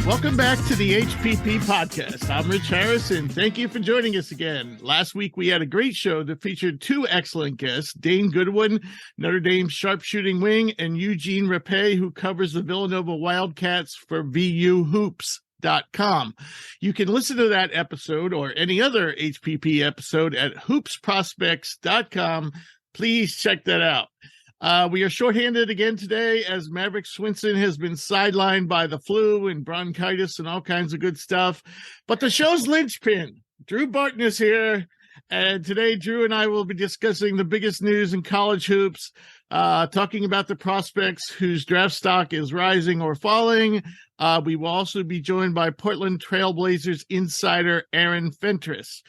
Welcome back to the HPP podcast. I'm Rich Harris, and thank you for joining us again. Last week, we had a great show that featured two excellent guests, Dane Goodwin, Notre Dame sharpshooting wing, and Eugene Rapay, who covers the Villanova Wildcats for VUHoops.com. You can listen to that episode or any other HPP episode at hoopsprospects.com. Please check that out. We are shorthanded again today as Maverick Swinson has been sidelined by the flu and bronchitis and all kinds of good stuff. But the show's linchpin, Drew Barton, is here. And today, Drew and I will be discussing the biggest news in college hoops, talking about the prospects whose draft stock is rising or falling. We will also be joined by Portland Trailblazers insider Aaron Fentress.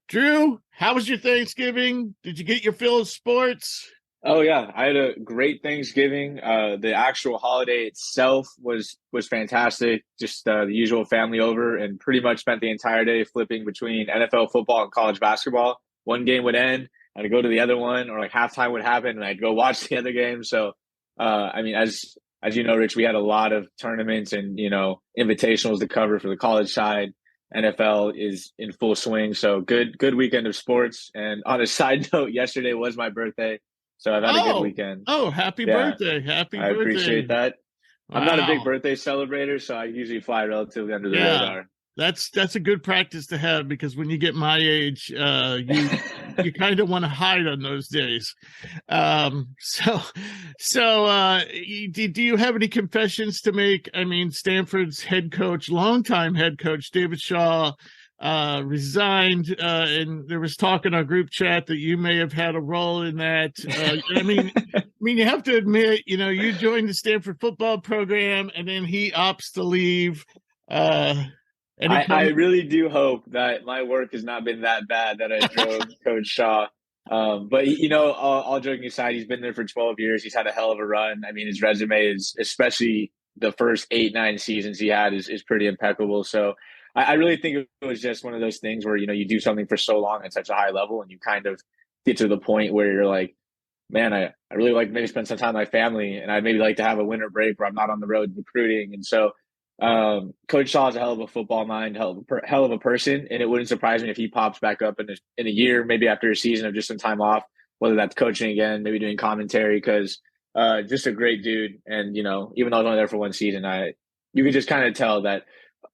Drew, how was your Thanksgiving? Did you get your fill of sports? Oh yeah, I had a great Thanksgiving. The actual holiday itself was fantastic. Just the usual family over, and pretty much spent the entire day flipping between NFL football and college basketball. One game would end, I'd go to the other one, or like halftime would happen, and I'd go watch the other game. So, I mean, as you know, Rich, we had a lot of tournaments and invitationals to cover for the college side. NFL is in full swing, so good weekend of sports. And on a side note, yesterday was my birthday. So I've had a good weekend. Oh, happy birthday. Happy birthday. I appreciate that. Wow. I'm not a big birthday celebrator, so I usually fly relatively under the radar. That's a good practice to have, because when you get my age, you kind of want to hide on those days. Do you have any confessions to make? I mean, Stanford's longtime head coach, David Shaw, resigned, and there was talk in our group chat that you may have had a role in that. I mean, you have to admit, you joined the Stanford football program, and then he opts to leave. I really do hope that my work has not been that bad that I drove Coach Shaw. But all joking aside, he's been there for 12 years. He's had a hell of a run. I mean, his resume is, especially the first 8-9 seasons he had, is pretty impeccable. So I really think it was just one of those things where, you do something for so long at such a high level, and you kind of get to the point where you're like, man, I really like to maybe spend some time with my family, and I'd maybe like to have a winter break where I'm not on the road recruiting. And so Coach Shaw is a hell of a football mind, hell of a person, and it wouldn't surprise me if he pops back up in a year, maybe after a season of just some time off, whether that's coaching again, maybe doing commentary, because just a great dude. And, even though I was only there for one season, you could just kind of tell that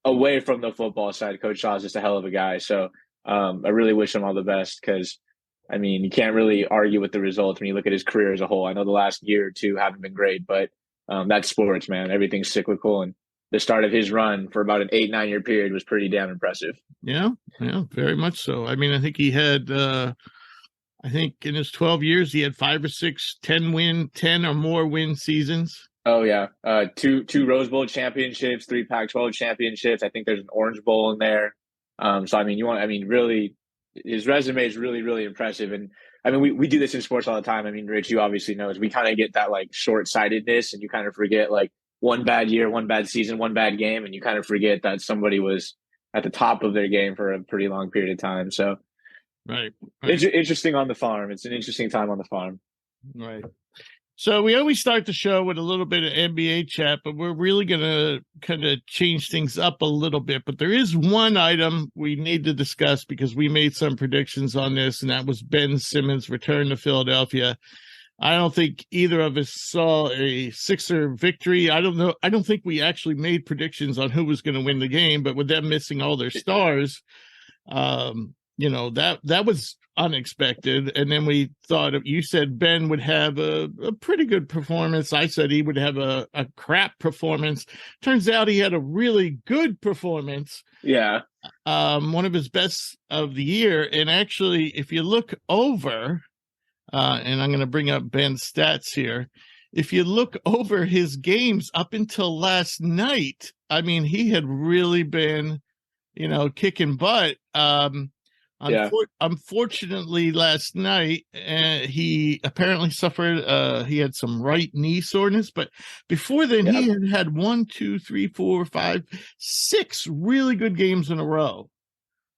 away from the football side, Coach Shaw is just a hell of a guy. So I really wish him all the best, because, I mean, you can't really argue with the results when you look at his career as a whole. I know the last year or two haven't been great, but that's sports, man. Everything's cyclical, and the start of his run for about an 8-9 year period was pretty damn impressive. Yeah, very much so. I mean, I think he had, in his 12 years, he had 5 or 6 10 or more win seasons. Oh yeah. Two Rose Bowl championships, 3 Pac-12 championships. I think there's an Orange Bowl in there. So, I mean, really, his resume is really, really impressive. And I mean, we do this in sports all the time. I mean, Rich, you obviously know, we kind of get that like short-sightedness, and you kind of forget like one bad year, one bad season, one bad game, and you kind of forget that somebody was at the top of their game for a pretty long period of time. So right. Interesting on the farm. It's an interesting time on the farm. Right. So we always start the show with a little bit of NBA chat, but we're really going to kind of change things up a little bit. But there is one item we need to discuss, because we made some predictions on this, and that was Ben Simmons' return to Philadelphia. I don't think either of us saw a Sixer victory. I don't know. I don't think we actually made predictions on who was going to win the game, but with them missing all their stars, that was unexpected. And then we thought, you said Ben would have a pretty good performance. I said he would have a crap performance. Turns out he had a really good performance. Yeah. One of his best of the year. And actually, if you look over, and I'm going to bring up Ben's stats here. If you look over his games up until last night, I mean, he had really been, kicking butt. Unfortunately, last night, he apparently suffered, he had some right knee soreness, but before then he had 1, 2, 3, 4, 5, 6 really good games in a row.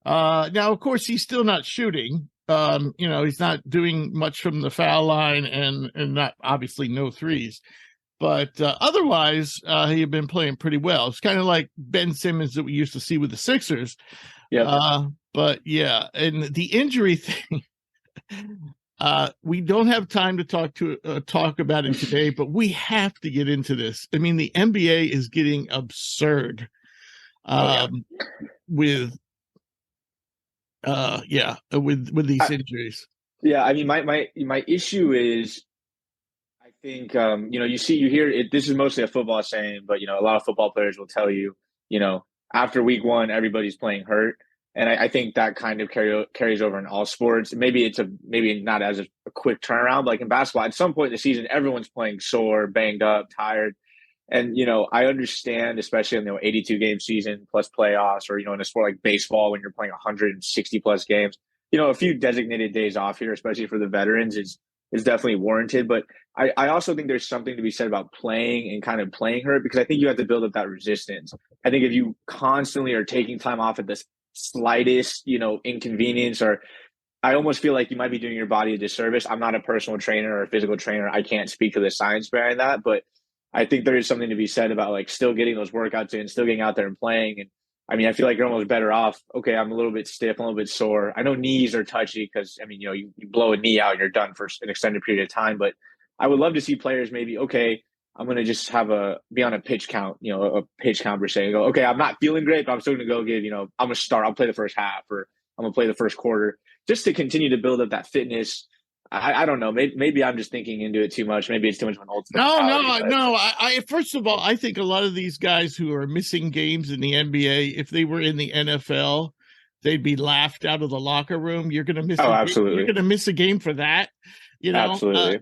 Now, of course, he's still not shooting. He's not doing much from the foul line, and not obviously no threes, But otherwise, he had been playing pretty well. It's kind of like Ben Simmons that we used to see with the Sixers. Yeah. But yeah, and the injury thing, we don't have time to talk about it today, but we have to get into this. I mean, the NBA is getting absurd with these injuries. Yeah, I mean, my issue is, I think, you hear it. This is mostly a football saying, but a lot of football players will tell you, after week one, everybody's playing hurt, and I think that kind of carries over in all sports. Maybe it's maybe not as a quick turnaround, but like in basketball, at some point in the season, everyone's playing sore, banged up, tired. And, I understand, especially in the 82 game season plus playoffs, or, in a sport like baseball, when you're playing 160 plus games, a few designated days off here, especially for the veterans, is definitely warranted. But I also think there's something to be said about playing and kind of playing hurt, because I think you have to build up that resistance. I think if you constantly are taking time off at the slightest, inconvenience, or I almost feel like you might be doing your body a disservice. I'm not a personal trainer or a physical trainer. I can't speak to the science behind that, but I think there is something to be said about like still getting those workouts in, still getting out there and playing. And I mean, I feel like you're almost better off. Okay, I'm a little bit stiff, I'm a little bit sore. I know knees are touchy because, I mean, you blow a knee out, you're done for an extended period of time. But I would love to see players maybe, okay, I'm going to just be on a pitch count, a pitch count per se, and go, okay, I'm not feeling great, but I'm still going to go give, I'm going to start, I'll play the first half, or I'm going to play the first quarter, just to continue to build up that fitness. I don't know. Maybe I'm just thinking into it too much. Maybe it's too much of an ultimate. No. I first of all, I think a lot of these guys who are missing games in the NBA, if they were in the NFL, they'd be laughed out of the locker room. You're going to miss. Absolutely. You're going to miss a game for that. Absolutely.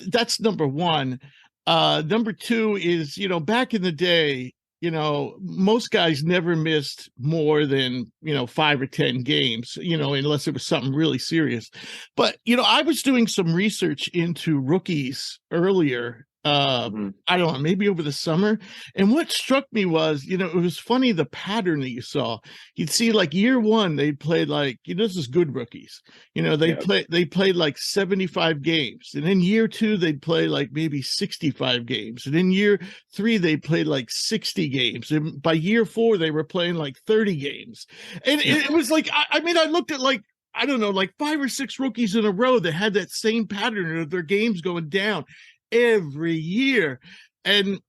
That's number one. Number two is, back in the day, most guys never missed more than, 5 or 10 games, unless it was something really serious. But, I was doing some research into rookies earlier. I don't know, maybe over the summer. And what struck me was, it was funny, the pattern that you saw. You'd see like year one, they played like, this is good rookies. They played like 75 games. And then year two, they'd play like maybe 65 games. And then year three, they played like 60 games. And by year four, they were playing like 30 games. And it was like, I looked at like, I don't know, like 5 or 6 rookies in a row that had that same pattern of their games going down every year. And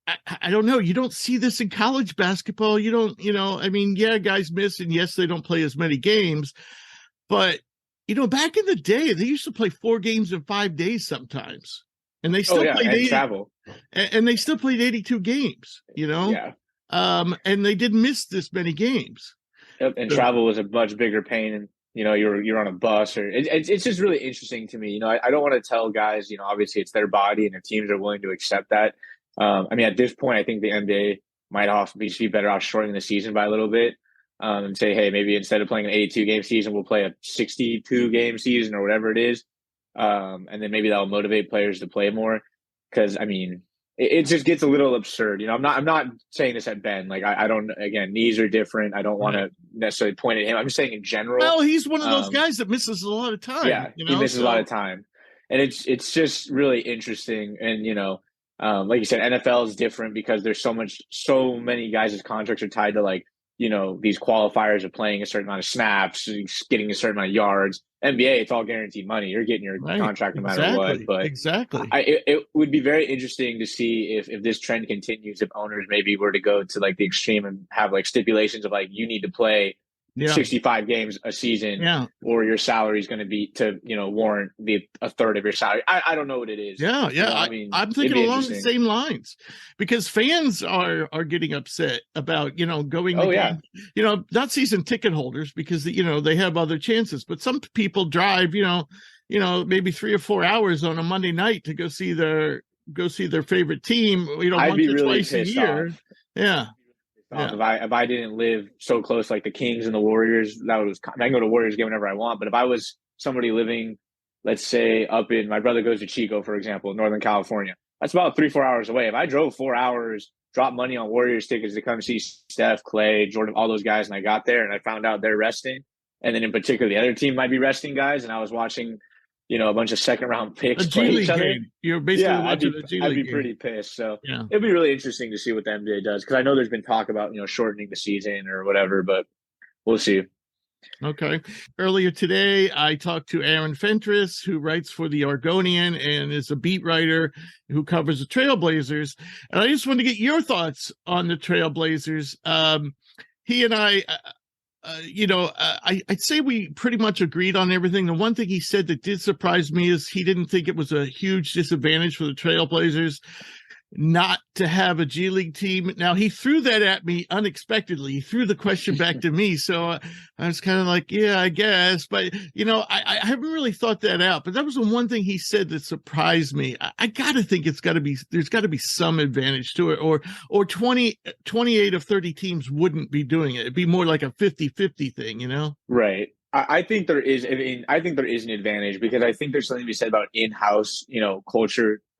I don't know, you don't see this in college basketball. You don't, guys miss, and yes, they don't play as many games, but back in the day, they used to play 4 games in 5 days sometimes, and they still played travel, and they still played 82 games, and they didn't miss this many games. Yep, and travel was a much bigger pain, and you're on a bus, or it's just really interesting to me. I don't want to tell guys, obviously it's their body and their teams are willing to accept that. At this point, I think the NBA might also be better off shortening the season by a little bit, and say, hey, maybe instead of playing an 82 game season, we'll play a 62 game season or whatever it is. And then maybe that'll motivate players to play more. Cause it just gets a little absurd. I'm not saying this at Ben. Like I don't, again, knees are different. I don't want to necessarily point at him. I'm just saying in general. Well, he's one of those guys that misses a lot of time. Yeah, he misses a lot of time. And it's just really interesting. And, like you said, NFL is different because there's so many guys' contracts are tied to like, these qualifiers of playing a certain amount of snaps, getting a certain amount of yards. NBA, it's all guaranteed money. You're getting your contract no matter what. But it would be very interesting to see if this trend continues, if owners maybe were to go to like the extreme and have like stipulations of like, you need to play 65 games a season, or your salary is going to be to warrant a third of your salary. I don't know what it is. I'm thinking along the same lines, because fans are getting upset about going not season ticket holders, because they have other chances, but some people drive maybe 3 or 4 hours on a Monday night to go see their favorite team I'd be once or really twice a year. If I didn't live so close, like the Kings and the Warriors, I can go to Warriors game whenever I want. But if I was somebody living, let's say, my brother goes to Chico, for example, Northern California, that's about 3-4 hours away. If I drove 4 hours, dropped money on Warriors tickets to come see Steph, Clay, Jordan, all those guys, and I got there and I found out they're resting, and then in particular the other team might be resting guys, and I was watching a bunch of second round picks A G play each League other. game. You're basically Yeah, watching a G I'd League be game. pretty pissed. So Yeah. it'd be really interesting to see what the NBA does, because I know there's been talk about shortening the season or whatever, but we'll see. Okay. Earlier today, I talked to Aaron Fentress, who writes for the Oregonian and is a beat writer who covers the Trailblazers. And I just want to get your thoughts on the Trailblazers. He and I, I'd say we pretty much agreed on everything. The one thing he said that did surprise me is he didn't think it was a huge disadvantage for the Trailblazers not to have a G League team. Now, he threw that at me unexpectedly. He threw the question back to me. So I was kind of like, yeah, I guess. But, I haven't really thought that out. But that was the one thing he said that surprised me. I got to think there's got to be some advantage to it. Or 28 of 30 teams wouldn't be doing it. It'd be more like a 50-50 thing, Right. I think there is. I think there is an advantage, because I think there's something to be said about in-house,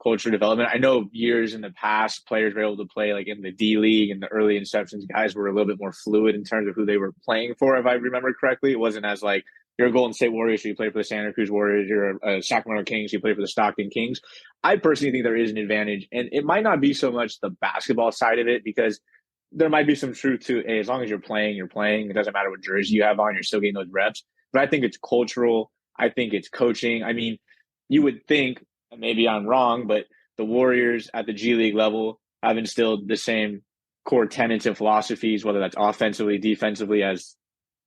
culture development. I know years in the past, players were able to play like in the D League and the early inceptions. Guys were a little bit more fluid in terms of who they were playing for, if I remember correctly. It wasn't as like, you're a Golden State Warriors, so you play for the Santa Cruz Warriors. You're a Sacramento Kings, you play for the Stockton Kings. I personally think there is an advantage, and it might not be so much the basketball side of it, because there might be some truth to, hey, as long as you're playing, you're playing. It doesn't matter what jersey you have on, you're still getting those reps. But I think it's cultural. I think it's coaching. I mean, you would think, maybe I'm wrong, but the Warriors at the G League level have instilled the same core tenets and philosophies, whether that's offensively, defensively, as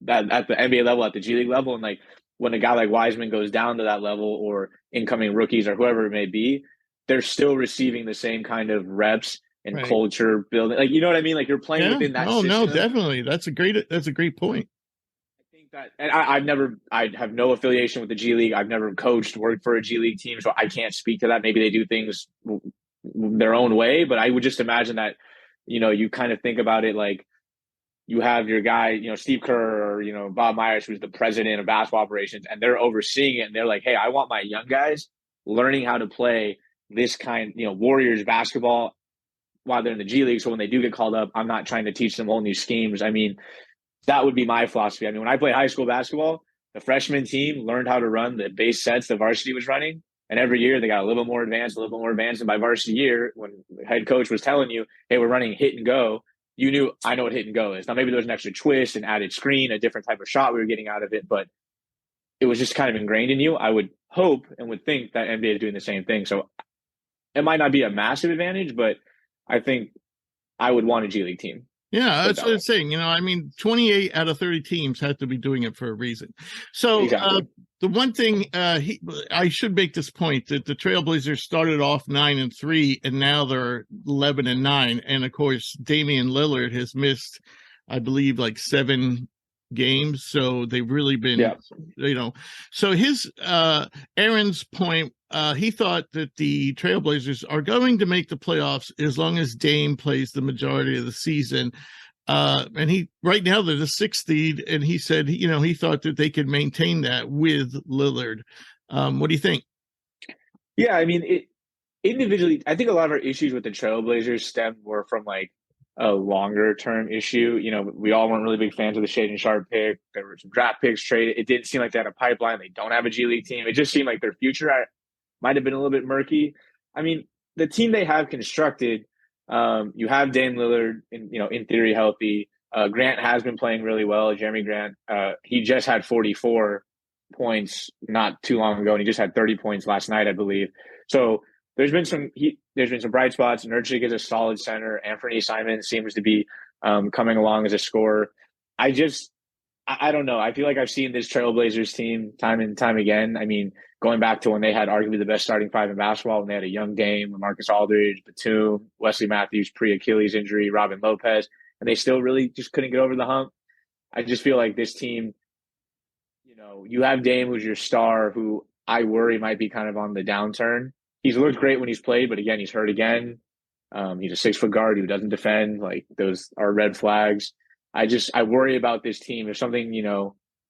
that at the NBA level, at the G League level. And like, when a guy like Wiseman goes down to that level, or incoming rookies or whoever it may be, they're still receiving the same kind of reps and culture building. Like, you know what I mean? Like, you're playing within that system. No, definitely. That's a great point. I think that, and I have no affiliation with the G League. I've never worked for a G League team, so I can't speak to that. Maybe they do things their own way, but I would just imagine that, you kind of think about it like, you have your guy, Steve Kerr, or, Bob Myers, who's the president of basketball operations, and they're overseeing it. And they're like, hey, I want my young guys learning how to play this kind, Warriors basketball while they're in the G League. So when they do get called up, I'm not trying to teach them whole new schemes. I mean, that would be my philosophy. I mean, when I played high school basketball, the freshman team learned how to run the base sets the varsity was running. And every year they got a little bit more advanced. And by varsity year, when the head coach was telling you, hey, we're running hit and go, you knew, I know what hit and go is. Now, maybe there was an extra twist, an added screen, a different type of shot we were getting out of it, but it was just kind of ingrained in you. I would hope and would think that NBA is doing the same thing. So it might not be a massive advantage, but I think I would want a G League team. Yeah, that's what I'm saying. 28 out of 30 teams have to be doing it for a reason. So exactly. The one thing I should make this point, that the Trailblazers started off 9-3, and now they're 11-9. And of course, Damian Lillard has missed, I believe, like 7 games. So they've really been, So his Aaron's point. He thought that the Trailblazers are going to make the playoffs as long as Dame plays the majority of the season. And right now they're the 6th seed, and he said, he thought that they could maintain that with Lillard. What do you think? Yeah, I mean, individually, I think a lot of our issues with the Trailblazers stem more from like a longer term issue. We all weren't really big fans of the Shaedon Sharpe pick. There were some draft picks traded. It didn't seem like they had a pipeline. They don't have a G League team. It just seemed like their future might have been a little bit murky. I mean, the team they have constructed, you have Dame Lillard, in theory healthy. Grant has been playing really well. Jeremy Grant, he just had 44 points not too long ago, and he just had 30 points last night, I believe. So there's been some bright spots. Nurkic is a solid center. Anthony Simons seems to be coming along as a scorer. I don't know. I feel like I've seen this Trailblazers team time and time again. I mean, going back to when they had arguably the best starting 5 in basketball, when they had a young Dame, Marcus Aldridge, Batum, Wesley Matthews, pre-Achilles injury, Robin Lopez, and they still really just couldn't get over the hump. I just feel like this team, you have Dame, who's your star, who I worry might be kind of on the downturn. He's looked great when he's played, but again, he's hurt again. He's a 6-foot guard who doesn't defend. Like, those are red flags. I worry about this team. If something,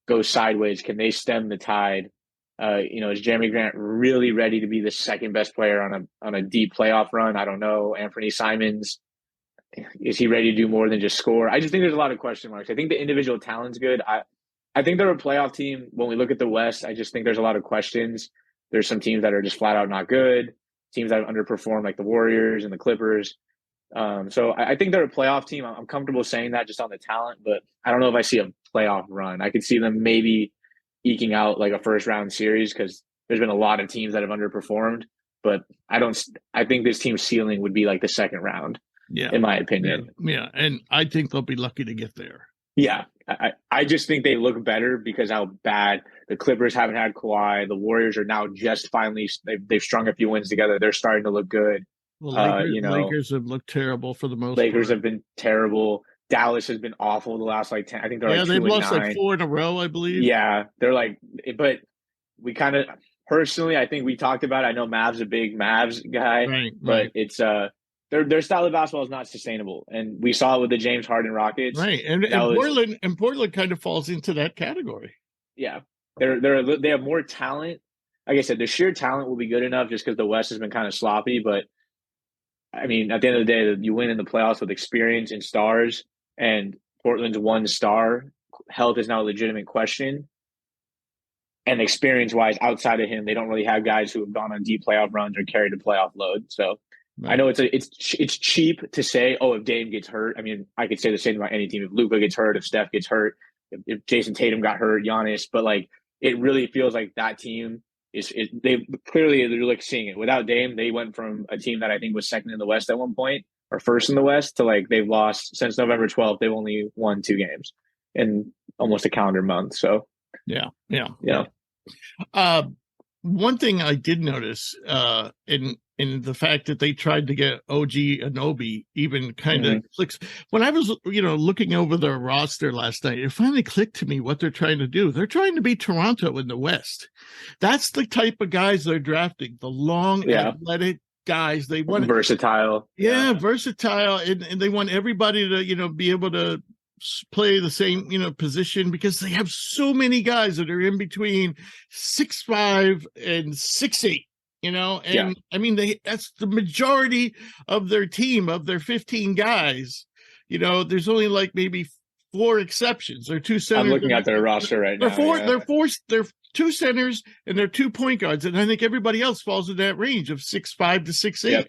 goes sideways, can they stem the tide? Is Jeremy Grant really ready to be the second best player on a deep playoff run? I don't know. Anthony Simons, is he ready to do more than just score? I just think there's a lot of question marks. I think the individual talent's good. I think they're a playoff team. When we look at the West, I just think there's a lot of questions. There's some teams that are just flat out not good, teams that have underperformed like the Warriors and the Clippers. So I think they're a playoff team. I'm comfortable saying that just on the talent, but I don't know if I see a playoff run. I could see them maybe eking out like a first round series because there's been a lot of teams that have underperformed, but I think this team's ceiling would be like the second round, in my opinion. Yeah. And I think they'll be lucky to get there. Yeah. I just think they look better because how bad the Clippers haven't had Kawhi. The Warriors are now just finally, they've strung a few wins together. They're starting to look good. Well, Lakers have looked terrible for the most part. Lakers have been terrible. Dallas has been awful the last like 10. I think they're like 2-9. They've lost like 4 in a row, I believe. Yeah, they're like, but we kind of personally, I think we talked about it. I know Mav's a big Mavs guy, right. But it's their style of basketball is not sustainable, and we saw it with the James Harden Rockets. Right, and Portland kind of falls into that category. Yeah, they have more talent. Like I said, the sheer talent will be good enough just because the West has been kind of sloppy, but. I mean, at the end of the day, you win in the playoffs with experience and stars, and Portland's one star. Health is now a legitimate question. And experience-wise, outside of him, they don't really have guys who have gone on deep playoff runs or carried a playoff load. So right. I know it's cheap to say, oh, if Dame gets hurt. I mean, I could say the same about any team. If Luka gets hurt, if Steph gets hurt, if Jason Tatum got hurt, Giannis. But like, it really feels like that team. They're like seeing it. Without Dame, they went from a team that I think was second in the West at one point or first in the West to like they've lost since November 12th. They've only won 2 games in almost a calendar month. So yeah. One thing I did notice in the fact that they tried to get OG Anunoby even kind of clicks. When I was, looking over their roster last night, it finally clicked to me what they're trying to do. They're trying to beat Toronto in the West. That's the type of guys they're drafting, the long, athletic guys. They want versatile. Yeah, versatile. And they want everybody to, be able to play the same, position because they have so many guys that are in between 6'5" and 6'8". I mean, that's the majority of their team, of their 15 guys. There's only like maybe 4 exceptions. They're 2 centers. I'm looking at their roster right now. They're 2 centers and they're 2 point guards. And I think everybody else falls in that range of 6'5" to 6'8".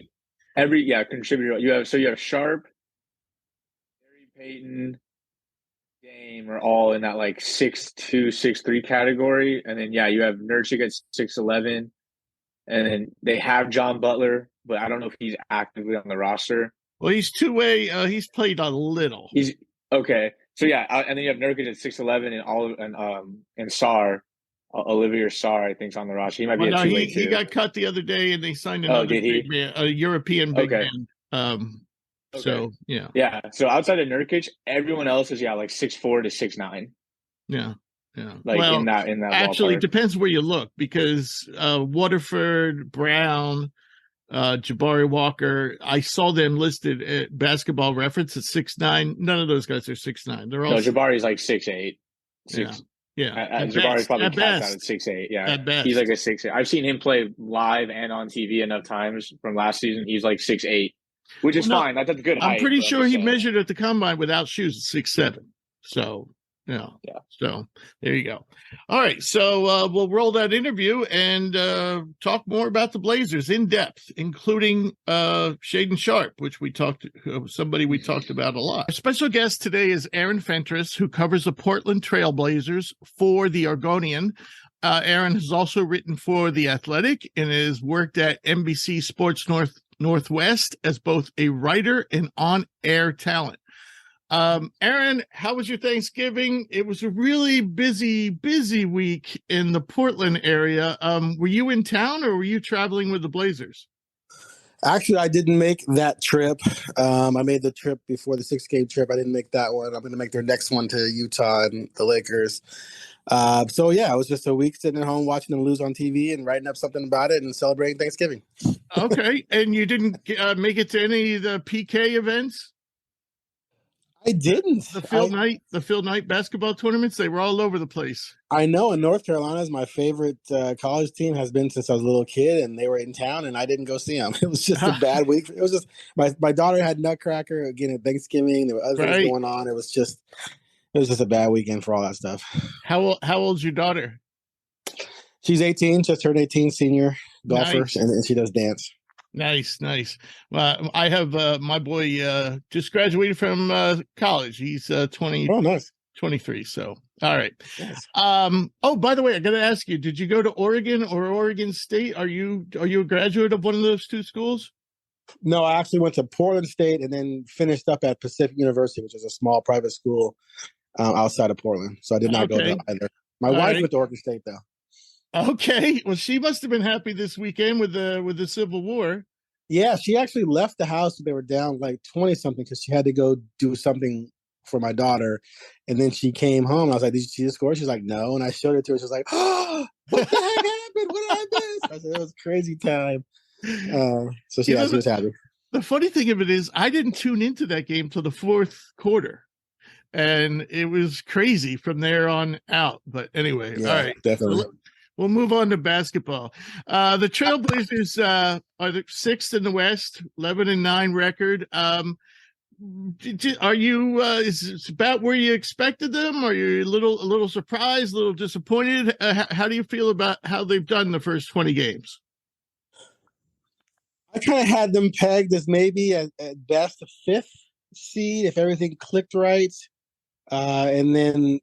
Yep. Contributor. You have Sharpe, Gary Payton, Dame are all in that like 6'2", 6'3" category. And then you have Nurkic at 6'11". And then they have John Butler, but I don't know if he's actively on the roster. Well, he's two-way. He's played a little. He's okay. So and then you have Nurkic at 6'11" and Sarr, Olivier Sarr, I think, is on the roster. He might be a two-way too. He got cut the other day, and they signed another big man, a European big man. Okay. So yeah. Yeah. So outside of Nurkic, everyone else is like 6'4" to 6'9". Yeah. Yeah. Like in that actually, ballpark. It depends where you look because Waterford, Brown, Jabari Walker, I saw them listed at Basketball Reference at 6'9". None of those guys are 6'9". They're all Jabari's like 6'8". Yeah. Jabari's probably capped out at 6'8". Yeah. At best. He's like a 6'8". I've seen him play live and on TV enough times from last season. He's like 6'8", which is fine. That's a good height. I'm pretty sure he measured at the combine without shoes at 6'7". So yeah. So there you go. All right. So we'll roll that interview and talk more about the Blazers in depth, including Shaedon Sharpe, which we talked about a lot. Our special guest today is Aaron Fentress, who covers the Portland Trail Blazers for the Oregonian. Aaron has also written for The Athletic and has worked at NBC Sports Northwest as both a writer and on-air talent. Aaron, how was your Thanksgiving? It was a really busy week in the Portland area. Were you in town or were you traveling with the Blazers? Actually, I didn't make that trip. I made the trip before the 6-game trip. I didn't make that one. I'm going to make their next one to Utah and the Lakers. So yeah, it was just a week sitting at home watching them lose on TV and writing up something about it and celebrating Thanksgiving. Okay. And you didn't make it to any of the PK events? I didn't. The Phil Knight basketball tournaments, they were all over the place. I know, and North Carolina is my favorite college team, has been since I was a little kid, and they were in town, and I didn't go see them. It was just a bad week. It was just my daughter had Nutcracker again at Thanksgiving. There were other things going on. It was just a bad weekend for all that stuff. How old's your daughter? She's 18, just turned 18, senior golfer, Nice. and she does dance. Nice. I have my boy just graduated from college. He's 20. Oh, nice. 23. So, all right. Nice. Oh, by the way, I got to ask you, did you go to Oregon or Oregon State? Are you a graduate of one of those two schools? No, I actually went to Portland State and then finished up at Pacific University, which is a small private school outside of Portland. So I did not go there either. My wife went to Oregon State, though. Okay. Well, she must have been happy this weekend with the Civil War. Yeah, she actually left the house when they were down like 20 something because she had to go do something for my daughter. And then she came home. I was like, did you see the score? She's like, no. And I showed it to her. She was like, oh, what the heck happened? What did I miss? I said, it was a crazy time. So she was happy. The funny thing of it is I didn't tune into that game till the fourth quarter. And it was crazy from there on out. But anyway, all right. Definitely. We'll move on to basketball. The Trailblazers are the sixth in the West, 11-9 record. Are you? Is it about where you expected them? Are you a little surprised, a little disappointed? How do you feel about how they've done the first 20 games? I kind of had them pegged as maybe at best a fifth seed if everything clicked right, and then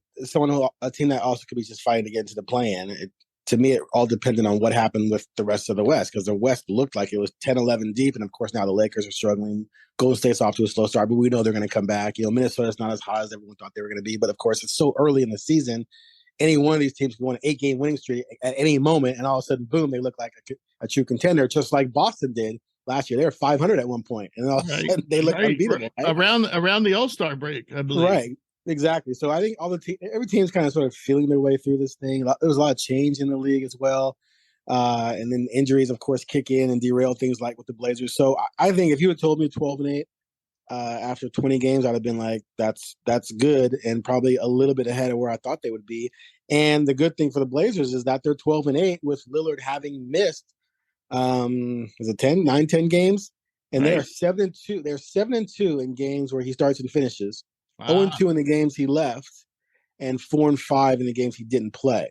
a team that also could be just fighting to get into the play-in. To me, it all depended on what happened with the rest of the West, because the West looked like it was 10-11 deep, and of course now the Lakers are struggling. Golden State's off to a slow start, but we know they're going to come back. Minnesota's not as hot as everyone thought they were going to be, but of course it's so early in the season. Any one of these teams can go on an 8-game winning streak at any moment, and all of a sudden, boom, they look like a true contender, just like Boston did last year. They were 500 at one point, and all of a sudden they look unbeatable. Right? Around the All-Star break, I believe. Right. Exactly. So I think every team's kind of sort of feeling their way through this thing. There was a lot of change in the league as well. And then injuries, of course, kick in and derail things like with the Blazers. So I think if you had told me 12-8 after 20 games, I'd have been like, that's good, and probably a little bit ahead of where I thought they would be. And the good thing for the Blazers is that they're 12-8 with Lillard having missed, is it 10 games? And they're 7-2. They're 7-2 in games where he starts and finishes. Wow. 0-2 in the games he left, and 4-5 in the games he didn't play.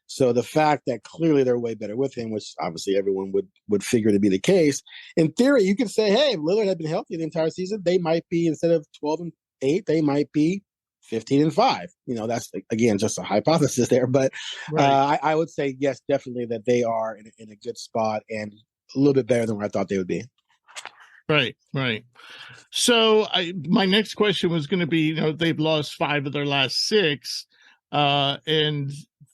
So the fact that clearly they're way better with him, which obviously everyone would figure to be the case, in theory, you could say, hey, if Lillard had been healthy the entire season, they might be, instead of 12-8, they might be 15-5. That's, again, just a hypothesis there. But I would say, yes, definitely that they are in a good spot and a little bit better than where I thought they would be. Right. So my next question was going to be, they've lost 5 of their last 6. And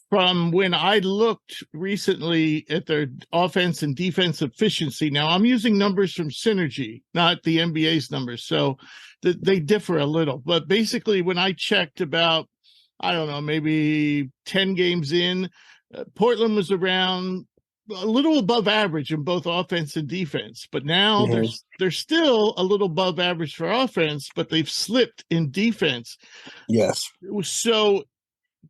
from when I looked recently at their offense and defense efficiency, now I'm using numbers from Synergy, not the NBA's numbers. So they differ a little. But basically, when I checked about, I don't know, maybe 10 games in, Portland was around a little above average in both offense and defense, but now they're still a little above average for offense, but they've slipped in defense. Yes. So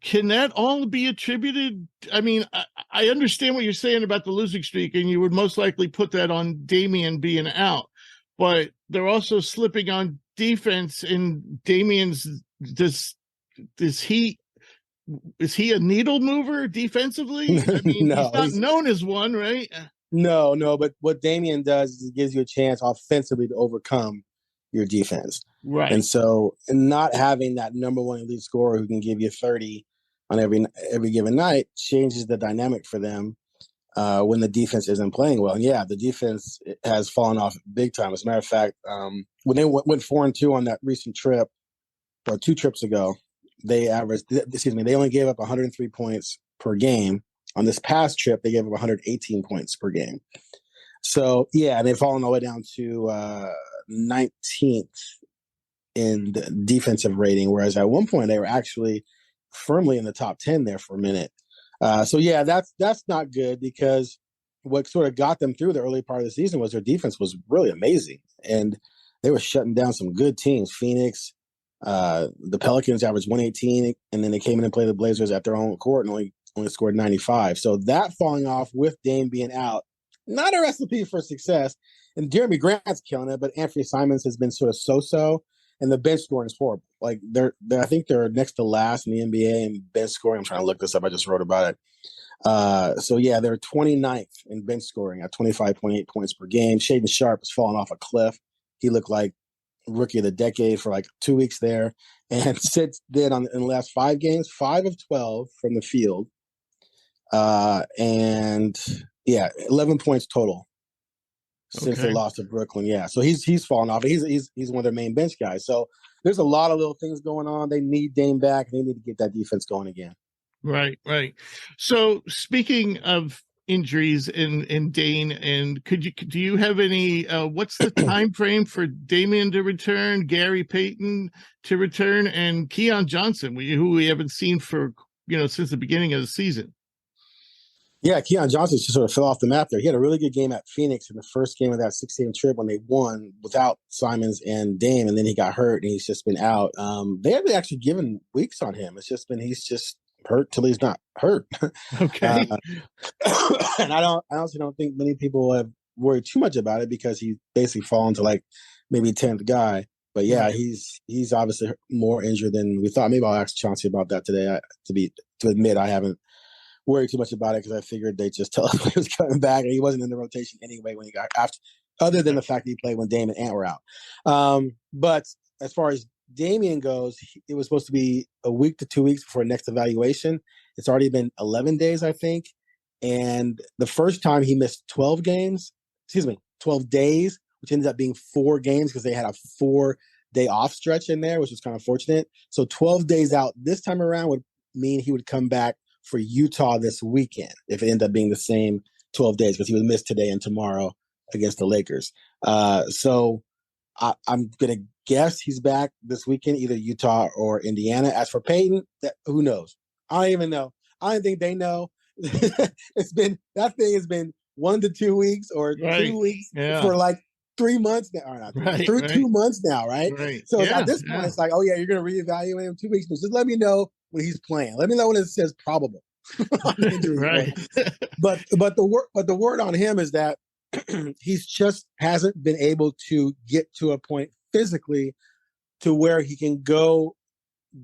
can that all be attributed? I mean, I understand what you're saying about the losing streak, and you would most likely put that on Damian being out, but they're also slipping on defense, and Damian's is he a needle mover defensively? I mean, no, he's not known as one, right? No, but what Damian does is he gives you a chance offensively to overcome your defense. Right. And so not having that number one elite scorer who can give you 30 on every given night changes the dynamic for them when the defense isn't playing well. And yeah, the defense has fallen off big time. As a matter of fact, when they went 4-2 on that recent trip, or 2 trips ago, they only gave up 103 points per game. On this past trip, they gave up 118 points per game. So, yeah, they've fallen all the way down to 19th in the defensive rating, whereas at one point they were actually firmly in the top 10 there for a minute. So, yeah, that's not good, because what sort of got them through the early part of the season was their defense was really amazing. And they were shutting down some good teams. Phoenix, the Pelicans averaged 118, and then they came in and played the Blazers at their own court and only scored 95. So that falling off with Dame being out, not a recipe for success. And Jeremy Grant's killing it, but Anthony Simons has been sort of so-so, and the bench scoring is horrible. Like I think they're next to last in the NBA in bench scoring. I'm trying to look this up. I just wrote about it. So yeah, they're 29th in bench scoring at 25.8 points per game. Shaedon Sharpe has fallen off a cliff. He looked like rookie of the decade for like 2 weeks there. And since then, in the last 5 games, 5 of 12 from the field. And yeah, 11 points total since they lost to Brooklyn. Yeah, so he's fallen off. He's one of their main bench guys. So there's a lot of little things going on. They need Dame back. They need to get that defense going again. Right. So speaking of injuries in Dane, and do you have any? What's the time frame for Damian to return, Gary Payton to return, and Keon Johnson, who we haven't seen for since the beginning of the season? Yeah, Keon Johnson just sort of fell off the map there. He had a really good game at Phoenix in the first game of that 6-game trip when they won without Simons and Dame, and then he got hurt and he's just been out. They haven't actually given weeks on him. It's just been he's just hurt till he's not hurt. Okay. And I honestly don't think many people have worried too much about it because he's basically fallen to like maybe 10th guy. But yeah, right. He's obviously more injured than we thought. Maybe I'll ask Chauncey about that today. To admit I haven't worried too much about it because I figured they'd just tell us he was coming back and he wasn't in the rotation anyway when he got after, other than the fact that he played when Dame and Ant were out. But as far as Damian goes, it was supposed to be a week to 2 weeks before next evaluation. It's already been 11 days, I think. And the first time he missed 12 days, which ended up being 4 games because they had a 4-day off stretch in there, which was kind of fortunate. So 12 days out this time around would mean he would come back for Utah this weekend if it ended up being the same 12 days because he would miss today and tomorrow against the Lakers. So I'm going to guess he's back this weekend, either Utah or Indiana. As for Payton, who knows? I don't even know. I don't think they know. That thing has been 1 to 2 weeks or 2 weeks for like 3 months now. Or not 2 months now, right? So at this point, it's like, oh yeah, you're going to reevaluate him 2 weeks. But just let me know when he's playing. Let me know when it says probable. Right. But the word on him is that he's just hasn't been able to get to a point physically to where he can go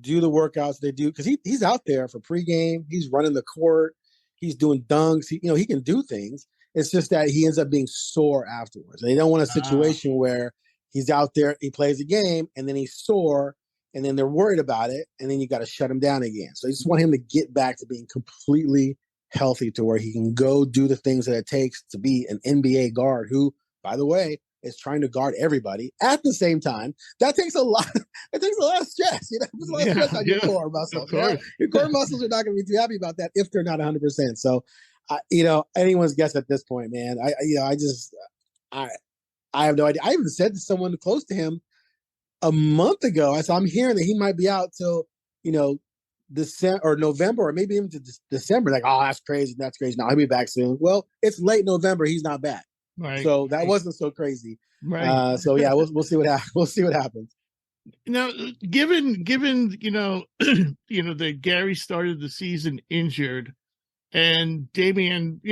do the workouts they do, because he's out there for pregame, he's running the court, he's doing dunks, he can do things. It's just that he ends up being sore afterwards. And they don't want a situation where he's out there, he plays a game, and then he's sore, and then they're worried about it, and then you got to shut him down again. So I just want him to get back to being completely healthy to where he can go do the things that it takes to be an NBA guard who, by the way, is trying to guard everybody at the same time. That takes a lot. It takes a lot of stress. It puts a lot of stress on your core muscles. Right? Your core muscles are not going to be too happy about that if they're not 100%. So, anyone's guess at this point, man. I have no idea. I even said to someone close to him a month ago, I said, I'm hearing that he might be out till December or November, or maybe even to December. Like, oh, that's crazy. That's crazy. No, he'll be back soon. Well, it's late November. He's not back. Right. So that wasn't so crazy. Right. So yeah, we'll see what happens. We'll see what happens. Now, given that Gary started the season injured, and Damian,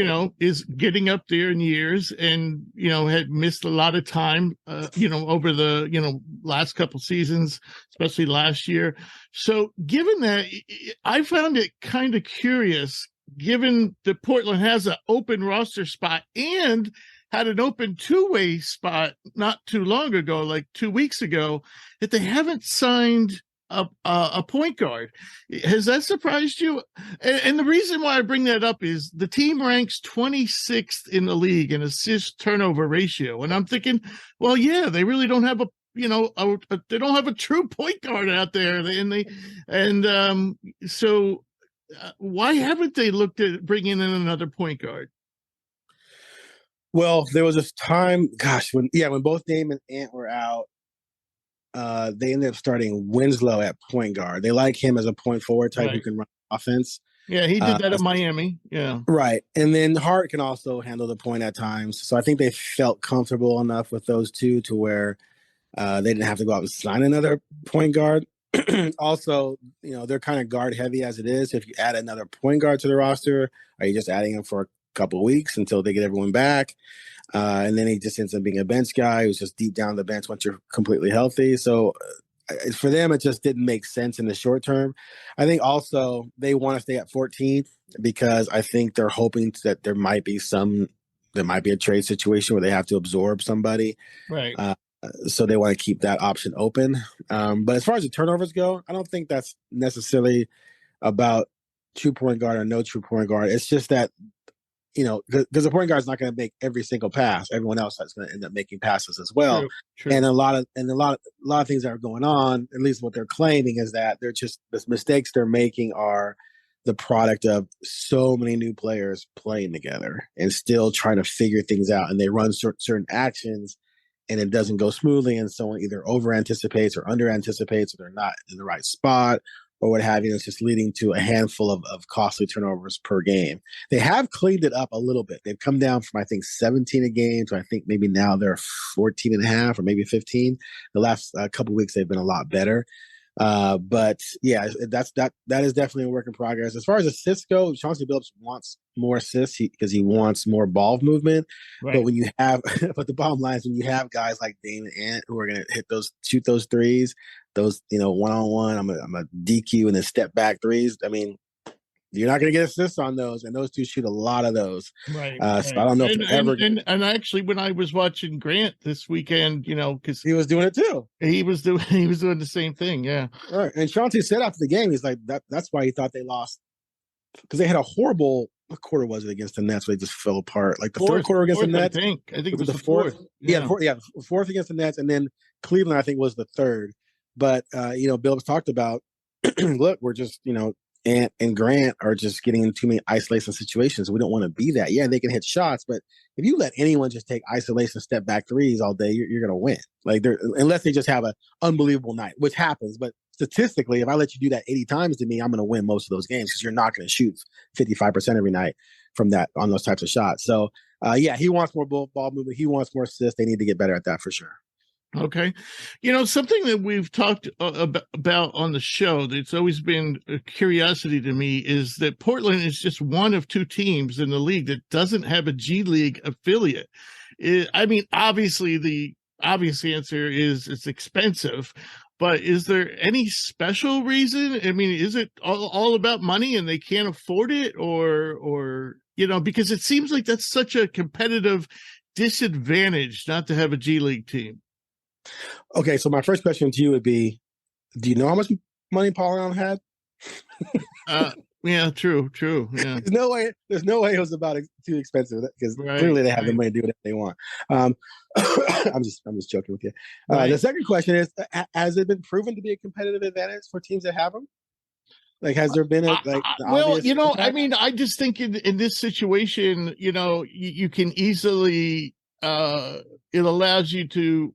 is getting up there in years, and had missed a lot of time, over the last couple seasons, especially last year. So, given that, I found it kind of curious, given that Portland has an open roster spot and had an open 2-way spot not too long ago, like 2 weeks ago, that they haven't signed a point guard. Has that surprised you? And the reason why I bring that up is the team ranks 26th in the league in assist turnover ratio. And I'm thinking, well, yeah, they really don't have they don't have a true point guard out there. So why haven't they looked at bringing in another point guard? Well, there was this time, when both Dame and Ant were out, they ended up starting Winslow at point guard. They like him as a point forward type who can run offense. Yeah, he did that at Miami. Yeah. Right. And then Hart can also handle the point at times. So I think they felt comfortable enough with those two to where they didn't have to go out and sign another point guard. Also, they're kind of guard heavy as it is. If you add another point guard to the roster, are you just adding him for a couple of weeks until they get everyone back? And then he just ends up being a bench guy who's just deep down the bench once you're completely healthy. So for them, it just didn't make sense in the short term. I think also they want to stay at 14th because I think they're hoping that there might be a trade situation where they have to absorb somebody. Right. So they want to keep that option open. But as far as the turnovers go, I don't think that's necessarily about true point guard or no true point guard. It's just that, because the point guard is not going to make every single pass. Everyone else is going to end up making passes as well. True. And a lot of things that are going on, at least what they're claiming, is that they're just the mistakes they're making are the product of so many new players playing together and still trying to figure things out. And they run certain actions and it doesn't go smoothly. And someone either over anticipates or under anticipates, or they're not in the right spot, or what have you. It's just leading to a handful of costly turnovers per game. They have cleaned it up a little bit. They've come down from, I think, 17 a game to I think maybe now they're 14 and a half or maybe 15. The last couple of weeks, they've been a lot better. But yeah, that is definitely a work in progress. As far as assists go, Chauncey Billups wants more assists because he wants more ball movement. Right. But the bottom line is when you have guys like Dame and Ant who are going to shoot those threes, those, one-on-one, I'm a DQ and then step back threes. I mean, you're not going to get assists on those, and those two shoot a lot of those. Right. So I don't know if they're ever. And actually, when I was watching Grant this weekend, because he was doing it too. He was doing the same thing. Yeah. Right. And Chauncey said after the game, he's like, that's why he thought they lost, because they had a horrible. What quarter was it against the Nets? Where they just fell apart. Like the third quarter against the Nets. I think it was the fourth. Yeah, fourth against the Nets, and then Cleveland, I think, was the third. But Billups talked about, look, we're just Ant and Grant are just getting in too many isolation situations. We don't want to be that. Yeah, they can hit shots, but if you let anyone just take isolation step back threes all day, you're going to win. Like unless they just have an unbelievable night, which happens. But statistically, if I let you do that 80 times to me, I'm going to win most of those games because you're not going to shoot 55% every night from that on those types of shots. So he wants more ball movement. He wants more assists. They need to get better at that for sure. Okay. Something that we've talked about on the show that's always been a curiosity to me is that Portland is just one of two teams in the league that doesn't have a G League affiliate. Obviously, the obvious answer is it's expensive, but is there any special reason? Is it all about money and they can't afford it, or because it seems like that's such a competitive disadvantage not to have a G League team. Okay, so my first question to you would be, do you know how much money Paul Allen had? Yeah, true. Yeah. There's no way it was about too expensive because clearly they have the money to do whatever they want. I'm just joking with you. The second question is, has it been proven to be a competitive advantage for teams that have them? Like, has there been I just think in this situation, you can easily, it allows you to.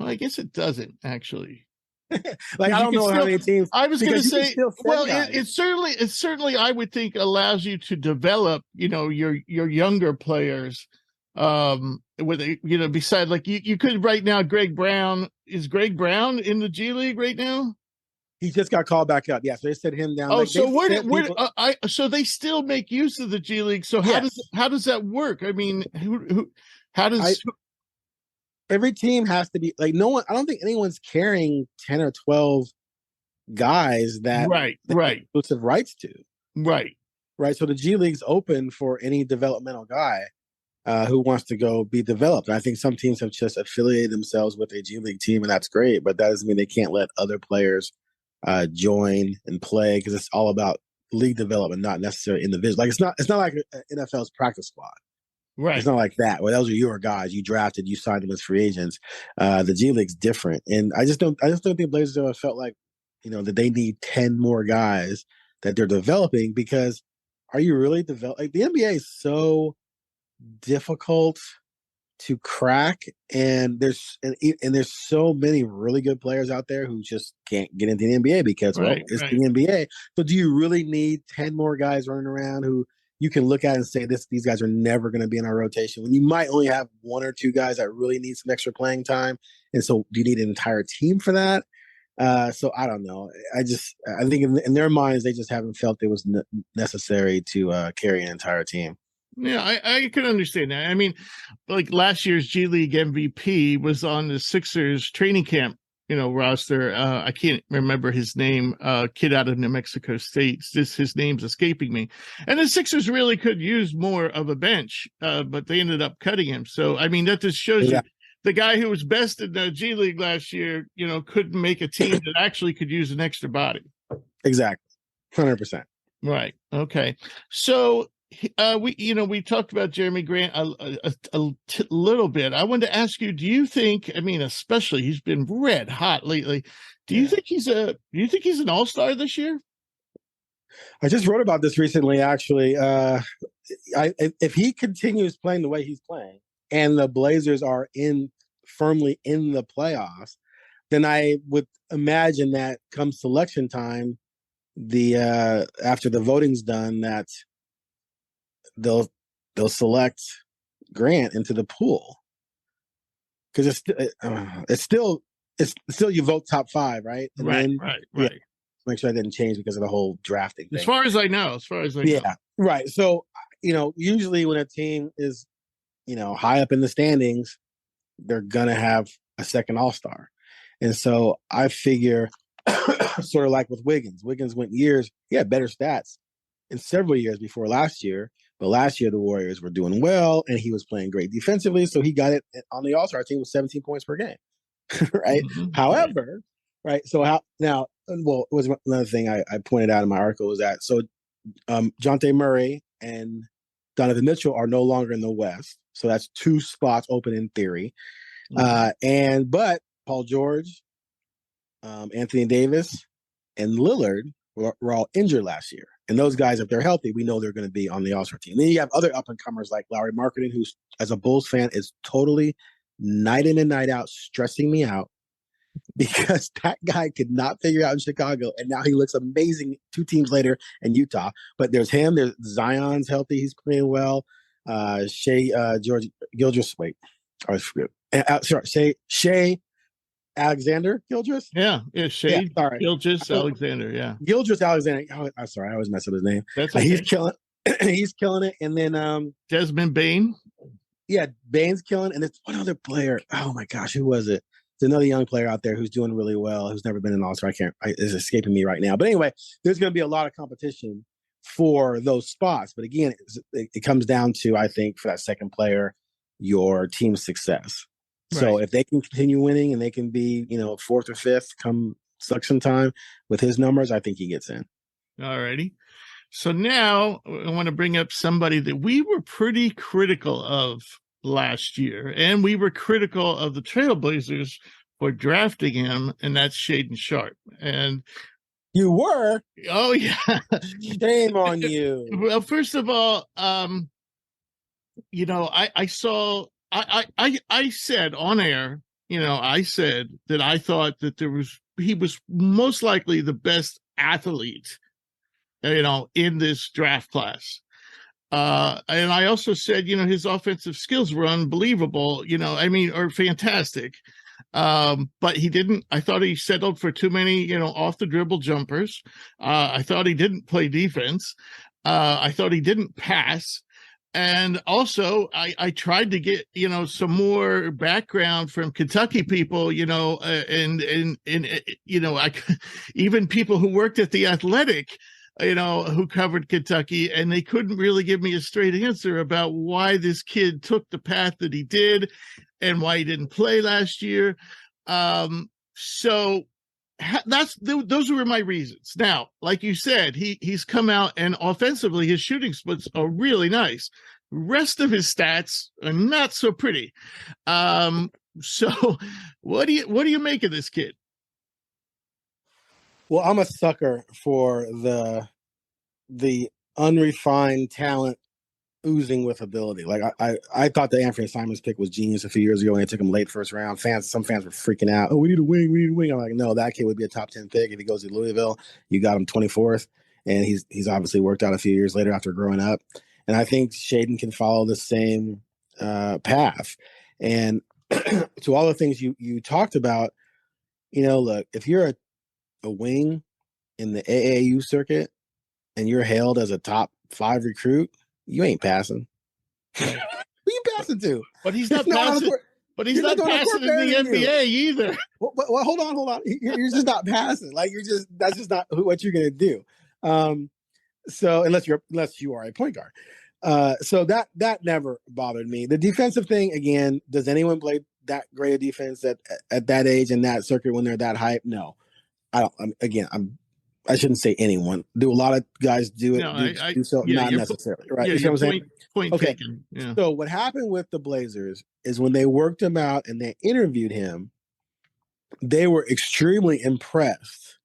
Well, I guess it doesn't actually. I don't know how many teams. I was going to say, it certainly I would think allows you to develop, your younger players. Beside you could right now. Greg Brown, is Greg Brown in the G League right now? He just got called back up. Yeah, so they set him down. Oh, so so they still make use of the G League. So how does that work? How does? Every team has to be no one. I don't think anyone's carrying 10 or 12 guys that exclusive rights to. Right. So the G League's open for any developmental guy who wants to go be developed. And I think some teams have just affiliated themselves with a G League team, and that's great. But that doesn't mean they can't let other players join and play because it's all about league development, not necessarily individual. It's not like NFL's practice squad. Right. It's not like that. Well, those are your guys. You drafted, you signed them as free agents. The G League's different. And I just don't think Blazers ever felt like, that they need 10 more guys that they're developing, because are you really developing? The NBA is so difficult to crack, and there's so many really good players out there who just can't get into the NBA because it's the NBA. So do you really need 10 more guys running around who you can look at and say these guys are never going to be in our rotation, when you might only have one or two guys that really need some extra playing time? And so do you need an entire team for that? So I don't know. I think in their minds, they just haven't felt it was necessary to carry an entire team. Yeah, I can understand that. Last year's G League MVP was on the Sixers training camp roster. I can't remember his name, kid out of New Mexico State. His name's escaping me. And the Sixers really could use more of a bench, but they ended up cutting him. So, I mean, that just shows you the guy who was best in the G League last year, couldn't make a team that actually could use an extra body. Exactly. 100%. Right. Okay. So, we talked about Jeremy Grant a little bit. I wanted to ask you, do you think, especially he's been red hot lately. Do you think he's an all-star this year? I just wrote about this recently, actually. If he continues playing the way he's playing and the Blazers are firmly in the playoffs, then I would imagine that come selection time, after the voting's done, that they'll select Grant into the pool, because it's still you vote top 5, right? And right. Make sure that didn't change because of the whole drafting thing. As far as I know. Yeah, right. So usually when a team is high up in the standings, they're gonna have a second all-star, and so I figure sort of like with Wiggins. Wiggins went years, he had better stats in several years before last year. But last year, the Warriors were doing well, and he was playing great defensively, so he got it on the All-Star team with 17 points per game, right? Mm-hmm. However, right, so it was another thing I pointed out in my article was that, so Jonte Murray and Donovan Mitchell are no longer in the West, so that's 2 spots open in theory. Mm-hmm. But Paul George, Anthony Davis, and Lillard were all injured last year. And those guys, if they're healthy, we know they're going to be on the All-Star team. And then you have other up-and-comers like Lauri Markkanen, who, as a Bulls fan, is totally night in and night out stressing me out, because that guy could not figure out in Chicago, and now he looks amazing 2 teams later in Utah. But there's him. There's Zion's healthy. He's playing well. Shea Gilgeous. Wait. Shea Alexander Gilgeous? Yeah, Shea Gilgeous Alexander, yeah. Gilgeous Alexander. Oh, I'm sorry, I always mess up his name. That's okay. He's killing it. And then Desmond Bane. Yeah, Bane's killing. And it's one other player. Oh my gosh, who was it? There's another young player out there who's doing really well, who's never been an All-Star. It's escaping me right now. But anyway, there's going to be a lot of competition for those spots. But again, it comes down to, I think, for that second player, your team's success. Right. So if they can continue winning and they can be, 4th or 5th come selection time with his numbers, I think he gets in. All righty. So now I want to bring up somebody that we were pretty critical of last year, and we were critical of the Trailblazers for drafting him, and that's Shaedon Sharpe. And you were? Oh, yeah. Shame on you. Well, first of all, I said on air, I said that I thought that he was most likely the best athlete, in this draft class. And I also said, his offensive skills were unbelievable, or fantastic. But I thought he settled for too many, off the dribble jumpers. I thought he didn't play defense. I thought he didn't pass. And also, I tried to get, some more background from Kentucky people, and even people who worked at The Athletic, who covered Kentucky, and they couldn't really give me a straight answer about why this kid took the path that he did and why he didn't play last year. So those were my reasons. Now, like you said, he's come out, and offensively his shooting splits are really nice. Rest of his stats are not so pretty. So what do you make of this kid? Well, I'm a sucker for the unrefined talent oozing with ability. Like I thought the Anthony Simons pick was genius a few years ago when they took him late first round. Some fans were freaking out. Oh, we need a wing. I'm like, no, that kid would be a top 10 pick if he goes to Louisville. You got him 24th, and he's obviously worked out a few years later after growing up. And I think Shaedon can follow the same path. And to all the things you talked about, look, if you're a wing in the AAU circuit and you're hailed as a top 5 recruit, you ain't passing. Who you passing to? But he's not passing. But he's not passing in the NBA either. Well, hold on. You're just not passing. Like that's just not what you're gonna do. So unless you are a point guard. So that never bothered me. The defensive thing, again, does anyone play that great a defense at that age and that circuit when they're that hype? No, I don't. I shouldn't say anyone. Do a lot of guys do it? No, do so? Not necessarily, right? Yeah, you know what I'm saying? Point taken. Yeah. So what happened with the Blazers is when they worked him out and they interviewed him, they were extremely impressed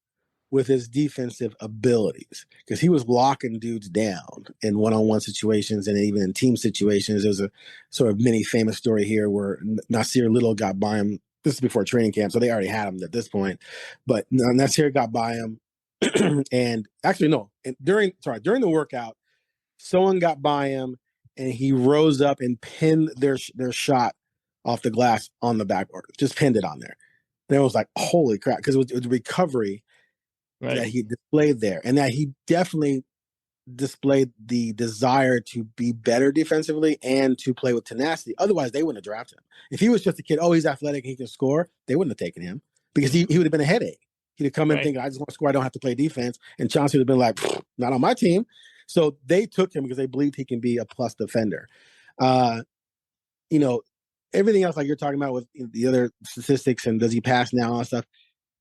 with his defensive abilities because he was locking dudes down in one-on-one situations and even in team situations. There's a sort of mini famous story here where Nasir Little got by him. This is before training camp, so they already had him at this point. But Nasir got by him. And actually, no, during the workout, someone got by him and he rose up and pinned their shot off the glass on the backboard, just pinned it on there. And it was like, holy crap, because it was recovery that he displayed there, and that he definitely displayed the desire to be better defensively and to play with tenacity. Otherwise, they wouldn't have drafted him. If he was just a kid, he's athletic, he can score, they wouldn't have taken him because he would have been a headache. He'd have come in thinking, I just want to score, I don't have to play defense. And Chauncey would have been like, not on my team. So they took him because they believed he can be a plus defender. Everything else like you're talking about with the other statistics and does he pass now and stuff,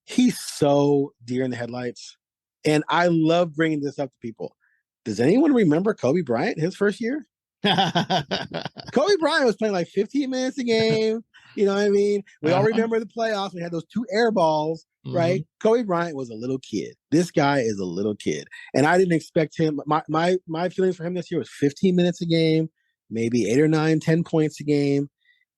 he's so deer in the headlights. And I love bringing this up to people. Does anyone remember Kobe Bryant, his first year? Kobe Bryant was playing like 15 minutes a game. You know what I mean? We all remember the playoffs. We had those 2 air balls, right? Kobe Bryant was a little kid. This guy is a little kid. And I didn't expect him. My feelings for him this year was 15 minutes a game, maybe 8 or 9, 10 points a game.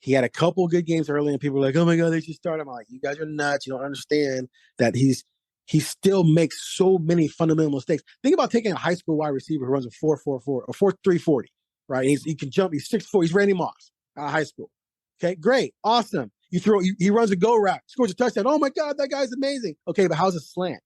He had a couple good games early, and people were like, oh my God, they should start him. I'm like, you guys are nuts. You don't understand that he still makes so many fundamental mistakes. Think about taking a high school wide receiver who runs a 4.44 or 4.3 40, right? He can jump. He's 6'4". He's Randy Moss out of high school. Okay, great. Awesome. He runs a go route, scores a touchdown. Oh my God, that guy's amazing. Okay, but how's his slant?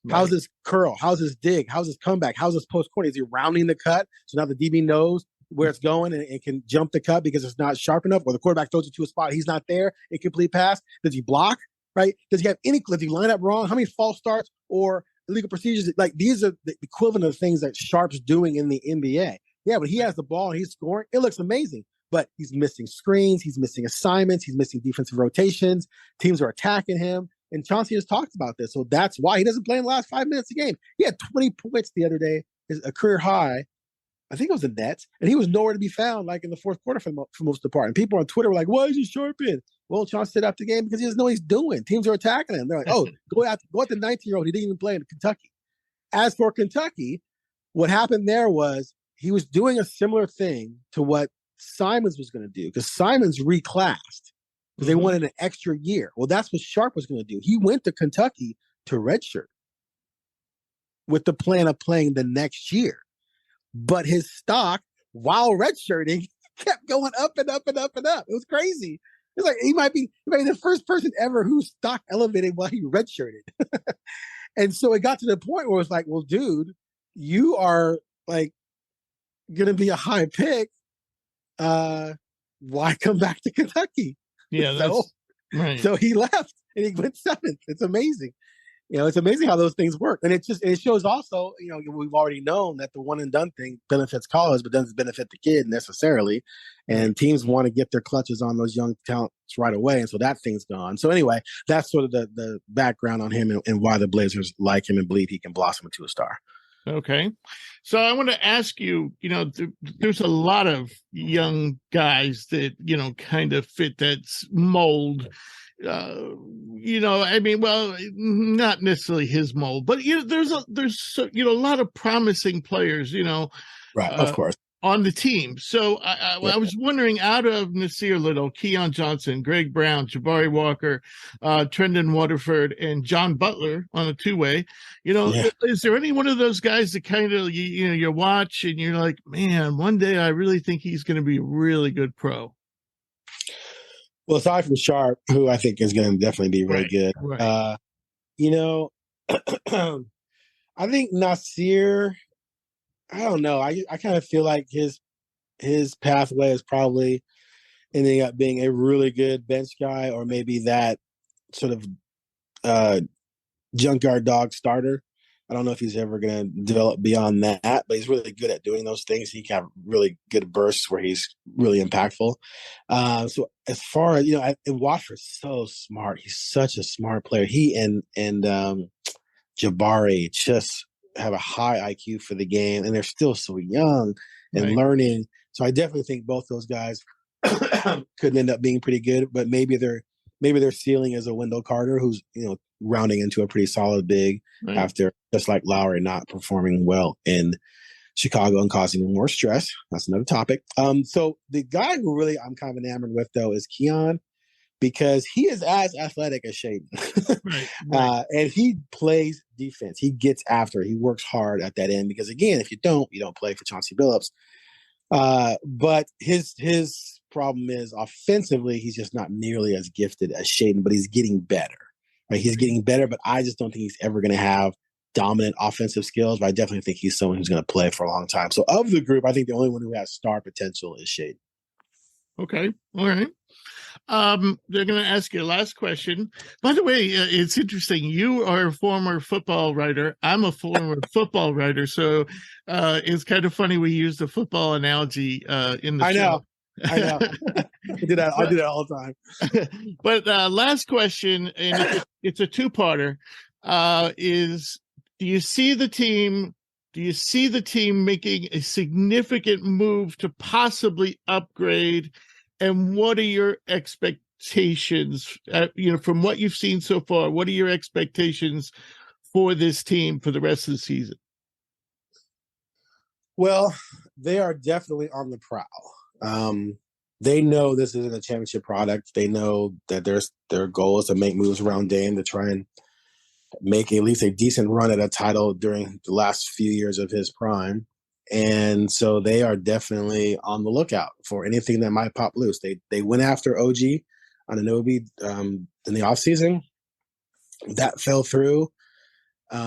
How's his curl? How's his dig? How's his comeback? How's his post corner? Is he rounding the cut? So now the DB knows where it's going and can jump the cut because it's not sharp enough, or the quarterback throws it to a spot he's not there, incomplete pass. Does he block, right? Does he line up wrong? How many false starts or illegal procedures? Like, these are the equivalent of things that Sharpe's doing in the NBA. Yeah, but he has the ball and he's scoring. It looks amazing, but he's missing screens. He's missing assignments. He's missing defensive rotations. Teams are attacking him. And Chauncey has talked about this. So that's why he doesn't play in the last 5 minutes a game. He had 20 points the other day, a career high. I think it was the Nets, and he was nowhere to be found, like in the fourth quarter for most of the part. And people on Twitter were like, "Why is he Sharpe in?" Well, Chauncey said after the game because he doesn't know what he's doing. Teams are attacking him. They're like, "Oh, go out the 19-year-old. He didn't even play in Kentucky." As for Kentucky, what happened there was he was doing a similar thing to what Simons was going to do, because Simons reclassed because they wanted an extra year. Well, that's what Sharpe was going to do. He went to Kentucky to redshirt with the plan of playing the next year. But his stock, while redshirting, kept going up and up and up and up. It was crazy. It's like he might be the first person ever whose stock elevated while he redshirted. And so it got to the point where it's like, well, dude, you are like going to be a high pick. Why come back to Kentucky? Yeah, that's right. So he left and he went 7th. It's amazing. It's amazing how those things work. And it shows also, we've already known that the one and done thing benefits college, but doesn't benefit the kid necessarily. And teams want to get their clutches on those young talents right away. And so that thing's gone. So anyway, that's sort of the background on him and why the Blazers like him and believe he can blossom into a star. Okay. So I want to ask you, there's a lot of young guys that, kind of fit that mold. Not necessarily his mold, but there's a lot of promising players, right, of course, on the team. So I was wondering, out of Nasir Little, Keon Johnson, Greg Brown, Jabari Walker, Trendon Waterford, and John Butler on a 2-way, is there any one of those guys that kind of you watch and you're like, man, one day I really think he's going to be a really good pro? Well, aside from Sharpe, who I think is going to definitely be really good, right. I think Nasir, I don't know. I kind of feel like his pathway is probably ending up being a really good bench guy, or maybe that sort of junkyard dog starter. I don't know if he's ever going to develop beyond that, but he's really good at doing those things. He can have really good bursts where he's really impactful. So as far as, Watford's so smart. He's such a smart player. He and Jabari just have a high IQ for the game, and they're still so young and learning. So I definitely think both those guys could end up being pretty good, but maybe their ceiling is a Wendell Carter, who's, rounding into a pretty solid big after, just like Lowry, not performing well in Chicago and causing more stress. That's another topic. So the guy who really I'm kind of enamored with, though, is Keon, because he is as athletic as Shaedon. And he plays defense. He gets after it. He works hard at that end, because, again, if you don't play for Chauncey Billups. But his problem is offensively, he's just not nearly as gifted as Shaedon, but he's getting better. Right? He's getting better, but I just don't think he's ever going to have dominant offensive skills. But I definitely think he's someone who's going to play for a long time. So of the group, I think the only one who has star potential is Shaedon. Okay. All right. They're going to ask you a last question. By the way, it's interesting. You are a former football writer. I'm a former football writer. So it's kind of funny we use the football analogy in the show. I know. I do that all the time. But last question, and it's a two-parter, is do you see the team making a significant move to possibly upgrade? And what are your expectations, from what you've seen so far? What are your expectations for this team for the rest of the season? Well, they are definitely on the prowl. They know this isn't a championship product. They know that their goal is to make moves around Dame to try and make at least a decent run at a title during the last few years of his prime. And so they are definitely on the lookout for anything that might pop loose. They went after OG Anunoby in the offseason. That fell through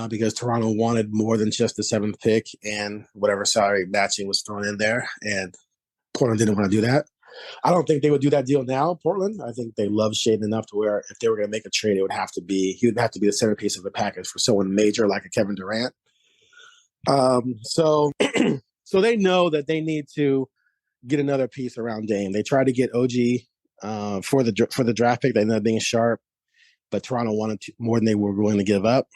because Toronto wanted more than just the 7th pick and whatever salary matching was thrown in there. And Portland didn't want to do that. I don't think they would do that deal now, Portland. I think they love Shaedon enough to where if they were going to make a trade, he would have to be the centerpiece of the package for someone major like a Kevin Durant. So they know that they need to get another piece around Dame. They tried to get OG for the draft pick. They ended up being Sharpe, but Toronto wanted more than they were willing to give up.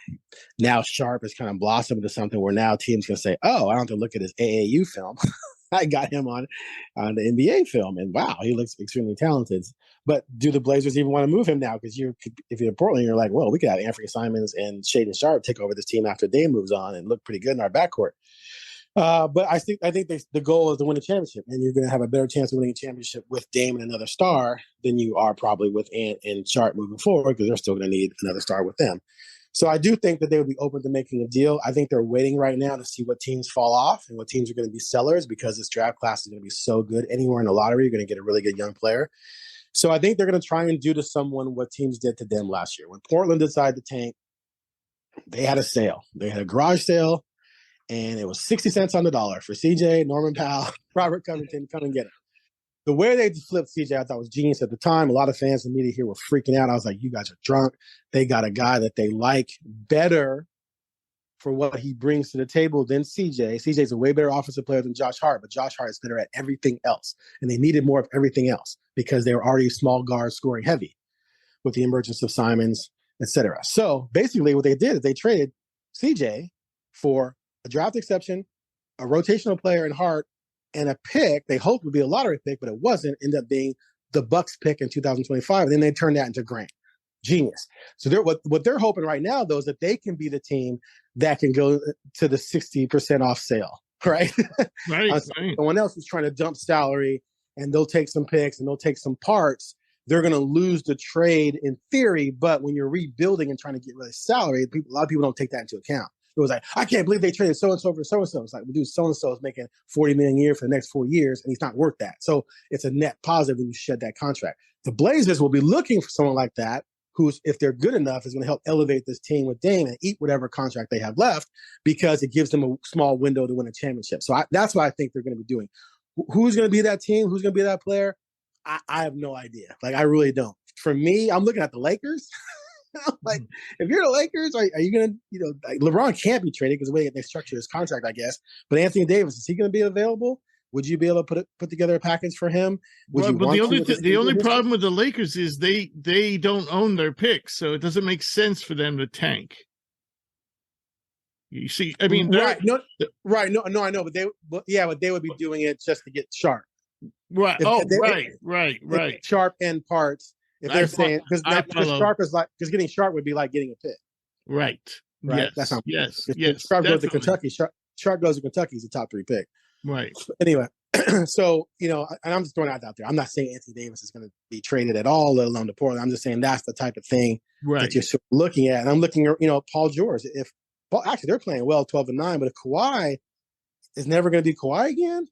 Now Sharpe has kind of blossomed into something where now teams can say, "Oh, I don't have to look at his AAU film. I got him on the NBA film, and wow, he looks extremely talented." But do the Blazers even want to move him now? Because if you're in Portland, you're like, well, we could have Anthony Simons and Shaedon Sharpe take over this team after Dame moves on and look pretty good in our backcourt. But I think the goal is to win a championship, and you're going to have a better chance of winning a championship with Dame and another star than you are probably with Ant and Sharpe moving forward, because they're still going to need another star with them. So I do think that they would be open to making a deal. I think they're waiting right now to see what teams fall off and what teams are going to be sellers, because this draft class is going to be so good. Anywhere in the lottery, you're going to get a really good young player. So I think they're going to try and do to someone what teams did to them last year. When Portland decided to tank, they had a sale. They had a garage sale, and it was 60 cents on the dollar for CJ, Norman Powell, Robert Covington, come and get it. The way they flipped CJ, I thought was genius at the time. A lot of fans and media here were freaking out. I was like, you guys are drunk. They got a guy that they like better for what he brings to the table than CJ. CJ's a way better offensive player than Josh Hart, but Josh Hart is better at everything else. And they needed more of everything else because they were already small guards scoring heavy with the emergence of Simons, etc. So basically what they did is they traded CJ for a draft exception, a rotational player in Hart, and a pick they hoped would be a lottery pick, but it wasn't. Ended up being the Bucks pick in 2025. And then they turned that into Grant. Genius. So what they're hoping right now, though, is that they can be the team that can go to the 60% off sale, right? Right. Someone else is trying to dump salary, and they'll take some picks and they'll take some parts. They're going to lose the trade in theory, but when you're rebuilding and trying to get rid of salary, a lot of people don't take that into account. It was like, I can't believe they traded so-and-so for so-and-so. It's like, well, dude, so-and-so is making $40 million a year for the next 4 years, and he's not worth that. So it's a net positive when you shed that contract. The Blazers will be looking for someone like that, who's, if they're good enough, is going to help elevate this team with Dame and eat whatever contract they have left, because it gives them a small window to win a championship. So that's what I think they're going to be doing. Who's going to be that team? Who's going to be that player? I have no idea. Like, I really don't. For me, I'm looking at the Lakers. Like, if you're the Lakers, are you going to, like, LeBron can't be traded because the way they structure his contract, I guess. But Anthony Davis, is he going to be available? Would you be able to put together a package for him? Well, but the only problem with the Lakers is they don't own their picks, so it doesn't make sense for them to tank. You see, I mean, right? No, I know, but they would be doing it just to get Sharpe. Right. Right. Sharpe and parts. If they're saying because Sharpe is like, because getting Sharpe would be like getting a pick. Right. Right. Yes. Yes. Sharpe goes to Kentucky. Sharpe goes to Kentucky. He's a top 3 pick. Right. Anyway, so and I'm just throwing that out there. I'm not saying Anthony Davis is going to be traded at all, let alone to Portland. I'm just saying that's the type of thing that you're sort of looking at. And I'm looking at Paul George. Actually they're playing well 12-9, but if Kawhi is never going to be Kawhi again,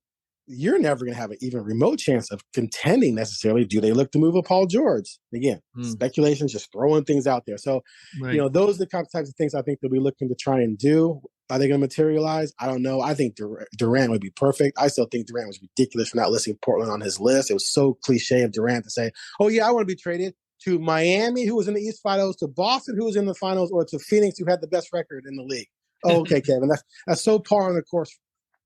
you're never going to have an even remote chance of contending necessarily. Do they look to move a Paul George? Again, speculations, just throwing things out there. So, those are the types of things I think they'll be looking to try and do. Are they going to materialize? I don't know. I think Durant would be perfect. I still think Durant was ridiculous for not listing Portland on his list. It was so cliche of Durant to say, oh, yeah, I want to be traded to Miami, who was in the East Finals, to Boston, who was in the Finals, or to Phoenix, who had the best record in the league. Oh, okay, Kevin, that's so par on the course.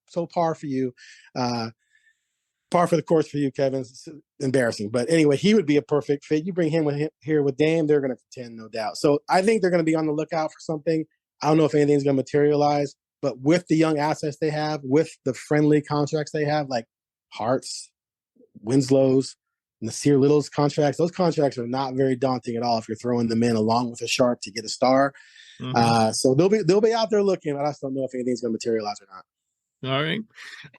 So par for you. Par for the course for you, Kevin. It's embarrassing. But anyway, he would be a perfect fit. You bring him here with Dame, they're going to contend, no doubt. So I think they're going to be on the lookout for something. I don't know if anything's going to materialize, but with the young assets they have, with the friendly contracts they have, like Hart's, Winslow's, Nasir Little's contracts, those contracts are not very daunting at all if you're throwing them in along with a Sharpe to get a star. So they'll be out there looking, but I just don't know if anything's going to materialize or not. All right.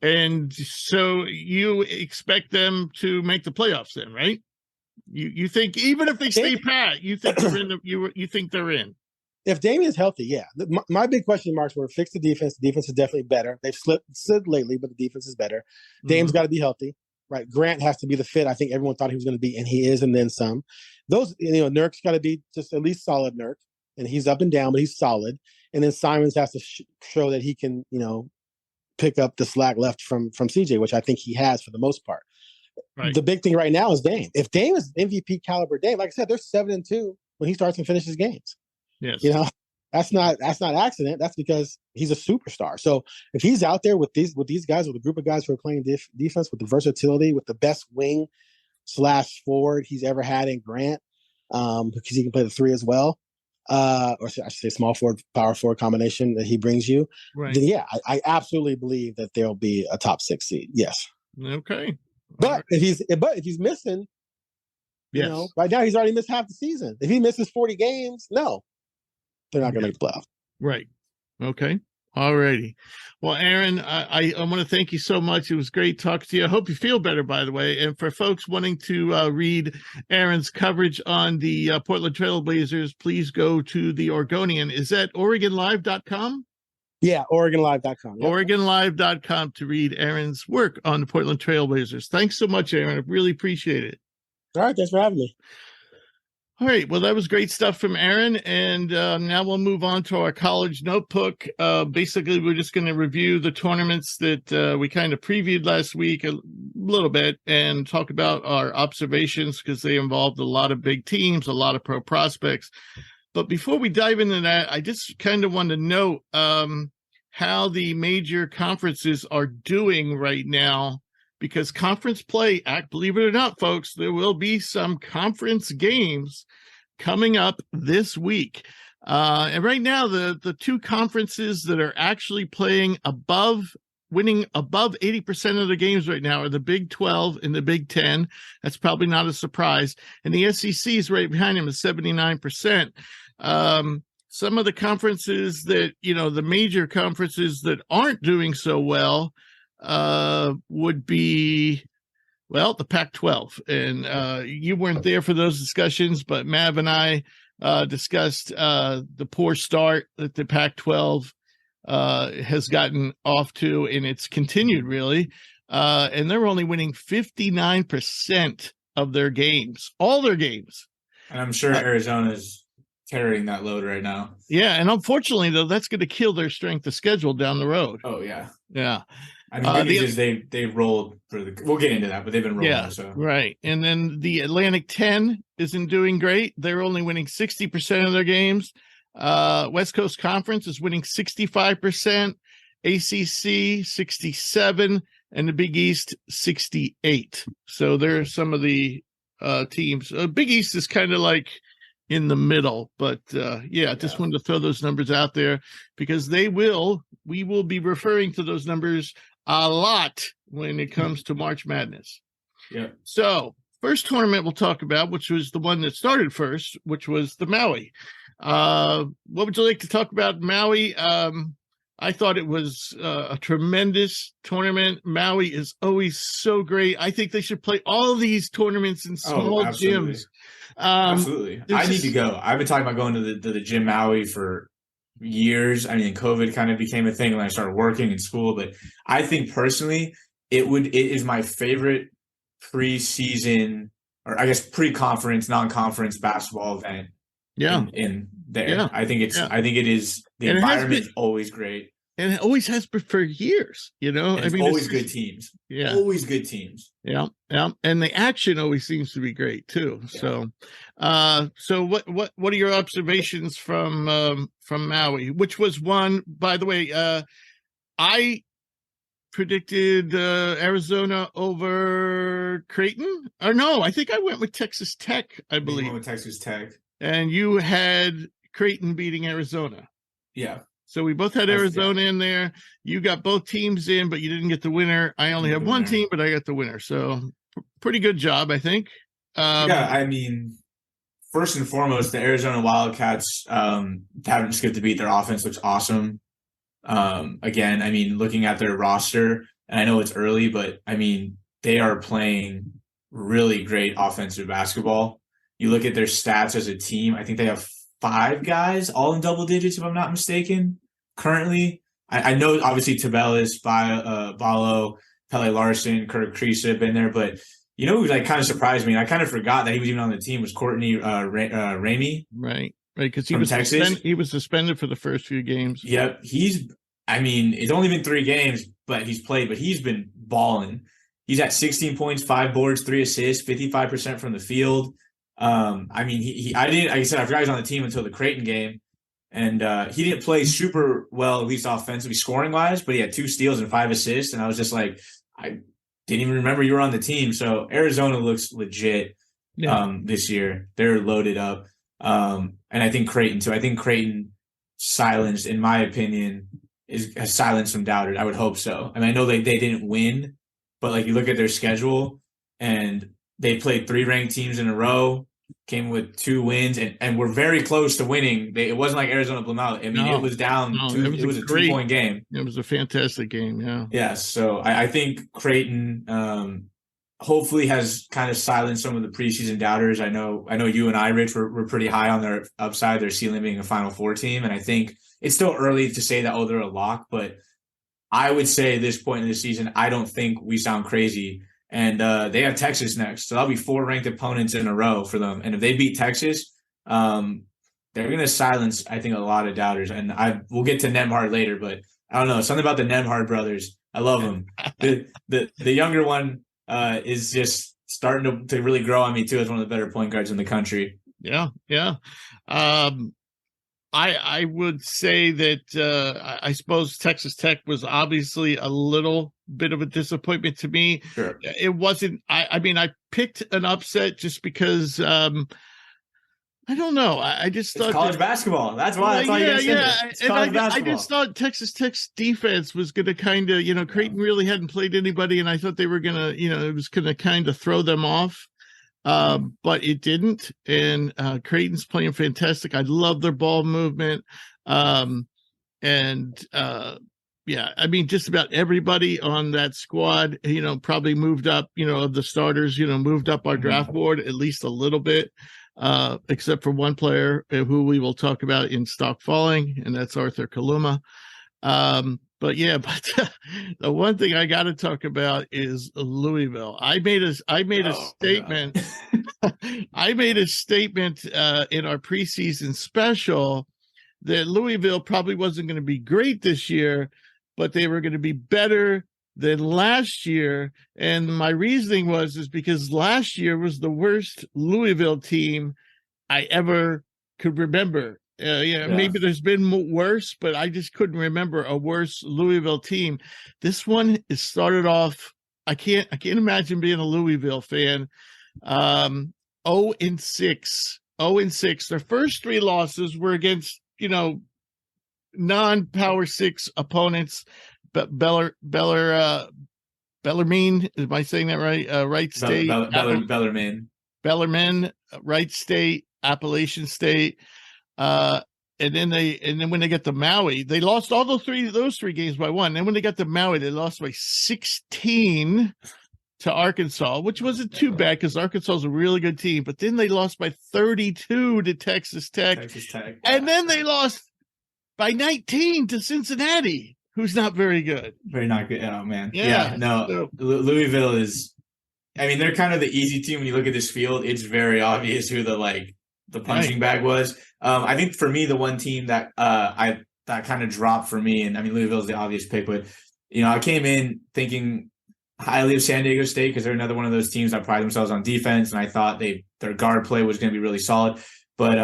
And so you expect them to make the playoffs then, right? You think even if they stay pat, you think they're in you think they're in? If Damian's healthy, yeah. My big question marks were fix the defense. The defense is definitely better. They've slid lately, but the defense is better. Dame's got to be healthy, right? Grant has to be the fit I think everyone thought he was going to be, and he is, and then some. Those, Nurk's got to be just at least solid Nurk, and he's up and down, but he's solid. And then Simons has to show that he can, pick up the slack left from CJ, which I think he has for the most part. Right. The big thing right now is Dame. If Dame is MVP caliber Dame, like I said, they're 7-2 when he starts and finishes games. Yes. That's not accident. That's because he's a superstar. So if he's out there with these guys, with a group of guys who are playing defense, with the versatility, with the best wing/forward he's ever had in Grant, because he can play the 3 as well, or I should say small forward, power forward combination that he brings you, then yeah, I absolutely believe that there'll be a top 6 seed. Yes. Okay. But if he's missing, right now he's already missed half the season. If he misses 40 games, no, they're not going to make the playoffs. Right. Okay. All righty. Well, Aaron, I want to thank you so much. It was great talking to you. I hope you feel better, by the way. And for folks wanting to read Aaron's coverage on the Portland Trail Blazers, please go to the Oregonian. Is that OregonLive.com? Yeah, OregonLive.com. Yep. OregonLive.com to read Aaron's work on the Portland Trail Blazers. Thanks so much, Aaron. I really appreciate it. All right. Thanks for having me. All right. Well, that was great stuff from Aaron. And now we'll move on to our college notebook. Basically, we're just going to review the tournaments that we kind of previewed last week a little bit and talk about our observations because they involved a lot of big teams, a lot of pro prospects. But before we dive into that, I just kind of want to note how the major conferences are doing right now. Because conference play, believe it or not, folks, there will be some conference games coming up this week. And right now, the 2 conferences that are actually playing winning above 80% of the games right now are the Big 12 and the Big 10. That's probably not a surprise. And the SEC is right behind them at 79%. Some of the conferences that, the major conferences that aren't doing so well would be, the Pac-12. And you weren't there for those discussions, but Mav and I discussed the poor start that the Pac-12 has gotten off to, and it's continued, really. And they're only winning 59% of their games, all their games. And I'm sure Arizona's carrying that load right now. Yeah, and unfortunately, though, that's going to kill their strength of schedule down the road. Oh, yeah. Yeah. I mean, good news is they rolled for the. We'll get into that, but they've been rolling. Yeah, so. Right. And then the Atlantic 10 isn't doing great. They're only winning 60% of their games. West Coast Conference is winning 65%, ACC 67, and the Big East 68. So there's some of the teams. Big East is kind of like in the middle, but just wanted to throw those numbers out there because we will be referring to those numbers a lot when it comes to March Madness. Yeah. So first tournament we'll talk about, which was the one that started first, which was the Maui. What would you like to talk about Maui? I thought it was a tremendous tournament. Maui is always so great. I think they should play all these tournaments in small gyms. Absolutely. I need to go. I've been talking about going to the gym Maui for years. I mean, COVID kind of became a thing when I started working in school, but I think personally it is my favorite preseason, or I guess pre-conference, non-conference basketball event. Yeah. In there. Yeah. I think it is the environment is always great. And it always has been for years, you know. I mean, always good teams. Yeah. Always good teams. Yeah. Yeah. And the action always seems to be great too. Yeah. So what are your observations from Maui, which was one, by the way, I predicted Arizona over Creighton, or no, I think I went with Texas Tech, I believe. You went with Texas Tech. And you had Creighton beating Arizona. Yeah. So we both had Arizona in there. You got both teams in, but you didn't get the winner. I only have one team, but I got the winner. So pretty good job, I think. I mean, first and foremost, the Arizona Wildcats haven't skipped a beat. Their offense looks awesome. Again, I mean, looking at their roster, and I know it's early, but I mean, they are playing really great offensive basketball. You look at their stats as a team, I think they have 5 guys all in double digits, if I'm not mistaken, currently. I know, obviously, Tabelis, Balo, Pele Larson, Kirk Kriisa have been there, but you know who kind of surprised me, and I kind of forgot that he was even on the team, was Courtney Ramey. Right, because he was suspended for the first few games. Yep, it's only been 3 games, but he's played, but he's been balling. He's at 16 points, 5 boards, 3 assists, 55% from the field. I forgot he was on the team until the Creighton game, and he didn't play super well, at least offensively, scoring wise, but he had 2 steals and 5 assists, and I was just like, I didn't even remember you were on the team. So Arizona looks legit this year. They're loaded up, and I think Creighton too. I think Creighton silenced, in my opinion, has silenced some doubters. I would hope so. I mean, I know they didn't win, but you look at their schedule, and they played 3 ranked teams in a row, came with 2 wins, and were very close to winning. It wasn't like Arizona blew them out. I mean, it was down. It was a 2-point game. It was a fantastic game, yeah. Yeah, so I think Creighton hopefully has kind of silenced some of the preseason doubters. I know you and I, Rich, were pretty high on their upside, their ceiling being a Final Four team, and I think it's still early to say that, they're a lock, but I would say at this point in the season, I don't think we sound crazy. And they have Texas next. So that'll be 4 ranked opponents in a row for them. And if they beat Texas, they're going to silence, I think, a lot of doubters. And we'll get to Nembhard later, but I don't know. Something about the Nembhard brothers. I love them. The younger one is just starting to really grow on me, too, as one of the better point guards in the country. Yeah, yeah. I would say that I suppose Texas Tech was obviously a little bit of a disappointment to me. Sure. It wasn't. I picked an upset just because. I don't know. I just thought it's college basketball. That's why. It's college basketball. I just thought Texas Tech's defense was going to kind of, Creighton really hadn't played anybody, and I thought they were going to, it was going to kind of throw them off. But it didn't, and Creighton's playing fantastic. I love their ball movement, just about everybody on that squad, probably moved up, of the starters, moved up our draft board at least a little bit, except for one player who we will talk about in stock falling, and that's Arthur Kaluma. But the one thing I got to talk about is Louisville. I made a statement. I made a statement in our preseason special that Louisville probably wasn't going to be great this year, but they were going to be better than last year. And my reasoning is because last year was the worst Louisville team I ever could remember. Maybe there's been worse, but I just couldn't remember a worse Louisville team. This one is started off. I can't imagine being a Louisville fan. 0-6. 0-6. Their first 3 losses were against, non-Power 6 opponents. Bellarmine, am I saying that right? Wright State. Bellarmine, Wright State, Appalachian State. And then when they get to Maui, they lost all those three games by 1. Then when they got to Maui, they lost by 16 to Arkansas, which wasn't too bad because Arkansas is a really good team. But then they lost by 32 to Texas Tech. And then they lost by 19 to Cincinnati, who's not very good. Very not good. Oh, man. Yeah. No, Louisville is – I mean, they're kind of the easy team. When you look at this field, it's very obvious who the punching bag was. I think for me, the one team that that kind of dropped for me, and I mean, Louisville is the obvious pick, but, I came in thinking – highly of San Diego State because they're another one of those teams that pride themselves on defense, and I thought their guard play was going to be really solid. But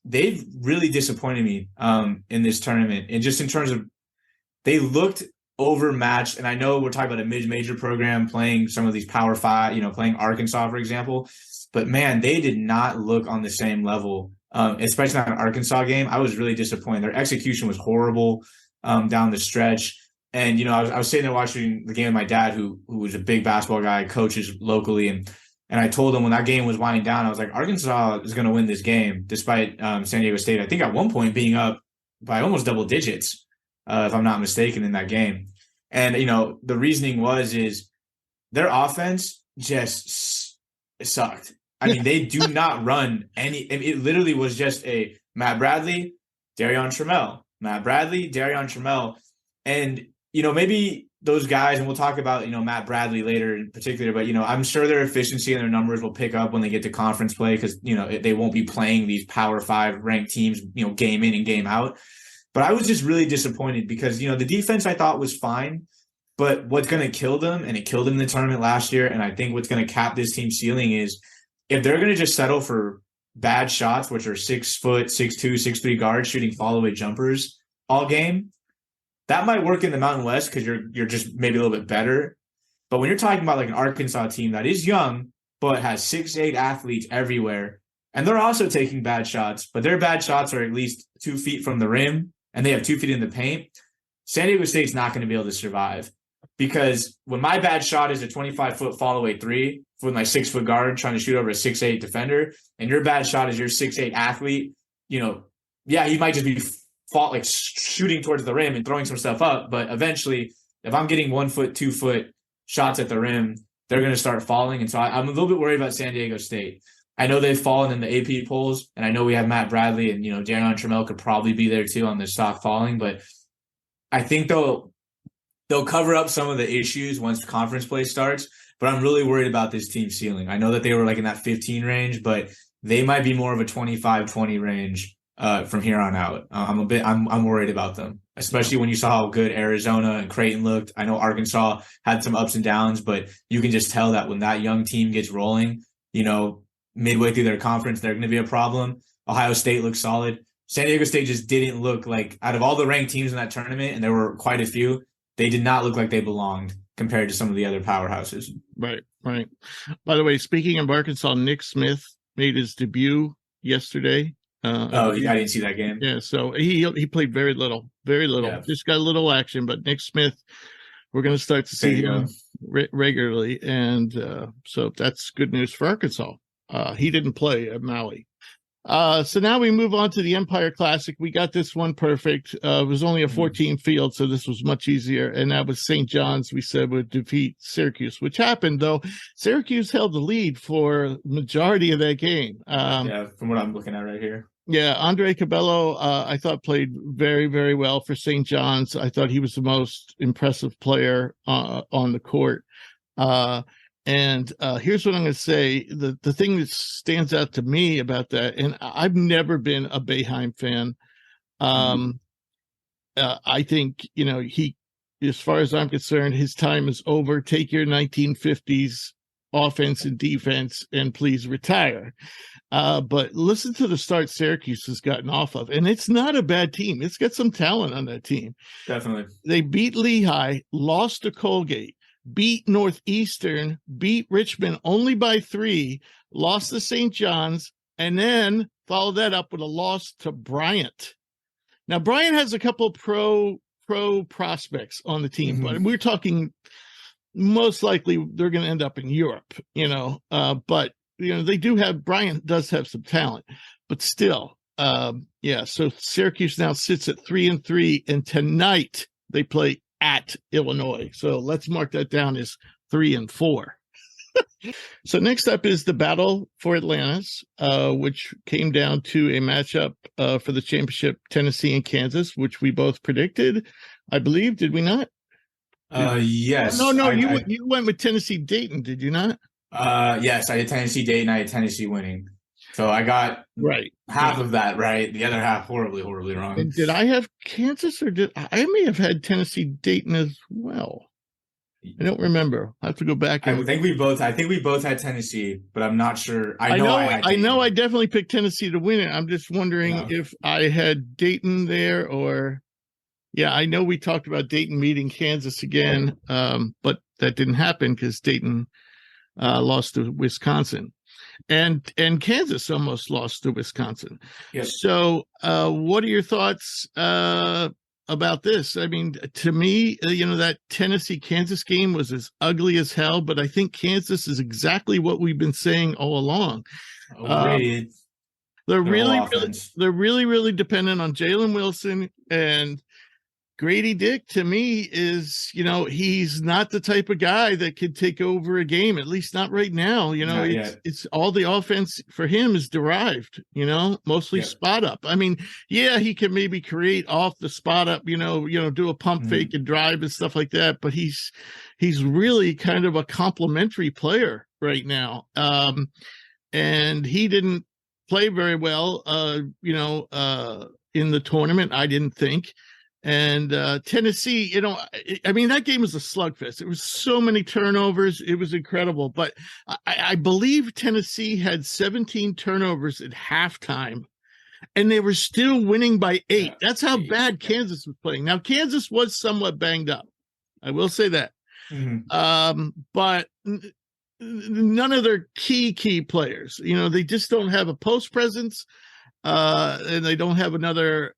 they've really disappointed me in this tournament, and just in terms of they looked overmatched. And I know we're talking about a mid-major program playing some of these Power 5, playing Arkansas, for example. But man, they did not look on the same level, especially not an Arkansas game. I was really disappointed. Their execution was horrible down the stretch. And, I was sitting there watching the game with my dad, who was a big basketball guy, coaches locally. And I told him when that game was winding down, I was like, Arkansas is going to win this game, despite San Diego State, I think at one point being up by almost double digits, if I'm not mistaken, in that game. And, the reasoning is their offense just sucked. I mean, they do not run any – it literally was just a Matt Bradley, Darion Trammell, Matt Bradley, Darion Trammell. And – maybe those guys, and we'll talk about, Matt Bradley later in particular, but, I'm sure their efficiency and their numbers will pick up when they get to conference play because, they won't be playing these Power 5 ranked teams, game in and game out. But I was just really disappointed because, the defense I thought was fine, but what's going to kill them, and it killed them in the tournament last year, and I think what's going to cap this team's ceiling is if they're going to just settle for bad shots, which are 6 foot, 6'2", 6'3" guards shooting follow-away jumpers all game, that might work in the Mountain West because you're just maybe a little bit better. But when you're talking about like an Arkansas team that is young but has 6'8" athletes everywhere, and they're also taking bad shots, but their bad shots are at least 2 feet from the rim, and they have 2 feet in the paint, San Diego State's not going to be able to survive. Because when my bad shot is a 25-foot fall-away 3 with my 6-foot guard trying to shoot over a 6'8" defender, and your bad shot is your 6'8" athlete, he might just be shooting towards the rim and throwing some stuff up. But eventually, if I'm getting 1 foot, 2 foot shots at the rim, they're going to start falling. And so I'm a little bit worried about San Diego State. I know they've fallen in the AP polls, and I know we have Matt Bradley and, Darion Trammell could probably be there too on the stock falling. But I think they'll cover up some of the issues once conference play starts. But I'm really worried about this team ceiling. I know that they were in that 15 range, but they might be more of a 25-20 range. From here on out. I'm worried about them, especially when you saw how good Arizona and Creighton looked. I know Arkansas had some ups and downs, but you can just tell that when that young team gets rolling, midway through their conference, they're going to be a problem. Ohio State looks solid. San Diego State just didn't look like, out of all the ranked teams in that tournament, and there were quite a few, they did not look like they belonged compared to some of the other powerhouses. Right. By the way, speaking of Arkansas, Nick Smith made his debut yesterday. I didn't see that game. Yeah, so he played very little. Yeah. Just got a little action, but Nick Smith, we're going to start to see him regularly, and so that's good news for Arkansas. He didn't play at Maui. So now we move on to the Empire Classic. We got this one perfect. It was only a 14 field, so this was much easier, and that was St. John's, we said, would defeat Syracuse, which happened, though. Syracuse held the lead for majority of that game. From what I'm looking at right here. Yeah, Andre Cabello, I thought played very, very well for St. John's. I thought he was the most impressive player on the court. And here's what I'm going to say. The thing that stands out to me about that, and I've never been a Boeheim fan. I think, he as far as I'm concerned, his time is over. Take your 1950s offense and defense and please retire. But listen to the start Syracuse has gotten off of, and it's not a bad team. It's got some talent on that team. Definitely. They beat Lehigh, lost to Colgate, beat Northeastern, beat Richmond only by 3, lost to St. John's, and then followed that up with a loss to Bryant. Now, Bryant has a couple of pro prospects on the team, but we're talking most likely they're going to end up in Europe, but they do have, Bryant does have some talent, but still, so Syracuse now sits at 3-3, and tonight they play at Illinois. So let's mark that down as 3-4. So next up is the battle for Atlantis, which came down to a matchup for the championship, Tennessee and Kansas, which we both predicted, I believe. Did we not? Yes. No, you went with Tennessee Dayton, did you not? Yes, I had Tennessee Dayton. I had Tennessee winning. So I got half of that right. The other half horribly wrong. And did I have Kansas, or I may have had Tennessee Dayton as well? I don't remember. I have to go back. I think we both had Tennessee, but I'm not sure. I know I definitely picked Tennessee to win it. I'm just wondering if I had Dayton there, or I know we talked about Dayton meeting Kansas again, but that didn't happen because Dayton lost to Wisconsin, and Kansas almost lost to Wisconsin. Yep. So what are your thoughts about this? I mean, to me, that Tennessee-Kansas game was as ugly as hell, but I think Kansas is exactly what we've been saying all along. They're really dependent on Jalen Wilson, and Grady Dick, to me, is, he's not the type of guy that could take over a game, at least not right now. It's all the offense for him is derived, mostly spot up. I mean, he can maybe create off the spot up, do a pump fake and drive and stuff like that. But he's really kind of a complimentary player right now. And he didn't play very well, in the tournament, I didn't think. And Tennessee, that game was a slugfest. There was so many turnovers. It was incredible. But I believe Tennessee had 17 turnovers at halftime, and they were still winning by 8. That's how bad Kansas was playing. Now, Kansas was somewhat banged up. I will say that. But none of their key players, they just don't have a post presence. And they don't have another,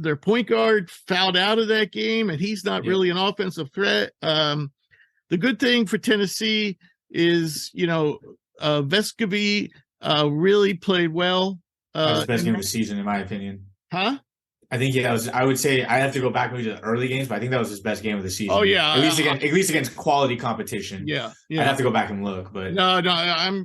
their point guard fouled out of that game, and he's not really an offensive threat. The good thing for Tennessee is, Vescovi really played well. That was the best game of the season, in my opinion. Huh? I think I would say I have to go back maybe to the early games, but I think that was his best game of the season. Oh yeah, at least against quality competition. Yeah. I'd have to go back and look, but no,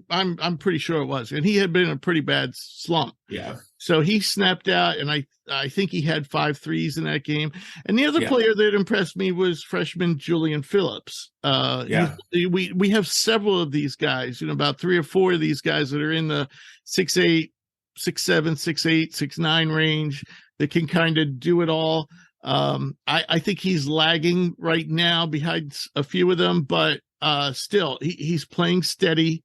I'm pretty sure it was, and he had been in a pretty bad slump. Yeah, so he snapped out, and I think he had 5 threes in that game. And the other player that impressed me was freshman Julian Phillips. We have several of these guys, about 3 or 4 of these guys that are in the 6'8", 6'7", 6'8", 6'9" range that can kind of do it all. I think he's lagging right now behind a few of them, but still he's playing steady.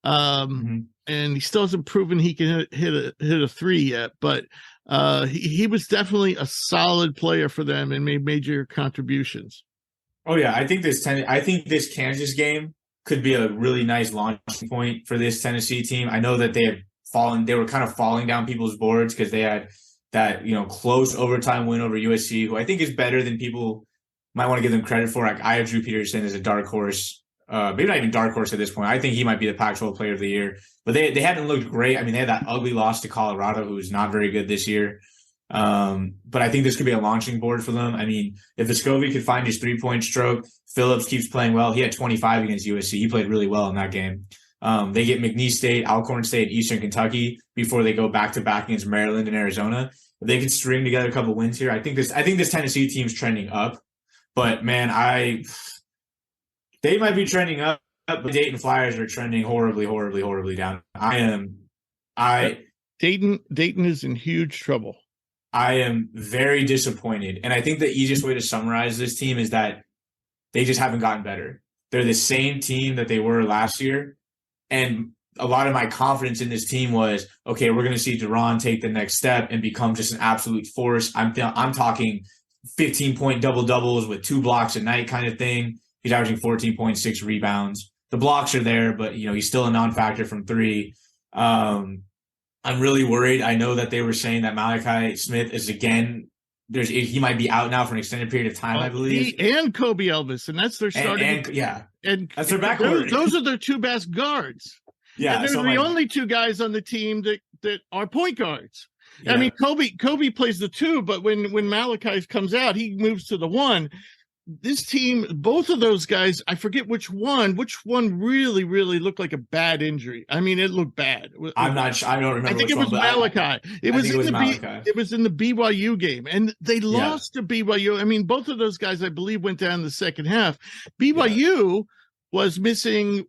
And he still hasn't proven he can hit a 3 yet, but he was definitely a solid player for them and made major contributions. Oh yeah, I think this Kansas game could be a really nice launching point for this Tennessee team. I know that they were kind of falling down people's boards because they had that, close overtime win over USC, who I think is better than people might want to give them credit for. Like, I have Drew Peterson as a dark horse, maybe not even dark horse at this point. I think he might be the Pac-12 player of the year, but they hadn't looked great. I mean, they had that ugly loss to Colorado, who's not very good this year. But I think this could be a launching board for them. I mean, if Vescovi could find his 3-point stroke, Phillips keeps playing well. He had 25 against USC. He played really well in that game. They get McNeese State, Alcorn State, Eastern Kentucky before they go back-to-back against Maryland and Arizona. If they can string together a couple wins here, I think this Tennessee team's trending up. But man, they might be trending up, but Dayton Flyers are trending horribly down. Dayton is in huge trouble. I am very disappointed. And I think the easiest way to summarize this team is that they just haven't gotten better. They're the same team that they were last year. And a lot of my confidence in this team was, okay, we're going to see Duran take the next step and become just an absolute force. I'm talking 15-point double-doubles with 2 blocks a night kind of thing. He's averaging 14.6 rebounds. The blocks are there, but he's still a non-factor from 3. I'm really worried. I know that they were saying that Malachi Smith is again. He might be out now for an extended period of time, I believe. And Kobe Elvis, and that's their starting. And that's their backcourt. Those are their 2 best guards. Yeah, and they're the only 2 guys on the team that are point guards. Yeah. I mean, Kobe plays the 2, but when Malachi comes out, he moves to the 1. This team, both of those guys, I forget which one really, really looked like a bad injury. I mean, it looked bad. I'm not sure. I don't remember. I think it was Malachi. It was in the BYU game, and they lost to BYU. I mean, both of those guys, I believe, went down in the second half. BYU was missing.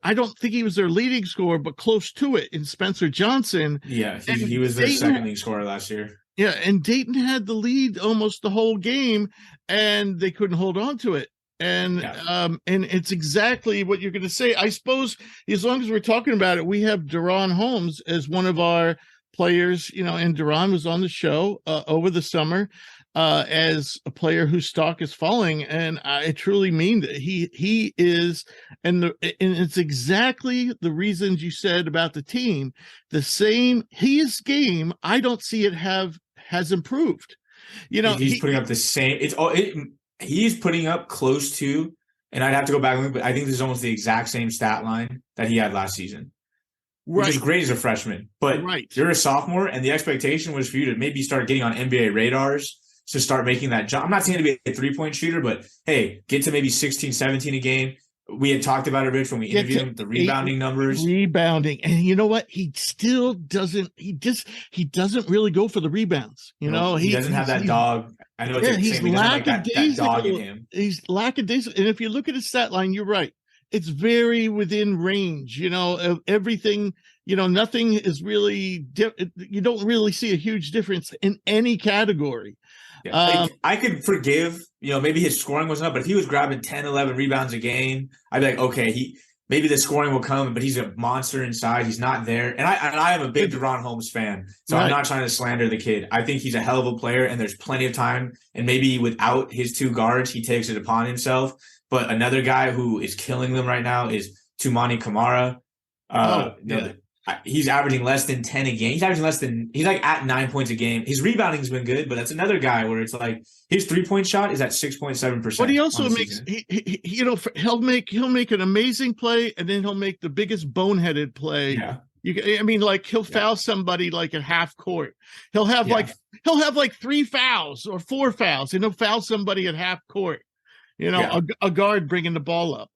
I don't think he was their leading scorer, but close to it in Spencer Johnson. Yeah, he was their second leading scorer last year. Yeah, and Dayton had the lead almost the whole game, and they couldn't hold on to it. And and it's exactly what you're going to say. I suppose as long as we're talking about it, we have Duran Holmes as one of our players, and Duran was on the show over the summer as a player whose stock is falling. And I truly mean that he is, and it's exactly the reasons you said about the team. The same, his game, I don't see it has improved. He's putting up the same. He's putting up close to, and I'd have to go back and look, but I think this is almost the exact same stat line that he had last season. Which is great as a freshman, but you're a sophomore, and the expectation was for you to maybe start getting on NBA radars to start making that jump. I'm not saying to be a 3-point shooter, but hey, get to maybe 16, 17 a game. We had talked about it, Rich, when we interviewed him, the rebounding numbers. Rebounding. And you know what? He still doesn't – he doesn't really go for the rebounds. He doesn't have that dog. I know he's lackadaisical. That dog in him. He's lackadaisical. And if you look at his stat line, you're right. It's very within range, of everything. Nothing is really you don't really see a huge difference in any category. Yeah, I could forgive, maybe his scoring wasn't up, but if he was grabbing 10, 11 rebounds a game, I'd be like, okay, maybe the scoring will come, but he's a monster inside. He's not there. And I am a big Duran Holmes fan, so I'm not trying to slander the kid. I think he's a hell of a player, and there's plenty of time. And maybe without his 2 guards, he takes it upon himself. But another guy who is killing them right now is Toumani Camara. He's averaging less than 10 a game. He's like at 9 points a game. His rebounding's been good, but that's another guy where it's like his 3-point shot is at 6.7%. But he also makes he'll make an amazing play, and then he'll make the biggest boneheaded play. Yeah. He'll foul somebody like at half court. He'll have like 3 fouls or 4 fouls, and he'll foul somebody at half court. A guard bringing the ball up.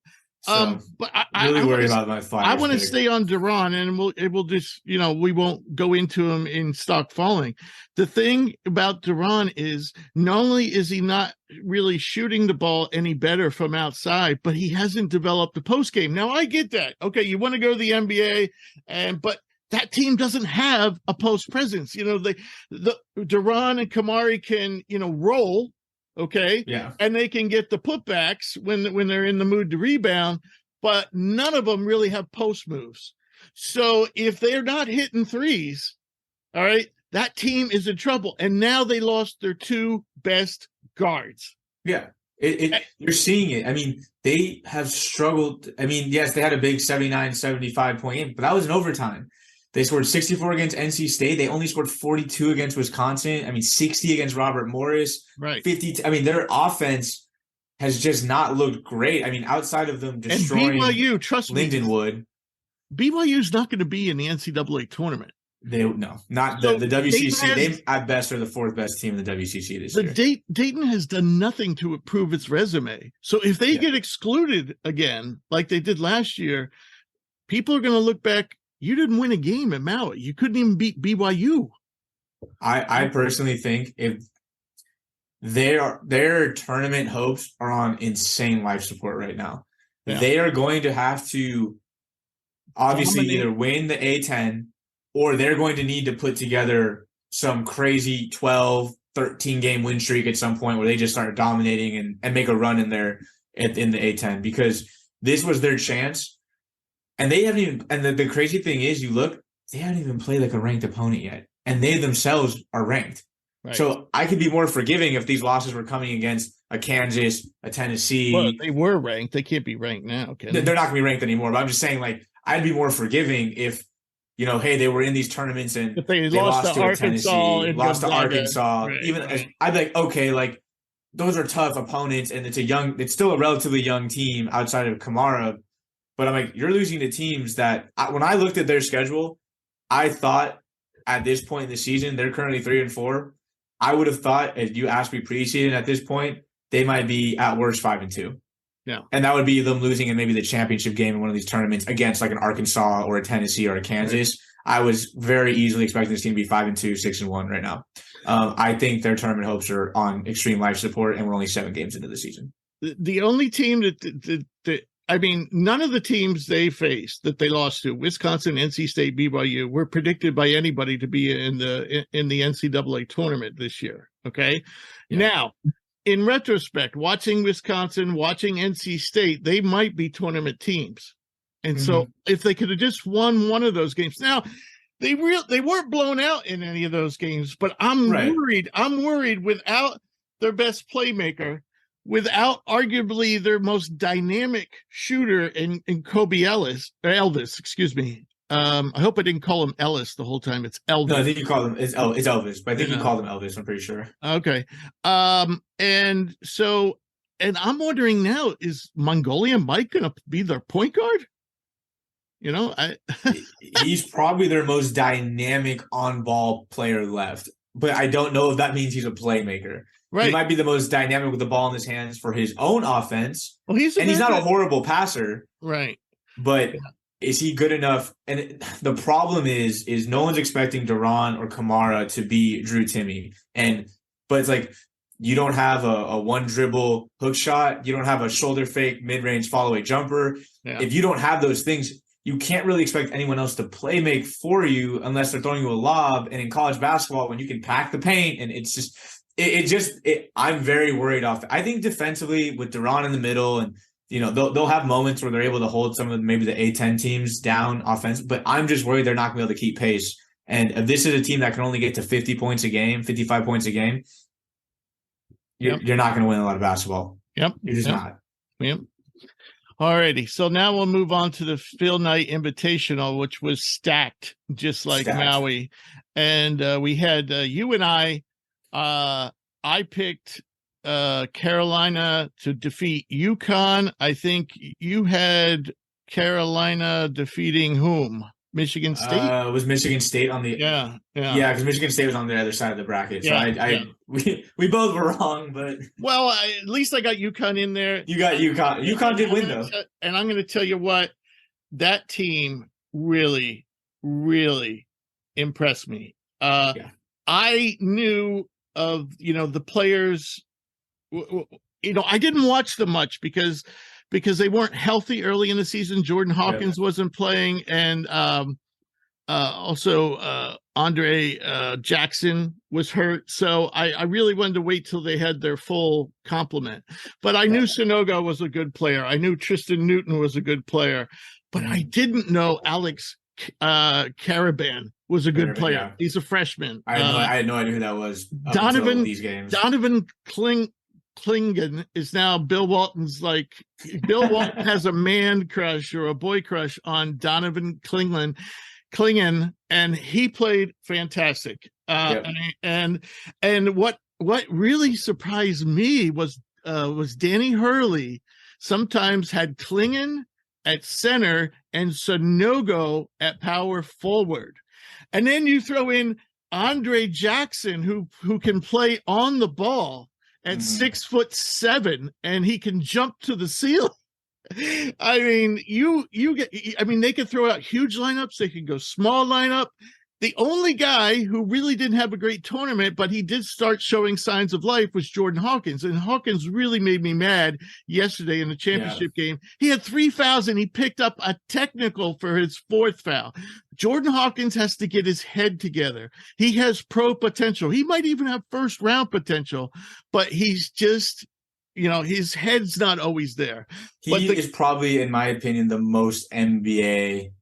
But I worry about my Flyers. I want to stay on Duran, and we'll just we won't go into him in stock falling. The thing about Duran is not only is he not really shooting the ball any better from outside, but he hasn't developed the post game. Now I get that. Okay, you want to go to the NBA, but that team doesn't have a post presence. The Duran and Kamari can roll. Okay. Yeah. And they can get the putbacks when they're in the mood to rebound, but none of them really have post moves. So if they're not hitting threes, all right, that team is in trouble. And now they lost their 2 best guards. Yeah. You're seeing it. I mean, they have struggled. I mean, yes, they had a big 79, 75 point game, but that was in overtime. They scored 64 against NC State. They only scored 42 against Wisconsin. 60 against Robert Morris. Right. 50. Their offense has just not looked great. Outside of them destroying and BYU, trust Lindenwood. BYU's not going to be in the NCAA tournament. Not the WCC. They at best are the 4th best team in the WCC this year. Dayton has done nothing to improve its resume. So if they get excluded again, like they did last year, people are going to look back. You didn't win a game at Maui. You couldn't even beat BYU. I personally think if their tournament hopes are on insane life support right now. Yeah. They are going to have to obviously either win the A10 or they're going to need to put together some crazy 12, 13 game win streak at some point where they just start dominating and make a run in there in the A10, because this was their chance. And they haven't even, and the crazy thing is, you look, they haven't even played like a ranked opponent yet. And they themselves are ranked. Right. So I could be more forgiving if these losses were coming against a Kansas, a Tennessee. Well, they were ranked. They can't be ranked now. They're not going to be ranked anymore. But I'm just saying, like, I'd be more forgiving if, hey, they were in these tournaments and if they lost to Arkansas, lost to Arkansas. Right, even I'd be like, okay, like, those are tough opponents, and it's still a relatively young team outside of Kamara. But I'm like, you're losing to teams that, when I looked at their schedule, I thought at this point in the season, they're currently 3-4. I would have thought, if you asked me preseason at this point, they might be at worst 5-2. Yeah. And that would be them losing in maybe the championship game in one of these tournaments against like an Arkansas or a Tennessee or a Kansas. Right. I was very easily expecting this team to be 5-2, 6-1 right now. I think their tournament hopes are on extreme life support, and we're only 7 games into the season. The only team that I mean, none of the teams they faced that they lost to, Wisconsin, NC State, BYU, were predicted by anybody to be in the NCAA tournament this year. Okay. Yeah. Now, in retrospect, watching Wisconsin, watching NC State, they might be tournament teams. And so if they could have just won one of those games. Now, they weren't blown out in any of those games, but I'm worried. I'm worried without their best playmaker, without arguably their most dynamic shooter in Kobe Elvis, excuse me. I hope I didn't call him Ellis the whole time. It's Elvis. No, I think you called him, it's Elvis, but I think you called him Elvis, I'm pretty sure. Okay. And I'm wondering now, is Mongolia Mike going to be their point guard? He's probably their most dynamic on-ball player left, but I don't know if that means he's a playmaker. Right. He might be the most dynamic with the ball in his hands for his own offense. Well, he's not a horrible passer. Right. But is he good enough? And the problem is no one's expecting Duran or Kamara to be Drew Timme. But it's like, you don't have a one dribble hook shot. You don't have a shoulder fake mid-range follow-away jumper. Yeah. If you don't have those things, you can't really expect anyone else to play make for you unless they're throwing you a lob. And in college basketball, when you can pack the paint, and it's just I'm very worried off. I think defensively with Duran in the middle, and they'll have moments where they're able to hold some of maybe the A10 teams down offensive, but I'm just worried they're not going to be able to keep pace. And if this is a team that can only get to 50 points a game, 55 points a game, you're not going to win a lot of basketball. Yep. You're just not. Yep. All righty. So now we'll move on to the Phil Knight Invitational, which was stacked, just like Maui. And we had you and I picked Carolina to defeat UConn. I think you had Carolina defeating whom? Michigan State? Was Michigan State on the because Michigan State was on the other side of the bracket. So we both were wrong, but at least I got UConn in there. You got UConn. UConn did win though. And I'm going to tell you what, that team really, really impressed me. I knew of the players. I didn't watch them much because they weren't healthy early in the season. Jordan Hawkins wasn't playing, and also Andre Jackson was hurt. So I really wanted to wait till they had their full complement. But I knew Sonogo was a good player. I knew Tristan Newton was a good player, but I didn't know Alex Caraban was a good player. Yeah. He's a freshman. I had no idea who that was. Donovan these games. Donovan Klingen is now Bill Walton's Bill Walton has a man crush or a boy crush on Donovan Klingen, and he played fantastic. And what really surprised me was Danny Hurley sometimes had Klingen at center and Sonogo at power forward. And then you throw in Andre Jackson, who can play on the ball at 6'7", and he can jump to the ceiling. I mean, they could throw out huge lineups. They could go small lineup. The only guy who really didn't have a great tournament, but he did start showing signs of life, was Jordan Hawkins. And Hawkins really made me mad yesterday in the championship game. He had 3 fouls and he picked up a technical for his 4th foul. Jordan Hawkins has to get his head together. He has pro potential. He might even have first round potential, but he's just, his head's not always there. He is probably, in my opinion, the most NBA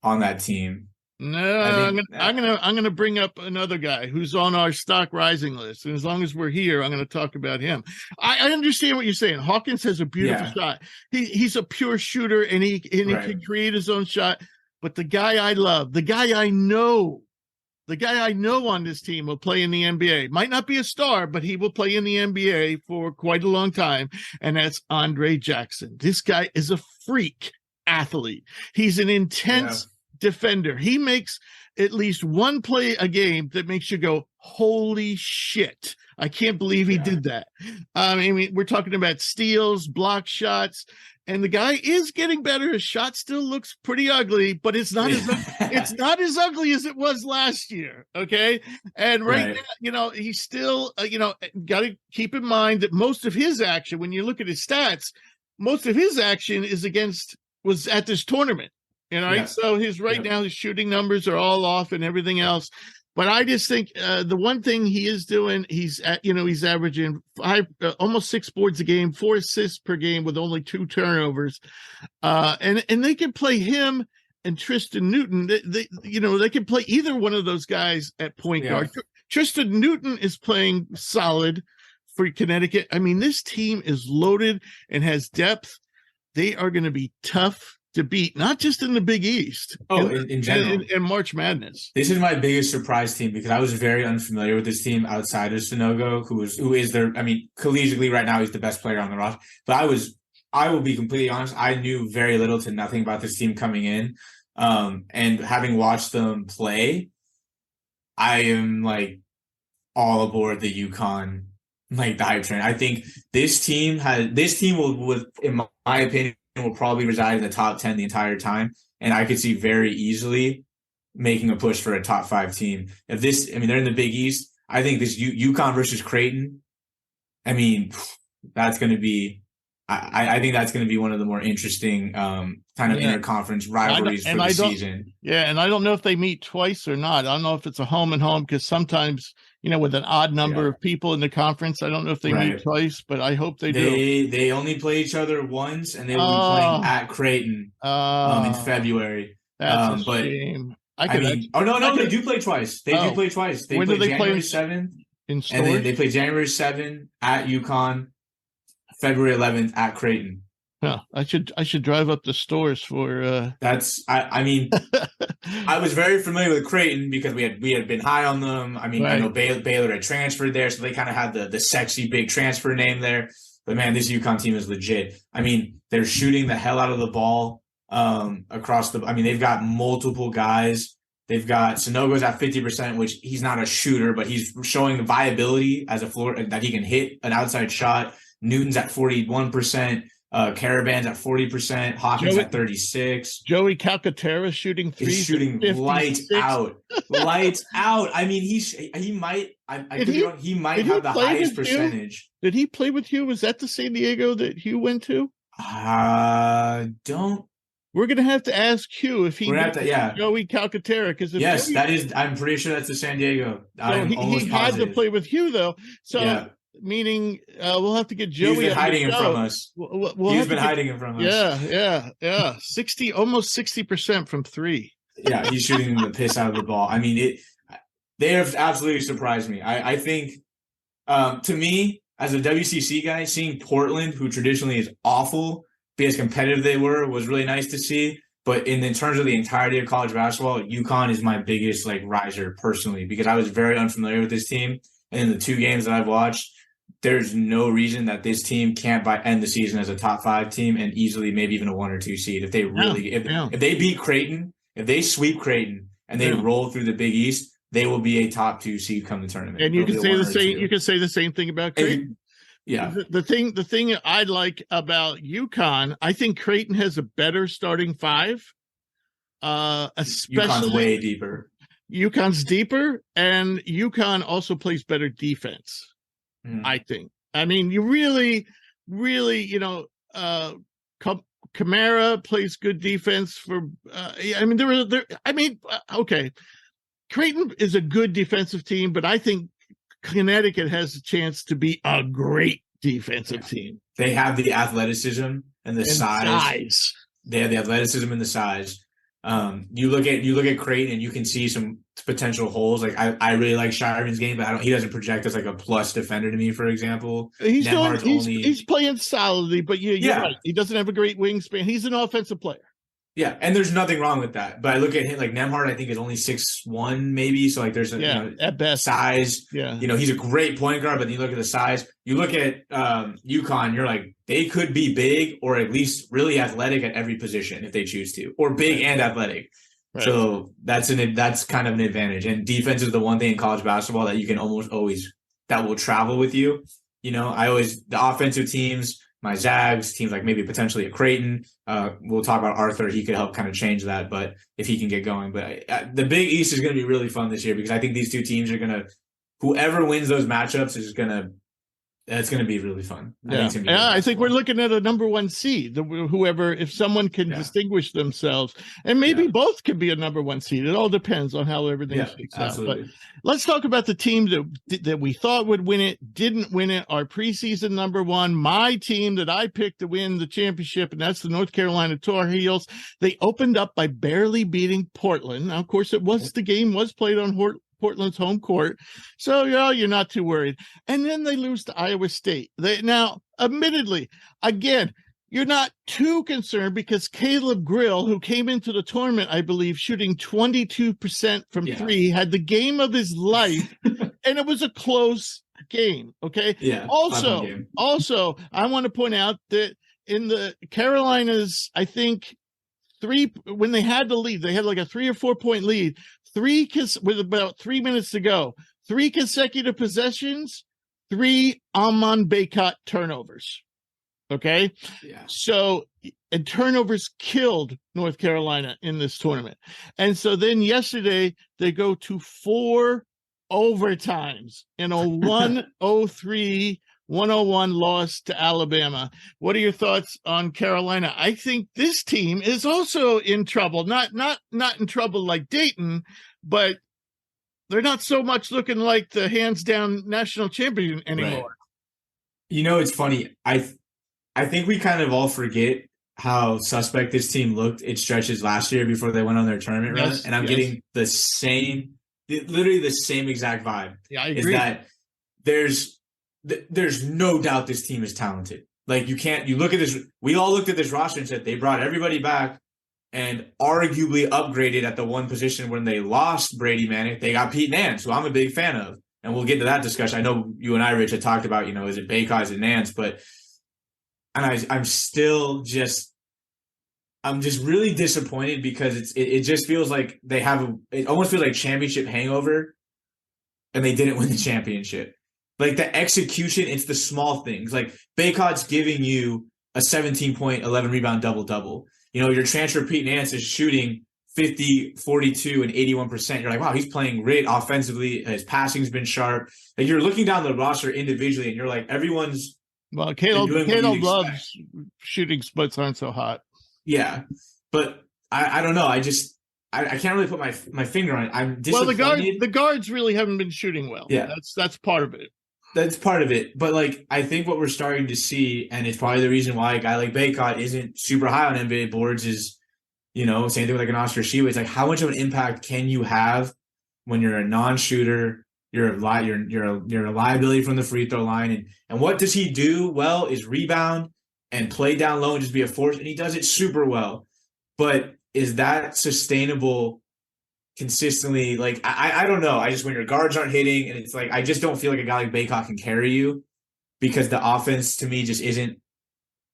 on that team. No, I'm gonna bring up another guy who's on our stock rising list, and as long as we're here, I'm gonna talk about him. I understand what you're saying. Hawkins has a beautiful shot. He's a pure shooter, and he can create his own shot. But the guy I love, the guy I know on this team will play in the NBA. Might not be a star, but he will play in the NBA for quite a long time, and that's Andre Jackson. This guy is a freak athlete. He's an intense defender. He makes at least one play a game that makes you go, holy shit. I can't believe he did that. I mean, we're talking about steals, block shots, and the guy is getting better. His shot still looks pretty ugly, but it's not as ugly as it was last year. Okay. And right now, he's still, got to keep in mind that most of his action, when you look at his stats, most of his action was at this tournament. So now his shooting numbers are all off and everything else. But I just think the one thing he is doing, he's averaging almost 6 boards a game, 4 assists per game with only 2 turnovers. And they can play him and Tristan Newton. They can play either one of those guys at point guard. Tristan Newton is playing solid for Connecticut. I mean, this team is loaded and has depth. They are going to be tough to beat, not just in the Big East. In general. In March Madness. This is my biggest surprise team because I was very unfamiliar with this team outside of Sanogo, who is collegiately right now, he's the best player on the roster. But I will be completely honest, I knew very little to nothing about this team coming in. And having watched them play, I am all aboard the UConn, the hype train. I think this team will, in my opinion, will probably reside in the top 10 the entire time. And I could see very easily making a push for a top 5 team. If they're in the Big East. I think this UConn versus Creighton, that's going to be, I think that's going to be one of the more interesting kind of interconference rivalries for the season. Yeah, and I don't know if they meet twice or not. I don't know if it's a home and home because sometimes, with an odd number of people in the conference, I don't know if they meet twice, but I hope they do. They only play each other once, and they will be playing at Creighton in February. That's a shame. They do play twice. They do play twice. They play January 7th, and then they play January 7th at UConn, February 11th at Creighton. Huh. I should drive up the stores for I was very familiar with Creighton because we had been high on them. I know Baylor had transferred there, so they kind of had the sexy big transfer name there. But man, this UConn team is legit. They're shooting the hell out of the ball across they've got multiple guys. They've got Sanogo's at 50%, which he's not a shooter, but he's showing the viability as a floor that he can hit an outside shot. Newton's at 41%. Caravan's at 40%. Hawkins at 36%. Joey Calcaterra shooting threes. He's shooting lights out. Lights out. He might have the highest percentage. Did he play with Hugh? Was that the San Diego that Hugh went to? We're going to have to ask Hugh if he Joey Calcaterra. Because I'm pretty sure that's the San Diego. He had to play with Hugh, though. So, meaning we'll have to get Joey. He's been hiding him from us. He's been hiding him from us. Yeah. Almost 60% from 3. Yeah, he's shooting the piss out of the ball. They have absolutely surprised me. I think, to me, as a WCC guy, seeing Portland, who traditionally is awful, be as competitive they were, was really nice to see. But in terms of the entirety of college basketball, UConn is my biggest riser personally, because I was very unfamiliar with this team. And in the 2 games that I've watched, there's no reason that this team can't end the season as a top 5 team and easily maybe even a 1 or 2 seed. If they if they beat Creighton, if they sweep Creighton and they roll through the Big East, they will be a top 2 seed come the tournament. And you can say the same. You can say the same thing about Creighton. The thing I like about UConn, I think Creighton has a better starting 5. especially UConn's way deeper. UConn's deeper, and UConn also plays better defense, I think. I mean, you really, Kamara plays good defense for. Okay, Creighton is a good defensive team, but I think Connecticut has a chance to be a great defensive team. They have the athleticism and the size. They have the athleticism and the size. You look at Creighton and you can see some potential holes. Like I really like Shaedon's game, but he doesn't project as like a plus defender to me, for example. He's playing solidly, but you're right. He doesn't have a great wingspan. He's an offensive player. Yeah, and there's nothing wrong with that. But I look at him like Nembhard, I think is only 6'1", maybe. So like there's at best size. Yeah, he's a great point guard, but then you look at the size. You look at UConn, you're like they could be big or at least really athletic at every position if they choose to, or big and athletic. Right. So that's kind of an advantage. And defense is the one thing in college basketball that you can almost always that will travel with you. The offensive teams. My Zags, teams like maybe potentially a Creighton. We'll talk about Arthur. He could help kind of change that, but if he can get going. But the Big East is going to be really fun this year because I think these two teams are going to – whoever wins those matchups is going to – it's going to be really fun. I think we're looking at a number one seed. Whoever, if someone can distinguish themselves, and maybe both could be a number one seed. It all depends on how everything shakes out. But let's talk about the team that we thought would win it, didn't win it. Our preseason number one, my team that I picked to win the championship, and that's the North Carolina Tar Heels. They opened up by barely beating Portland. Now, of course, the game was played on Portland's home court. So, you're not too worried. And then they lose to Iowa State. Now, admittedly, again, you're not too concerned because Caleb Grill, who came into the tournament, I believe, shooting 22% from three, had the game of his life, and it was a close game, okay? Yeah. Also, I want to point out that in the Carolinas, I think, when they had the lead, they had like a 3 or 4 point lead, with about 3 minutes to go, 3 consecutive possessions, 3 Amon Baycott turnovers. Okay. Yeah. So, and turnovers killed North Carolina in this tournament. And so then yesterday they go to 4 overtimes in a 103-101 loss to Alabama. What are your thoughts on Carolina? I think this team is also in trouble. Not in trouble like Dayton, but they're not so much looking like the hands down national champion anymore. Right. It's funny. I think we kind of all forget how suspect this team looked at stretches last year before they went on their tournament run. And I'm getting literally the same exact vibe. Yeah, I agree. Is that there's no doubt this team is talented. Like you look at this, we all looked at this roster and said they brought everybody back and arguably upgraded at the one position when they lost Brady Manick. They got Pete Nance, who I'm a big fan of. And we'll get to that discussion. I know you and I, Rich, had talked about, is it Baycott, is it Nance? And I'm just really disappointed because it just feels like it almost feels like championship hangover and they didn't win the championship. Like the execution, it's the small things. Like Baycott's giving you a 17-point, 11-rebound double-double. Your transfer Pete Nance is shooting 50, 42, and 81%. You're like, wow, he's playing great offensively. His passing's been sharp. Like you're looking down the roster individually and you're like, everyone's Caleb Love's shooting splits aren't so hot. Yeah. But I don't know. I can't really put my finger on it. I'm disappointed. Well, the guards really haven't been shooting well. Yeah. That's part of it. That's part of it. But I think what we're starting to see, and it's probably the reason why a guy like Baycott isn't super high on NBA boards is, same thing with like an Oscar Sheway. It's like, how much of an impact can you have when you're a non-shooter? You're a liability from the free throw line. And what does he do well is rebound and play down low and just be a force. And he does it super well. But is that sustainable consistently? Like, I don't know. When your guards aren't hitting, and it's like, I just don't feel like a guy like Baycott can carry you because the offense to me just isn't,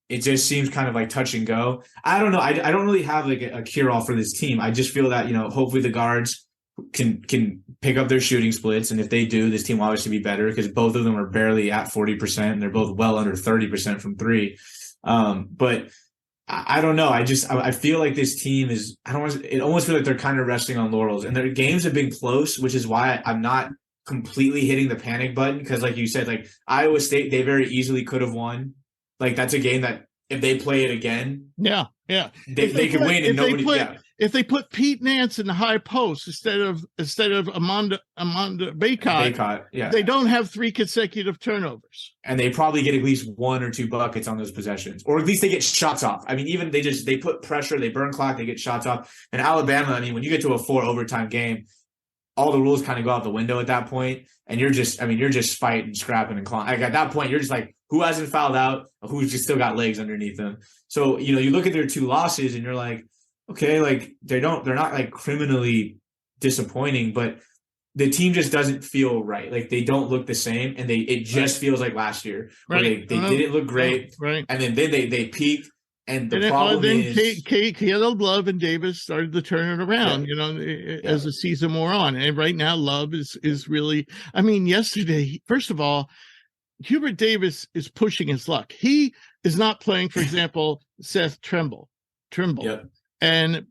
it just seems kind of like touch and go. I don't know. I don't really have like a cure-all for this team. I just feel that, hopefully the guards can pick up their shooting splits. And if they do, this team will obviously be better because both of them are barely at 40% and they're both well under 30% from three. But I don't know. I feel like this team is, it almost feels like they're kind of resting on laurels, and their games have been close, which is why I'm not completely hitting the panic button. Because like you said, like Iowa State, they very easily could have won. Like that's a game that if they play it again, they could win, and if they put Pete Nance in the high post instead of Amanda Baycott, they don't have 3 consecutive turnovers, and they probably get at least 1 or 2 buckets on those possessions, or at least they get shots off. I mean, even they put pressure, they burn clock, they get shots off. And Alabama, I mean, when you get to a 4 overtime game, all the rules kind of go out the window at that point, and you're just fighting, scrapping, and clawing. Like at that point, you're just like, who hasn't fouled out, who's just still got legs underneath them. So you look at their 2 losses, and you're like, okay, like they're not like criminally disappointing, but the team just doesn't feel right. Like they don't look the same, and it just feels like last year where they didn't look great, right? And then they peaked, and the problem is Caleb Love and Davis started to turn it around, as the season wore on, and right now Love is really. I mean, yesterday, first of all, Hubert Davis is pushing his luck. He is not playing, for example, Seth Trimble. Yep. And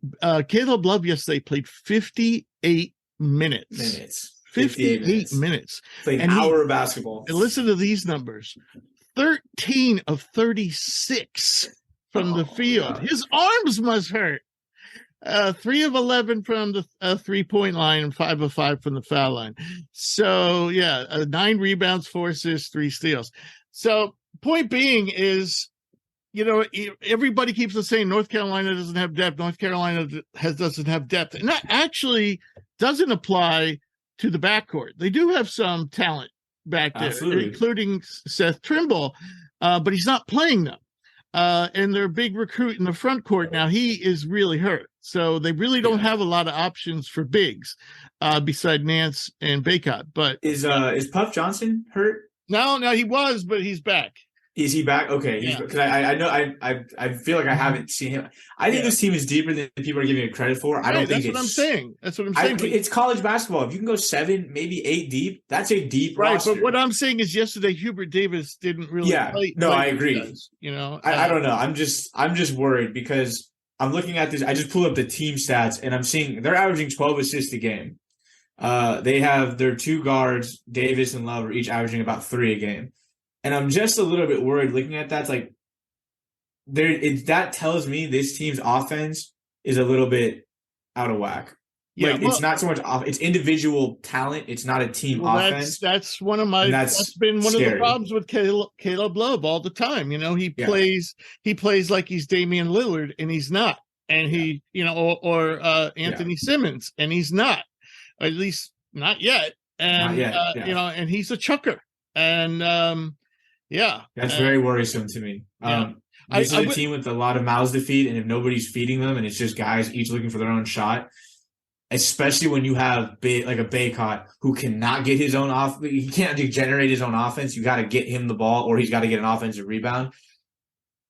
Caleb Love yesterday played 58 minutes. 58 minutes. Played an hour of basketball. And listen to these numbers. 13 of 36 from the field. God. His arms must hurt. 3 of 11 from the 3-point line and 5 of 5 from the foul line. So, 9 rebounds, 4 assists, 3 steals. So, point being is, everybody keeps on saying North Carolina doesn't have depth. North Carolina doesn't have depth. And that actually doesn't apply to the backcourt. They do have some talent back there, including Seth Trimble, but he's not playing them. And their big recruit in the front court now, he is really hurt. So they really don't have a lot of options for bigs beside Nance and Baycott. But is Puff Johnson hurt? No, he was, but he's back. Is he back? Okay, because I know I feel like I haven't seen him. I think this team is deeper than people are giving it credit for. I don't think that's what I'm saying. That's what I'm saying. It's college basketball. If you can go 7, maybe 8 deep, that's a deep roster. But what I'm saying is, yesterday Hubert Davis didn't really. Play I agree. Does, I don't know. I'm just worried because I'm looking at this. I just pulled up the team stats and I'm seeing they're averaging 12 assists a game. They have their 2 guards, Davis and Love, are each averaging about 3 a game. And I'm just a little bit worried looking at that. It's like that tells me this team's offense is a little bit out of whack. It's not so much it's individual talent. It's not a team offense. That's been one of the problems with Caleb Love all the time. He plays like he's Damian Lillard, and he's not. And he, or Anthony Simmons, and he's not. At least not yet. And and he's a chucker. And that's very worrisome to me. This is a team with a lot of mouths to feed, and if nobody's feeding them, and it's just guys each looking for their own shot, especially when you have like a Baycott who cannot get his own he can't generate his own offense. You got to get him the ball, or he's got to get an offensive rebound.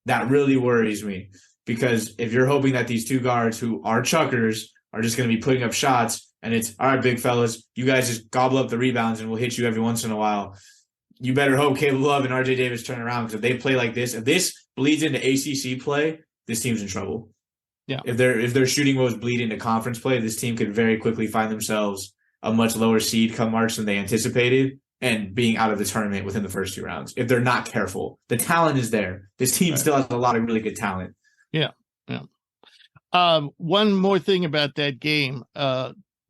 That really worries me, because if you're hoping that these 2 guards who are chuckers are just going to be putting up shots, and it's all right, big fellas, you guys just gobble up the rebounds, and we'll hit you every once in a while. You better hope Caleb Love and RJ Davis turn around, because if they play like this, if this bleeds into ACC play, this team's in trouble. Yeah. If their shooting woes bleed into conference play, this team could very quickly find themselves a much lower seed come March than they anticipated, and being out of the tournament within the first 2 rounds if they're not careful. The talent is there. This team still has a lot of really good talent. Yeah. One more thing about that game,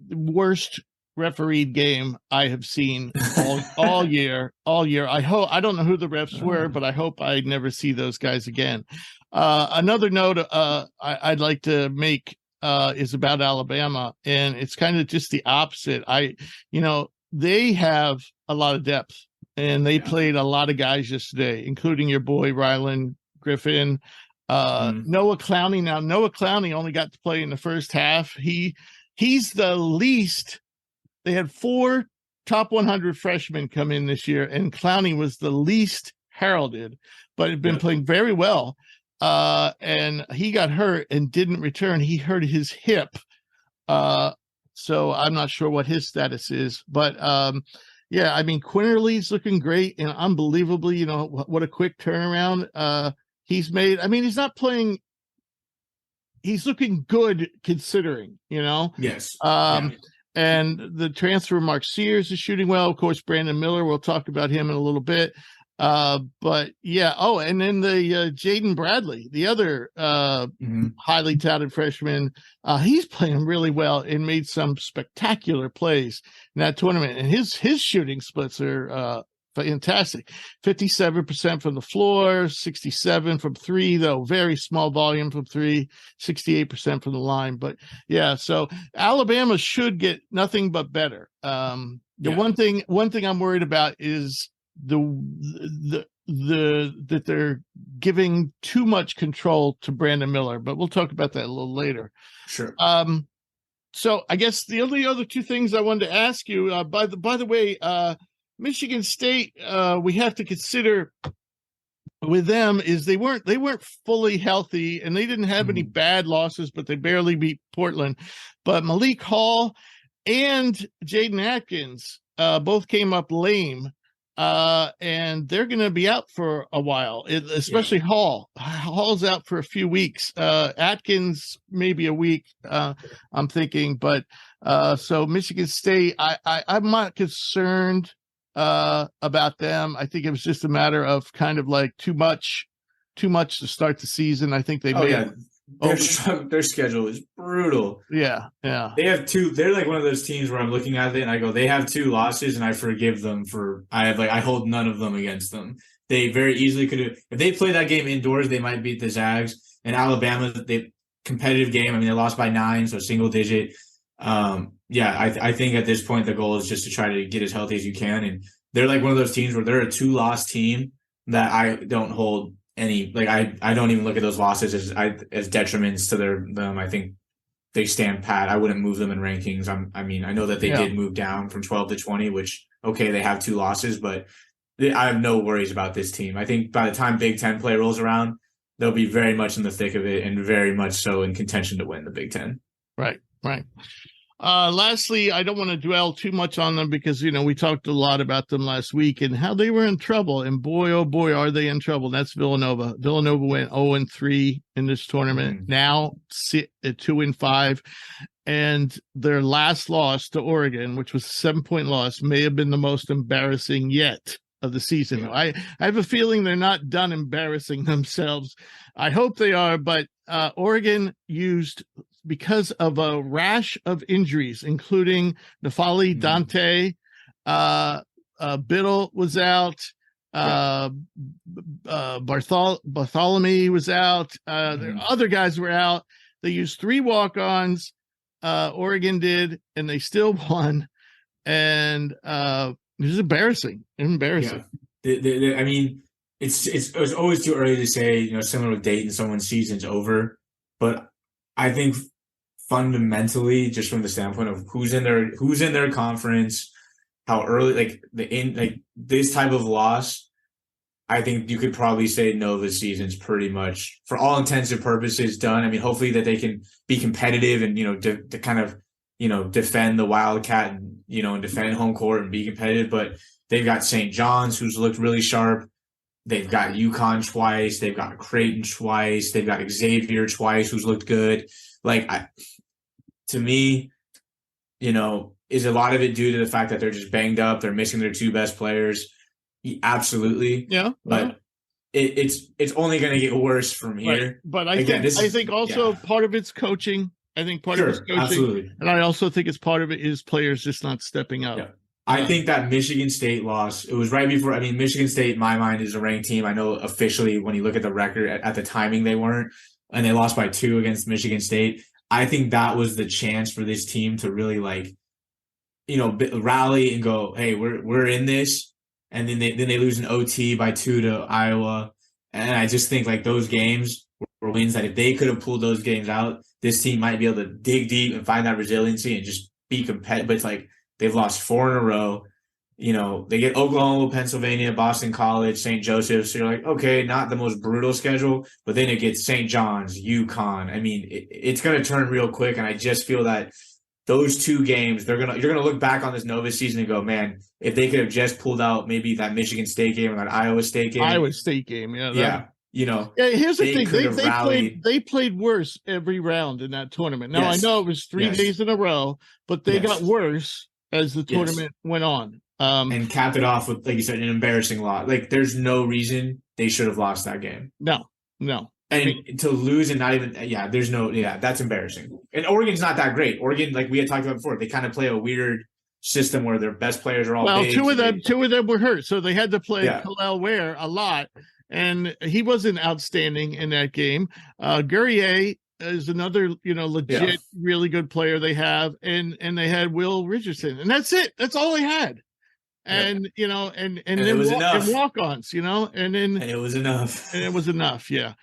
worst refereed game I have seen all year. I don't know who the refs were, but I hope I never see those guys again. Another note I'd like to make is about Alabama, and it's kind of just the opposite. They have a lot of depth, and they played a lot of guys yesterday, including your boy Rylan Griffin, Noah Clowney. Now Noah Clowney only got to play in the first half. He's the least. They had 4 top 100 freshmen come in this year, and Clowney was the least heralded, but had been playing very well. And he got hurt and didn't return. He hurt his hip. So I'm not sure what his status is, but Quinterly's looking great, and unbelievably, what a quick turnaround he's made. I mean, he's not playing he's looking good considering, Yes. And the transfer Mark Sears is shooting well. Of course, Brandon Miller, we'll talk about him in a little bit. But yeah. Oh, and then the Jaden Bradley, the other highly touted freshman, he's playing really well and made some spectacular plays in that tournament. And his shooting splits are fantastic. 57% from the floor, 67 from three, though very small volume from three, 68% from the line. But yeah, so Alabama should get nothing but better. One thing I'm worried about is that they're giving too much control to Brandon Miller, but we'll talk about that a little later. Sure. So I guess the only other two things I wanted to ask you, by the way, Michigan State, we have to consider with them is they weren't fully healthy, and they didn't have any bad losses, but they barely beat Portland. But Malik Hall and Jaden Atkins both came up lame, and they're going to be out for a while, especially Hall. Hall's out for a few weeks. Atkins maybe a week, I'm thinking. But so Michigan State, I'm not concerned about them. I think it was just a matter of kind of like too much to start the season. I think they their schedule is brutal. Yeah. They have two. They're like one of those teams where I'm looking at it and I go, they have 2 losses, and I forgive them I hold none of them against them. They very easily could have, if they play that game indoors, they might beat the Zags. And Alabama, they competitive game. I mean, they lost by 9, so single digit. I think at this point the goal is just to try to get as healthy as you can, and they're like one of those teams where they're a 2-loss team that I don't hold any, like I don't even look at those losses as detriments to them. I think they stand pat. I wouldn't move them in rankings. I know that they did move down from 12 to 20, which okay, they have 2 losses, but I have no worries about this team. I think by the time Big Ten play rolls around, they'll be very much in the thick of it and very much so in contention to win the Big Ten. Right. Lastly, I don't want to dwell too much on them because, we talked a lot about them last week and how they were in trouble. And boy, oh boy, are they in trouble. That's Villanova. Villanova went 0-3 in this tournament. Now sit at 2-5. And their last loss to Oregon, which was a 7-point loss, may have been the most embarrassing yet of the season. I have a feeling they're not done embarrassing themselves. I hope they are, but Oregon used, because of a rash of injuries, including Nafali Dante, Biddle was out, Bartholomew was out, other guys were out. They used 3 walk-ons, Oregon did, and they still won. And it was embarrassing. Yeah. I mean, it's always too early to say, similar with Dayton, someone's season's over, but I think fundamentally, just from the standpoint of who's in their conference, how early, this type of loss, I think you could probably say Nova's season's pretty much, for all intents and purposes, done. I mean, hopefully that they can be competitive and to kind of defend the Wildcat and and defend home court and be competitive. But they've got St. John's, who's looked really sharp. They've got UConn twice. They've got Creighton twice. They've got Xavier twice, who's looked good. To me, is a lot of it due to the fact that they're just banged up? They're missing their 2 best players. Absolutely. Yeah. But it's only going to get worse from here. Right. But I think also part of it's coaching. I think part of it's coaching. Absolutely. And I also think it's part of it is players just not stepping up. Yeah. I think that Michigan State loss, it was right before. Michigan State, in my mind, is a ranked team. I know officially when you look at the record, at the timing they weren't, and they lost by 2 against Michigan State. I think that was the chance for this team to really rally and go, hey, we're in this. And then they lose an OT by 2 to Iowa. And I just think those games were wins that if they could have pulled those games out, this team might be able to dig deep and find that resiliency and just be competitive. But it's they've lost 4 in a row. They get Oklahoma, Pennsylvania, Boston College, St. Joseph's. So you're like, okay, not the most brutal schedule, but then it gets St. John's, UConn. I mean, it's going to turn real quick. And I just feel that those 2 games, you're going to look back on this Nova season and go, man, if they could have just pulled out maybe that Michigan State game or that Iowa State game. Iowa State game, yeah. here's the thing. rallied. They played worse every round in that tournament. Now, Yes. I know it was 3 days in a row, but they got worse as the tournament went on. And capped it off with, like you said, an embarrassing loss. Like, there's no reason they should have lost that game. No. And to lose and not even, that's embarrassing. And Oregon's not that great. Oregon, like we had talked about before, they kind of play a weird system where their best players are all big. Two of them were hurt, so they had to play Kalel Ware a lot, and he wasn't outstanding in that game. Guerrier is another, legit, really good player they have, and they had Will Richardson, and that's it. That's all they had. And and then it was enough. And walk-ons, and it was enough. And it was enough, yeah.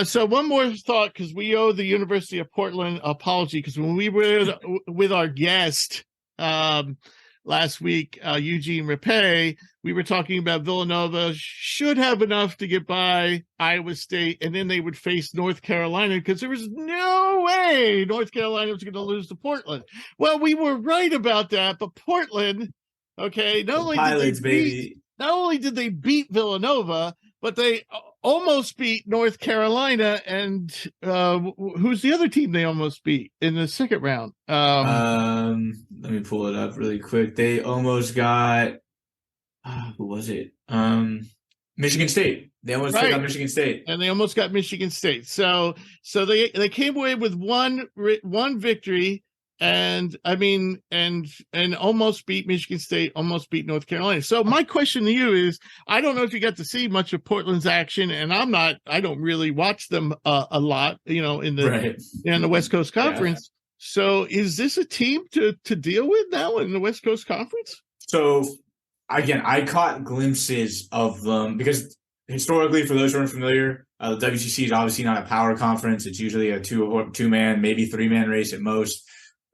So one more thought, because we owe the University of Portland apology, because when we were with our guest last week, Eugene Rapay, we were talking about Villanova should have enough to get by Iowa State, and then they would face North Carolina, because there was no way North Carolina was going to lose to Portland. Well, we were right about that, but Portland. Okay, not only did they beat Villanova, but they almost beat North Carolina, and who's the other team they almost beat in the second round? Let me pull it up really quick. They almost got who was it? Michigan State. They almost got Michigan State, and they almost got Michigan State. So they came away with one victory. And almost beat Michigan State, almost beat North Carolina. So my question to you is, I don't know if you got to see much of Portland's action, and I don't really watch them a lot, in the West Coast Conference. Yeah. So is this a team to deal with now in the West Coast Conference? So again, I caught glimpses of them because historically, for those who aren't familiar, the WCC is obviously not a power conference. It's usually a two-man, maybe three-man race at most.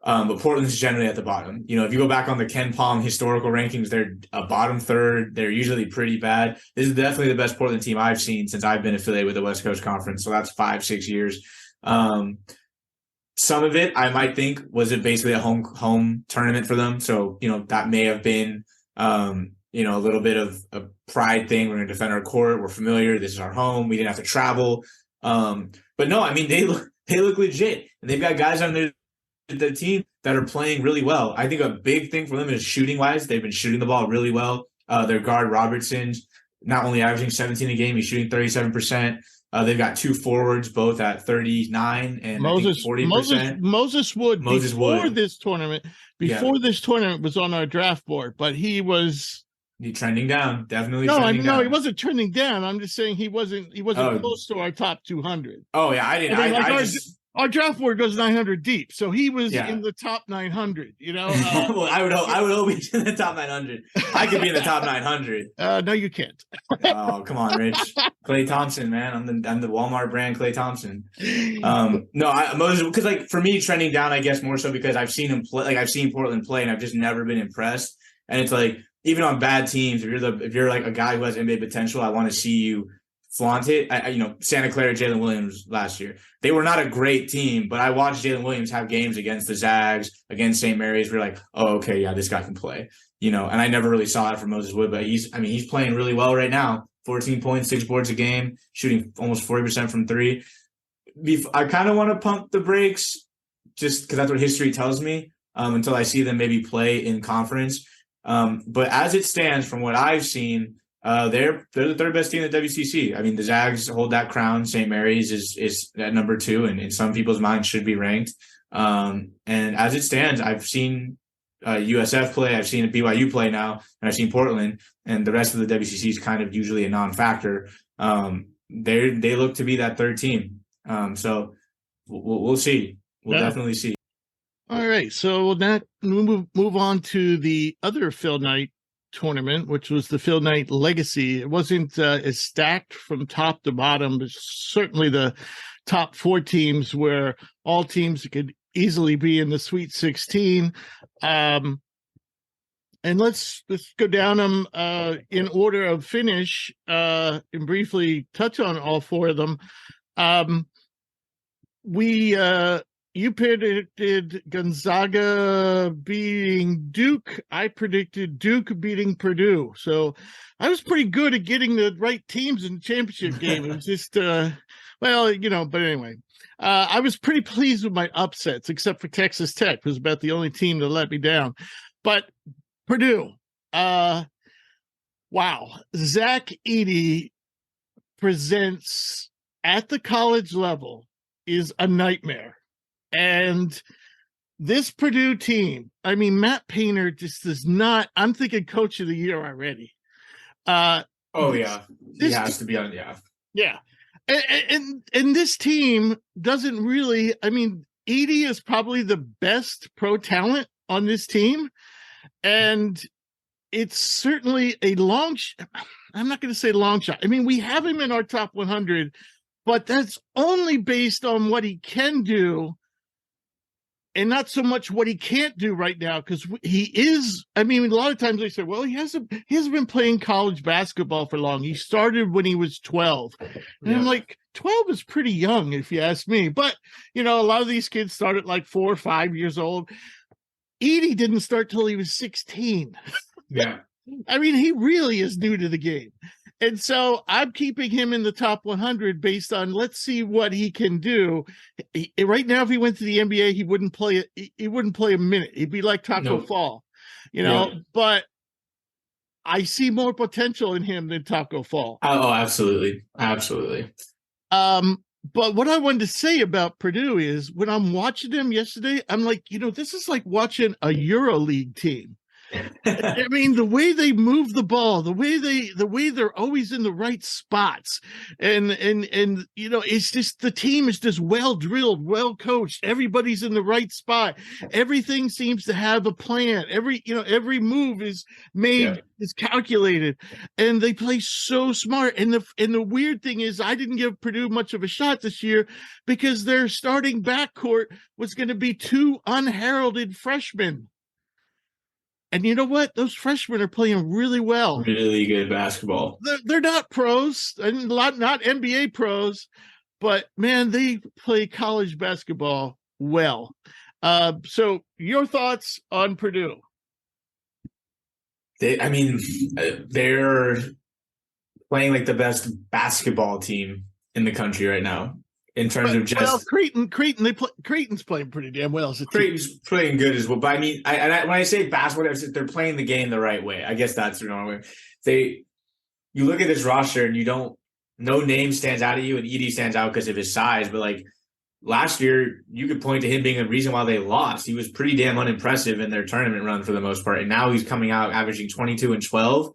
But Portland's generally at the bottom. If you go back on the Ken Pom historical rankings, they're a bottom third. They're usually pretty bad. This is definitely the best Portland team I've seen since I've been affiliated with the West Coast Conference. So that's 5-6 years. Some of it I might think was it basically a home tournament for them. So, that may have been, a little bit of a pride thing. We're going to defend our court. We're familiar. This is our home. We didn't have to travel. But no, they look legit, and they've got guys on the team that are playing really well. I think a big thing for them is shooting wise. They've been shooting the ball really well. Their guard Robertson's not only averaging 17 a game, he's shooting 37%. They've got two forwards, both at 39 and 40%. Moses Wood this tournament was on our draft board, but he was trending down. Definitely. No, he wasn't trending down. I'm just saying he wasn't close to our top 200. Oh yeah, I didn't. Our draft board goes 900 deep, so he was in the top 900. Well, I would hope he's in the top 900. I could be in the top 900. No, you can't. Oh, come on, Rich. Klay Thompson, man. I'm the Walmart brand Klay Thompson. Moses, because for me, trending down, I guess more so because I've seen him play. I've seen Portland play, and I've just never been impressed. And it's even on bad teams, if you're a guy who has NBA potential, I want to see you flaunt it. Santa Clara, Jalen Williams last year, they were not a great team, but I watched Jalen Williams have games against the Zags, against St. Mary's. We're like, oh, okay, yeah, this guy can play, and I never really saw it from Moses Wood, but he's playing really well right now. 14 points, 6 boards a game, shooting almost 40% from three. I kind of want to pump the brakes just because that's what history tells me until I see them maybe play in conference. But as it stands, from what I've seen, they're the third best team in the WCC. The Zags hold that crown. St. Mary's is at number 2, and in some people's minds should be ranked. And as it stands, I've seen USF play, I've seen BYU play now, and I've seen Portland, and the rest of the WCC is kind of usually a non-factor. They look to be that third team. So we'll see. We'll definitely see. All right, so we'll move on to the other Phil Knight tournament, which was the Phil Knight Legacy. It wasn't as stacked from top to bottom, but certainly the top 4 teams were all teams that could easily be in the Sweet 16. And let's go down them in order of finish and briefly touch on all 4 of them. We you predicted Gonzaga beating Duke. I predicted Duke beating Purdue. So I was pretty good at getting the right teams in the championship game. It was just, but anyway. I was pretty pleased with my upsets, except for Texas Tech, who's about the only team that let me down. But Purdue, wow. Zach Edey presents at the college level is a nightmare. And this Purdue team, I mean, Matt Painter just does not, I'm thinking coach of the year already. He has to be on, Yeah. And this team doesn't really, I mean, Edey is probably the best pro talent on this team. And it's certainly a long I'm not going to say long shot. I mean, we have him in our top 100, but that's only based on what he can do and not so much what he can't do right now, because he is, I mean, a lot of times they say, well, he hasn't been playing college basketball for long. He started when he was 12. And I'm like, 12 is pretty young, if you ask me. But, a lot of these kids start at like 4 or 5 years old. Edey didn't start till he was 16. Yeah. I mean, he really is new to the game. And so I'm keeping him in the top 100 based on, let's see what he can do. Right now, if he went to the NBA, he wouldn't play a minute. He'd be like Taco Fall, but I see more potential in him than Taco Fall. Oh, absolutely. Absolutely. But what I wanted to say about Purdue is when I'm watching them yesterday, I'm like, this is like watching a EuroLeague team. I mean, the way they move the ball, the way they're always in the right spots, and it's just, the team is just well drilled, well coached. Everybody's in the right spot. Everything seems to have a plan. Every move is made, is calculated, and they play so smart. And the weird thing is, I didn't give Purdue much of a shot this year because their starting backcourt was going to be 2 unheralded freshmen. And you know what? Those freshmen are playing really well. Really good basketball. They're not pros, and not NBA pros, but man, they play college basketball well. So your thoughts on Purdue? They're playing like the best basketball team in the country right now. In terms of just Creighton, Creighton's playing pretty damn well. Creighton's playing good as well. But I mean, when I say basketball, they're playing the game the right way. I guess that's the wrong way. You look at this roster and no name stands out at you, and Edey stands out because of his size. But like last year, you could point to him being a reason why they lost. He was pretty damn unimpressive in their tournament run for the most part, and now he's coming out averaging 22 and 12.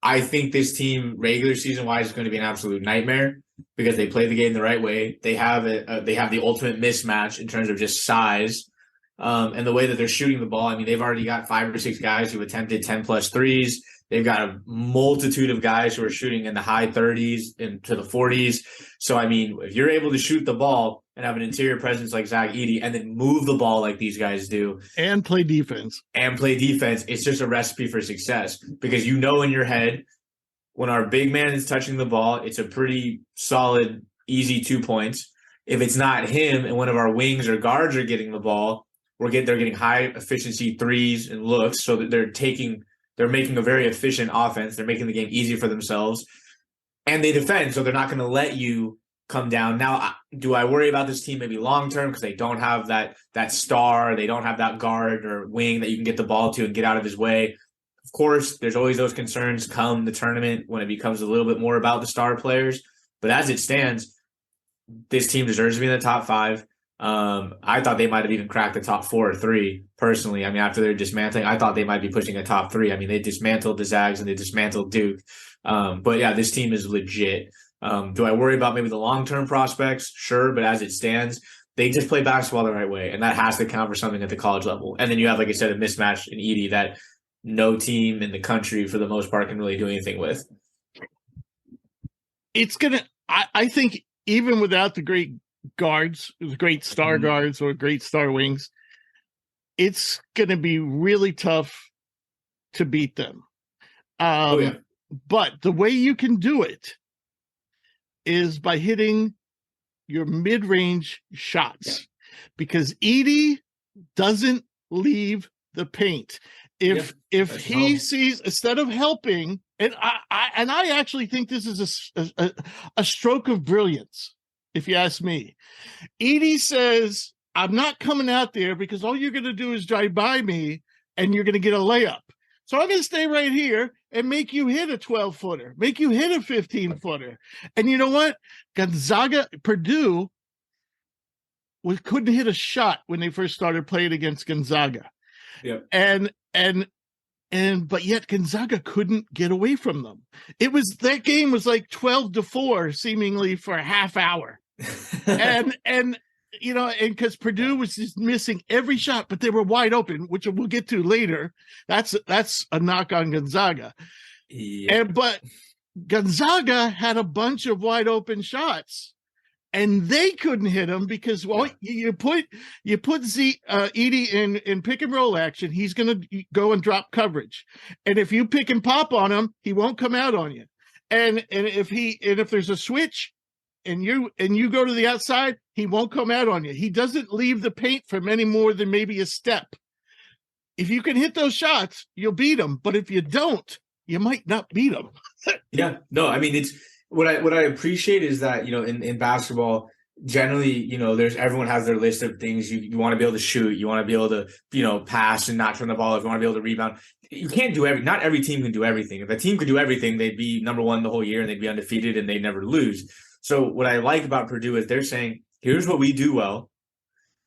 I think this team regular season wise is going to be an absolute nightmare, because they play the game the right way. They have the ultimate mismatch in terms of just size, and the way that they're shooting the ball. I mean, they've already got 5 or 6 guys who attempted 10+ threes. They've got a multitude of guys who are shooting in the high 30s into the 40s. So, I mean, if you're able to shoot the ball and have an interior presence like Zach Edey, and then move the ball like these guys do, and play defense, it's just a recipe for success, because in your head, when our big man is touching the ball, it's a pretty solid, easy 2 points. If it's not him and one of our wings or guards are getting the ball, they're getting high efficiency threes and looks, so that they're making a very efficient offense. They're making the game easy for themselves, and they defend, so they're not going to let you come down. Now, do I worry about this team maybe long term because they don't have that star, they don't have that guard or wing that you can get the ball to and get out of his way? Of course, there's always those concerns come the tournament when it becomes a little bit more about the star players. But as it stands, this team deserves to be in the top 5. I thought they might have even cracked the top 4 or 3, personally. I mean, after their dismantling, I thought they might be pushing a top 3. I mean, they dismantled the Zags and they dismantled Duke. But yeah, this team is legit. Do I worry about maybe the long-term prospects? Sure, but as it stands, they just play basketball the right way, and that has to count for something at the college level. And then you have, like I said, a mismatch in Edey that no team in the country, for the most part, can really do anything with. It's I think, even without the great guards, the great star guards or great star wings, it's going to be really tough to beat them. But the way you can do it is by hitting your mid-range shots because Edey doesn't leave the paint. If he sees, instead of helping, and I actually think this is a stroke of brilliance, if you ask me. Edey says, I'm not coming out there because all you're going to do is drive by me and you're going to get a layup. So I'm going to stay right here and make you hit a 12-footer, make you hit a 15-footer. And you know what? Purdue couldn't hit a shot when they first started playing against Gonzaga. Yep. But yet Gonzaga couldn't get away from them. That game was like 12-4 seemingly for a half hour. and because Purdue was just missing every shot, but they were wide open, which we'll get to later. That's a knock on Gonzaga. Yeah. But Gonzaga had a bunch of wide open shots, and they couldn't hit him because you put Edey in pick and roll action, he's going to go and drop coverage, and if you pick and pop on him, he won't come out on you. And if there's a switch, and you go to the outside, he won't come out on you. He doesn't leave the paint from any more than maybe a step. If you can hit those shots, you'll beat him. But if you don't, you might not beat him. Yeah, no, I mean, it's what I appreciate is that, in basketball, generally, everyone has their list of things you want to be able to shoot. You want to be able to, pass and not turn the ball. If you want to be able to rebound, you can't do not every team can do everything. If a team could do everything, they'd be number one the whole year and they'd be undefeated and they'd never lose. So what I like about Purdue is they're saying, here's what we do well,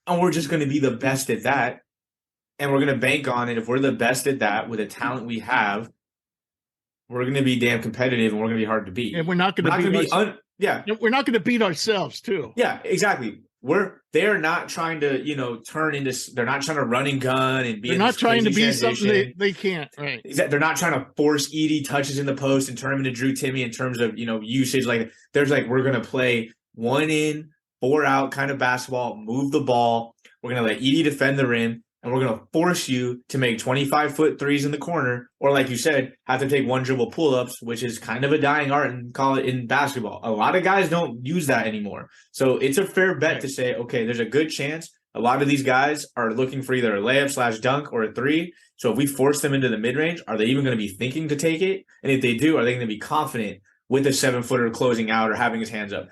and we're just going to be the best at that, and we're going to bank on it. If we're the best at that with the talent we have, we're going to be damn competitive, and we're going to be hard to beat. And we're not going to beat we're not going to beat ourselves too. Yeah, exactly. They're not trying to turn into. They're not trying to run and gun and be. They're not trying to be something they can't. Right. They're not trying to force Edey touches in the post and turn him into Drew Timme in terms of usage. Like there's we're gonna play 1 in, 4 out kind of basketball. Move the ball. We're gonna let Edey defend the rim, and we're gonna force you to make 25-foot threes in the corner, or like you said, have to take 1 dribble pull-ups, which is kind of a dying art in basketball. A lot of guys don't use that anymore. So it's a fair bet to say, okay, there's a good chance a lot of these guys are looking for either a layup/dunk or a 3. So if we force them into the mid-range, are they even going to be thinking to take it? And if they do, are they going to be confident with a 7-footer closing out or having his hands up?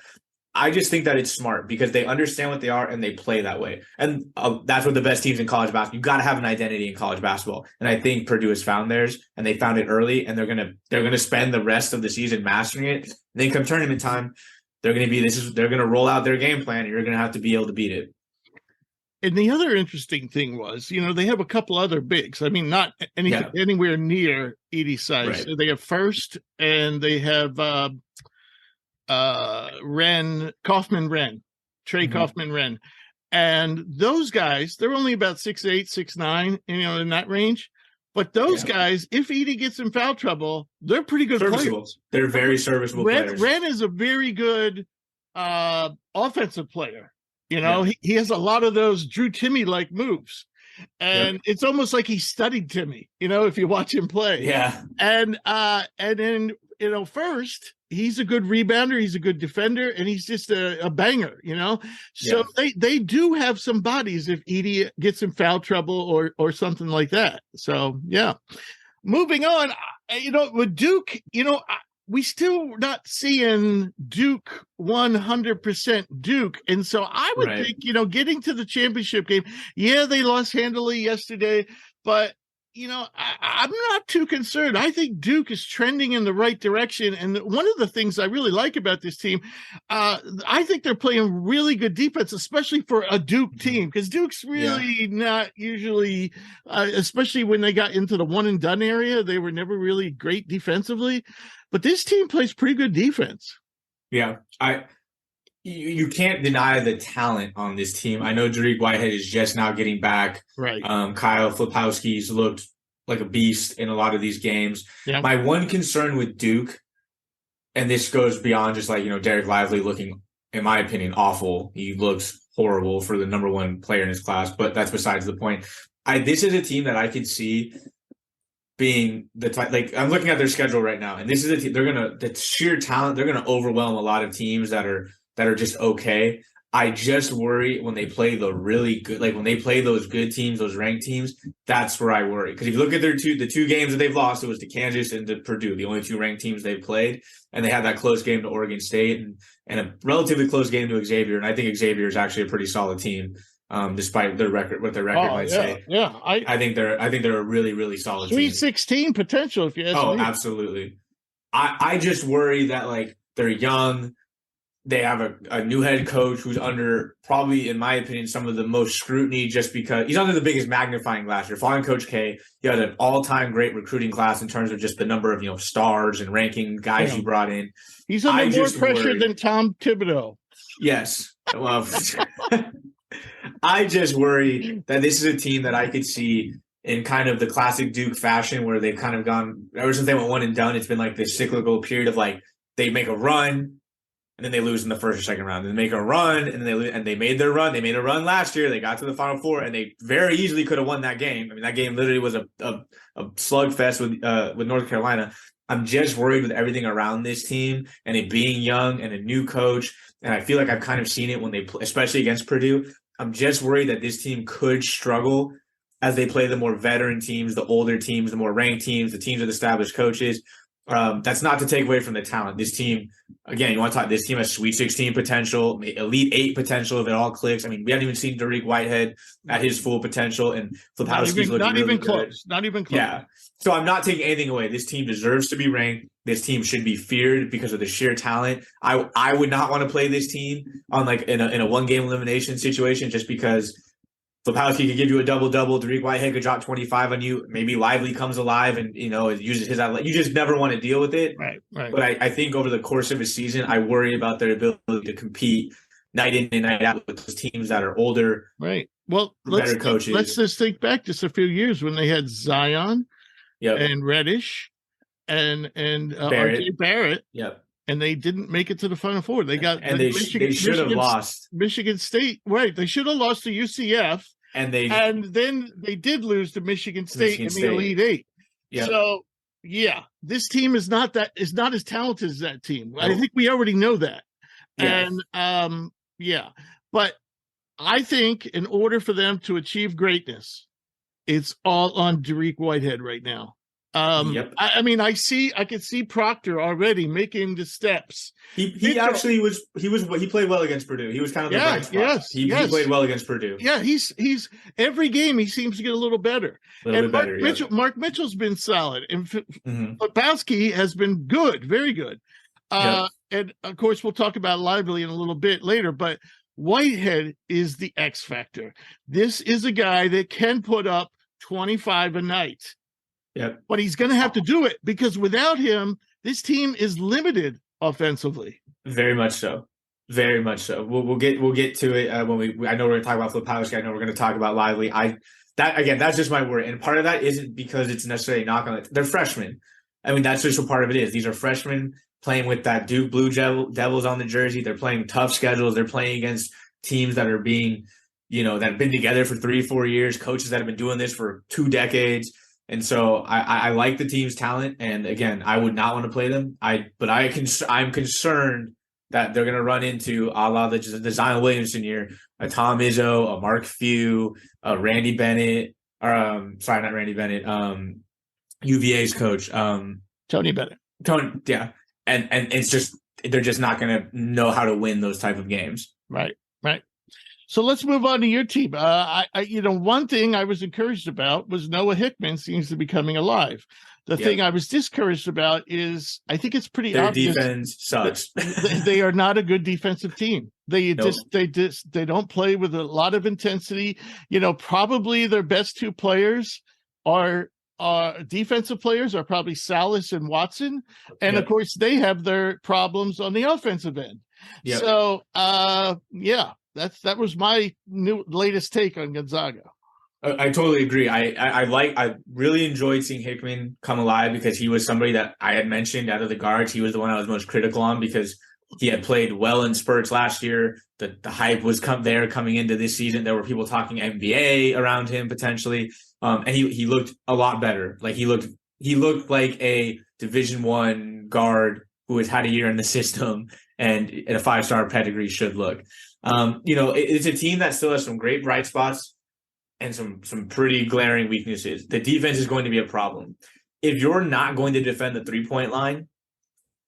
I just think that it's smart because they understand what they are and they play that way. And that's what the best teams in college basketball, you got to have an identity in college basketball. And I think Purdue has found theirs, and they found it early, and they're going to spend the rest of the season mastering it. And then come tournament time, they're going to roll out their game plan, and you're going to have to be able to beat it. And the other interesting thing was, they have a couple other bigs. I mean, not anywhere near Edey's size. Right. So they have First, and they have Kaufman-Renn, Trey Kaufman-Renn. And those guys, they're only about 6'8", 6'9", in that range. But those guys, if Edey gets in foul trouble, they're pretty good players. They're very serviceable players. Renn is a very good offensive player. He has a lot of those Drew Timme-like moves. And it's almost like he studied Timme, if you watch him play. Yeah. And then, First, he's a good rebounder, he's a good defender, and he's just a banger, So they do have some bodies if Edey gets in foul trouble or something like that. So, yeah. Moving on, with Duke, we still not seeing Duke 100% Duke. And so I would think, getting to the championship game, they lost handily yesterday, but, I'm not too concerned. I think Duke is trending in the right direction. And one of the things I really like about this team, I think they're playing really good defense, especially for a Duke team, because Duke's really not usually, especially when they got into the one and done area, they were never really great defensively. But this team plays pretty good defense. Yeah, you can't deny the talent on this team. I know Dariq Whitehead is just now getting back. Right. Kyle Flipowski's looked like a beast in a lot of these games. Yeah. My one concern with Duke, and this goes beyond just Derek Lively looking, in my opinion, awful. He looks horrible for the number 1 player in his class, but that's besides the point. This is a team that I could see being the type, I'm looking at their schedule right now, and this is a team, the sheer talent, they're gonna overwhelm a lot of teams that are that are just okay. I just worry when they play the really good, like when they play those good teams, those ranked teams, that's where I worry. Because if you look at the two games that they've lost, it was to Kansas and to Purdue, the only two ranked teams they've played. And they had that close game to Oregon State and a relatively close game to Xavier. And I think Xavier is actually a pretty solid team, despite their record, what their record might say. Yeah, I think they're a really, really solid Sweet team. 16 potential, if you ask me. Absolutely. I just worry that like they're young. They have a new head coach who's under probably, in my opinion, some of the most scrutiny just because he's under the biggest magnifying glass. You're following Coach K. He had an all-time great recruiting class in terms of just the number of, stars and ranking guys he brought in. He's under more pressure than Tom Thibodeau. Yes. Well, I just worry that this is a team that I could see in kind of the classic Duke fashion where they've kind of gone, ever since they went one and done, it's been like this cyclical period of like they make a run, and then they lose in the first or second round. Then they make a run, and then they lose, and they made their run. They made a run last year. They got to the Final Four, and they very easily could have won that game. I mean, that game literally was a slugfest with North Carolina. I'm just worried with everything around this team and it being young and a new coach. And I feel like I've kind of seen it when they play, especially against Purdue. I'm just worried that this team could struggle as they play the more veteran teams, the older teams, the more ranked teams, the teams with established coaches. That's not to take away from the talent. This team, again, you want to talk, this team has Sweet 16 potential, Elite 8 potential if it all clicks. I mean, we haven't even seen Dariq Whitehead at his full potential, and Flipowski's looking really good. Not even close. Yeah. So I'm not taking anything away. This team deserves to be ranked. This team should be feared because of the sheer talent. I would not want to play this team on like in a one-game elimination situation just because Flipowski could give you a double-double. Dariq Whitehead could drop 25 on you. Maybe Lively comes alive and, uses his outlet. You just never want to deal with it. Right. But I think over the course of a season, I worry about their ability to compete night in and night out with those teams that are older. Right. Well, better coaches. Let's just think back just a few years when they had Zion and Reddish and RJ Barrett. Yep. And they didn't make it to the Final Four. They got they should have lost. Michigan State. Right. They should have lost to UCF. And then they did lose to Michigan State in the Elite Eight. Yep. So this team is not as talented as that team. I think we already know that. Yes. And but I think in order for them to achieve greatness, it's all on Dariq Whitehead right now. I mean, I could see Proctor already making the steps. He played well against Purdue. He was kind of the bright spot. He played well against Purdue. Yeah, he's every game he seems to get a little better. Mark Mitchell's been solid, and Flipowski has been good, very good. And of course, we'll talk about Lively in a little bit later, but Whitehead is the X factor. This is a guy that can put up 25 a night. Yep. But he's going to have to do it because without him, this team is limited offensively. Very much so. Very much so. We'll get to it when I know we're going to talk about Flipowski. I know we're going to talk about Lively. That's just my worry. And part of that isn't because it's necessarily a knock on it. They're freshmen. I mean, that's just what part of it is. These are freshmen playing with that Duke Blue Devils on the jersey. They're playing tough schedules. They're playing against teams that are being, that have been together for 3-4 years, coaches that have been doing this for 2 decades. And so I like the team's talent, and again, I would not want to play them. I'm concerned that they're going to run into a la the Zion Williamson year, a Tom Izzo, a Mark Few, a Randy Bennett, or sorry, not Randy Bennett, UVA's coach, Tony Bennett. Yeah, and it's just they're just not going to know how to win those type of games. Right. So let's move on to your team. One thing I was encouraged about was Noah Hickman seems to be coming alive. The thing I was discouraged about is I think it's pretty obvious. Their defense sucks. They are not a good defensive team. They don't play with a lot of intensity. Probably their best 2 players are defensive players are probably Salas and Watson. And of course they have their problems on the offensive end. Yep. So that was my latest take on Gonzaga. I totally agree. I really enjoyed seeing Hickman come alive because he was somebody that I had mentioned out of the guards. He was the one I was most critical on because he had played well in spurts last year. The hype was coming into this season. There were people talking NBA around him potentially, and he looked a lot better. Like he looked like a Division I guard who has had a year in the system and a 5-star pedigree should look. It's a team that still has some great bright spots and some pretty glaring weaknesses. The defense is going to be a problem. If you're not going to defend the 3-point line,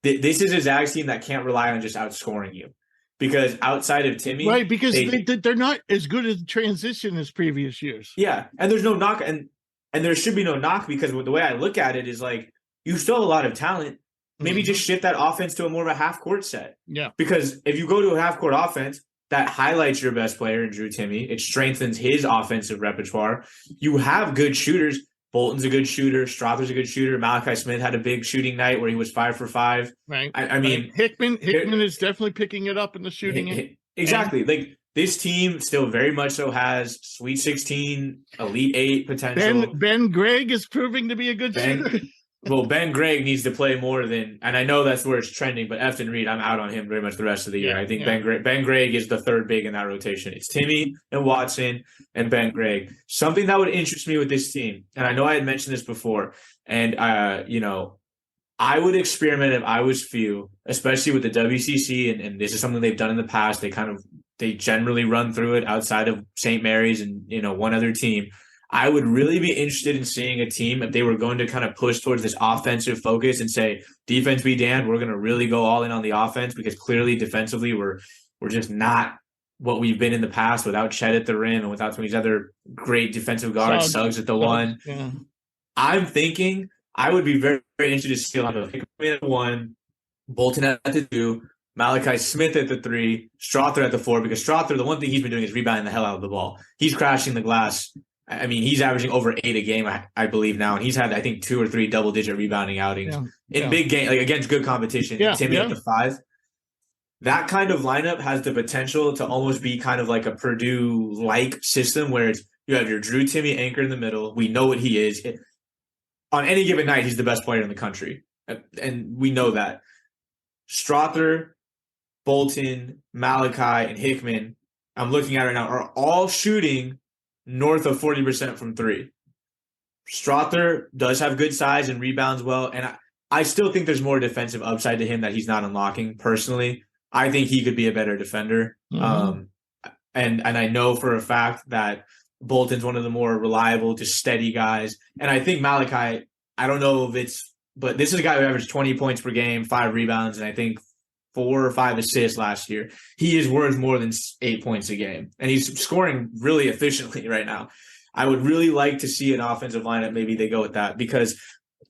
this is a Zags team that can't rely on just outscoring you. Because outside of Timmy, right? Because they're not as good at transition as previous years. Yeah, and there's no knock, and there should be no knock, because the way I look at it is like, you still have a lot of talent. Maybe just shift that offense to a more of a half-court set. Yeah. Because if you go to a half-court offense, that highlights your best player in Drew Timme. It strengthens his offensive repertoire. You have good shooters. Bolton's a good shooter. Strother's a good shooter. Malachi Smith had a big shooting night where he was 5 for 5. Right. I mean, Hickman is definitely picking it up in the shooting. Exactly. Like, this team still very much so has Sweet 16, Elite 8 potential. Ben Gregg is proving to be a good shooter. Well, Ben Gregg needs to play more than, and I know that's where it's trending, but Efton Reed, I'm out on him very much the rest of the year. I think Ben Gregg is the third big in that rotation. It's Timme and Watson and Ben Gregg. Something that would interest me with this team, and I know I had mentioned this before, and I would experiment if I was few, especially with the WCC, and this is something they've done in the past. They generally run through it outside of St. Mary's and one other team. I would really be interested in seeing a team, if they were going to kind of push towards this offensive focus and say, defense be damned, we're going to really go all in on the offense, because clearly defensively we're just not what we've been in the past without Chet at the rim and without some of these other great defensive guards, Suggs at the 1. Yeah. I'm thinking I would be very, very interested to see Hickman at the 1, Bolton at the 2, Malachi Smith at the 3, Strother at the 4, because Strother, the one thing he's been doing is rebounding the hell out of the ball. He's crashing the glass. I mean, he's averaging over 8 a game, I believe now, and he's had, I think, 2 or 3 double-digit rebounding outings in big games, like against good competition. Yeah, Timme at the 5. That kind of lineup has the potential to almost be kind of like a Purdue-like system, where you have your Drew Timme anchor in the middle. We know what he is. On any given night, he's the best player in the country, and we know that. Strother, Bolton, Malachi, and Hickman, I'm looking at right now, are all shooting north of 40% from 3. Strother does have good size and rebounds well, and I still think there's more defensive upside to him that he's not unlocking. Personally, I think he could be a better defender. And I know for a fact that Bolton's one of the more reliable, just steady guys. And I think Malachi, I don't know if but this is a guy who averaged 20 points per game, 5 rebounds, and I think 4 or 5 assists last year. He is worth more than 8 points a game, and he's scoring really efficiently right now. I would really like to see an offensive lineup. Maybe they go with that, because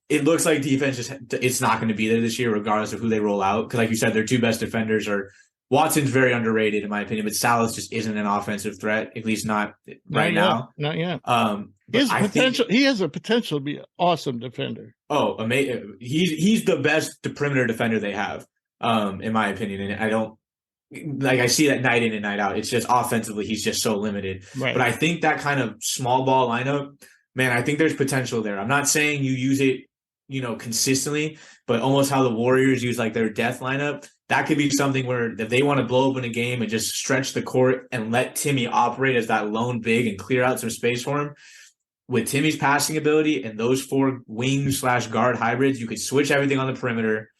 it looks like defense it's not going to be there this year, regardless of who they roll out. Because like you said, their 2 best defenders are Watson's very underrated in my opinion, but Salas just isn't an offensive threat, at least not right now. Not yet. He has a potential to be an awesome defender. Oh, amazing! He's the best perimeter defender they have. In my opinion, and I see that night in and night out. It's just offensively, he's just so limited. Right. But I think that kind of small ball lineup, man, I think there's potential there. I'm not saying you use it, consistently, but almost how the Warriors use like their death lineup, that could be something where if they want to blow open a game and just stretch the court and let Timme operate as that lone big and clear out some space for him. With Timmy's passing ability and those 4 wing/guard hybrids, you could switch everything on the perimeter.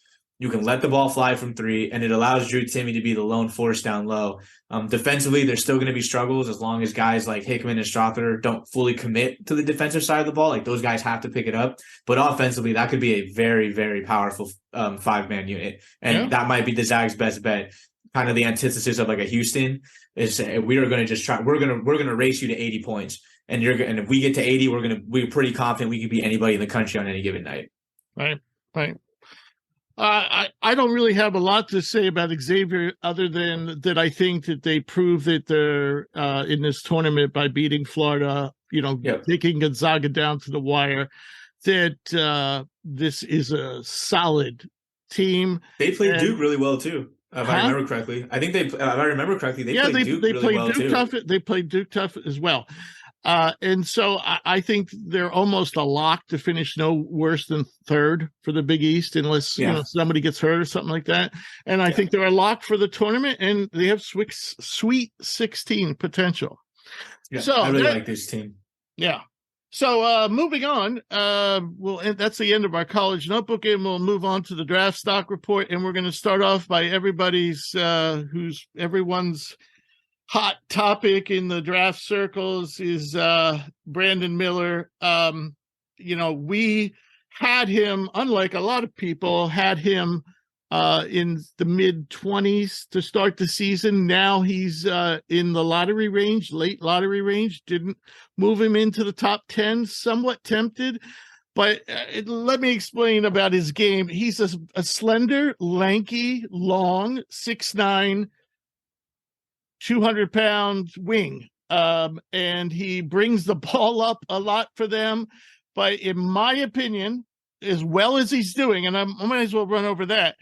You can let the ball fly from 3, and it allows Drew Timme to be the lone force down low. Defensively, there's still going to be struggles as long as guys like Hickman and Strother don't fully commit to the defensive side of the ball. Like, those guys have to pick it up. But offensively, that could be a very, very powerful 5-man unit. And that might be the Zags' best bet. Kind of the antithesis of like a Houston is we are going to just try. We're going to race you to 80 points. And if we get to 80, we're pretty confident we could beat anybody in the country on any given night. Right. I don't really have a lot to say about Xavier other than that I think that they proved that they're in this tournament by beating Florida, taking Gonzaga down to the wire, that this is a solid team. They played Duke really well too. If I remember correctly. I think if I remember correctly, they played Duke really well too. They played Duke tough as well. And so I think they're almost a lock to finish no worse than 3rd for the Big East, unless somebody gets hurt or something like that. And I think they're a lock for the tournament, and they have Sweet 16 potential. Yeah, so I really like this team. Yeah. So moving on, that's the end of our college notebook, and we'll move on to the draft stock report. And we're going to start off by everyone's hot topic in the draft circles is Brandon Miller. We had him, unlike a lot of people, had him in the mid-20s to start the season. Now he's in the lottery range, late lottery range. Didn't move him into the top 10, somewhat tempted. But let me explain about his game. He's a slender, lanky, long, 6'9", 200-pound wing. And he brings the ball up a lot for them. But in my opinion, as well as he's doing, and I might as well run over that,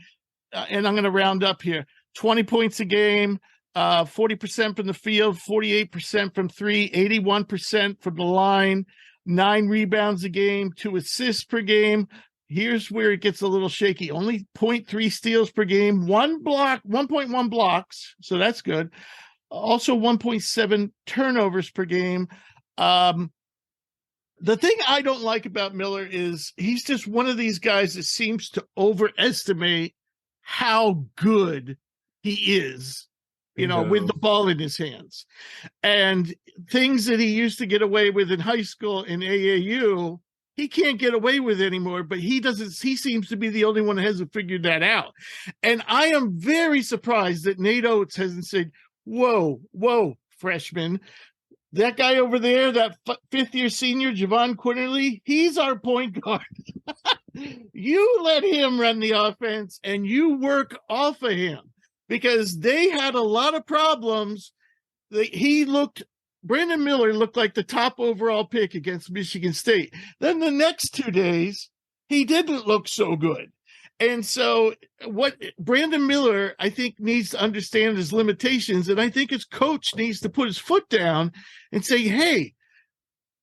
and I'm going to round up here, 20 points a game, 40% from the field, 48% from three, 81% from the line, 9 rebounds a game, 2 assists per game. Here's where it gets a little shaky. Only 0.3 steals per game, 1.1 blocks, so that's good. Also 1.7 turnovers per game. The thing I don't like about Miller is he's just one of these guys that seems to overestimate how good he is, with the ball in his hands. And things that he used to get away with in high school in AAU, he can't get away with anymore, but he seems to be the only one that hasn't figured that out. And I am very surprised that Nate Oates hasn't said, whoa, freshman, that guy over there, that fifth-year senior, Javon Quinterly, he's our point guard. You let him run the offense, and you work off of him, because they had a lot of problems. Brandon Miller looked like the top overall pick against Michigan State. Then the next 2 days, he didn't look so good. And so what Brandon Miller, I think, needs to understand his limitations, and I think his coach needs to put his foot down and say, hey,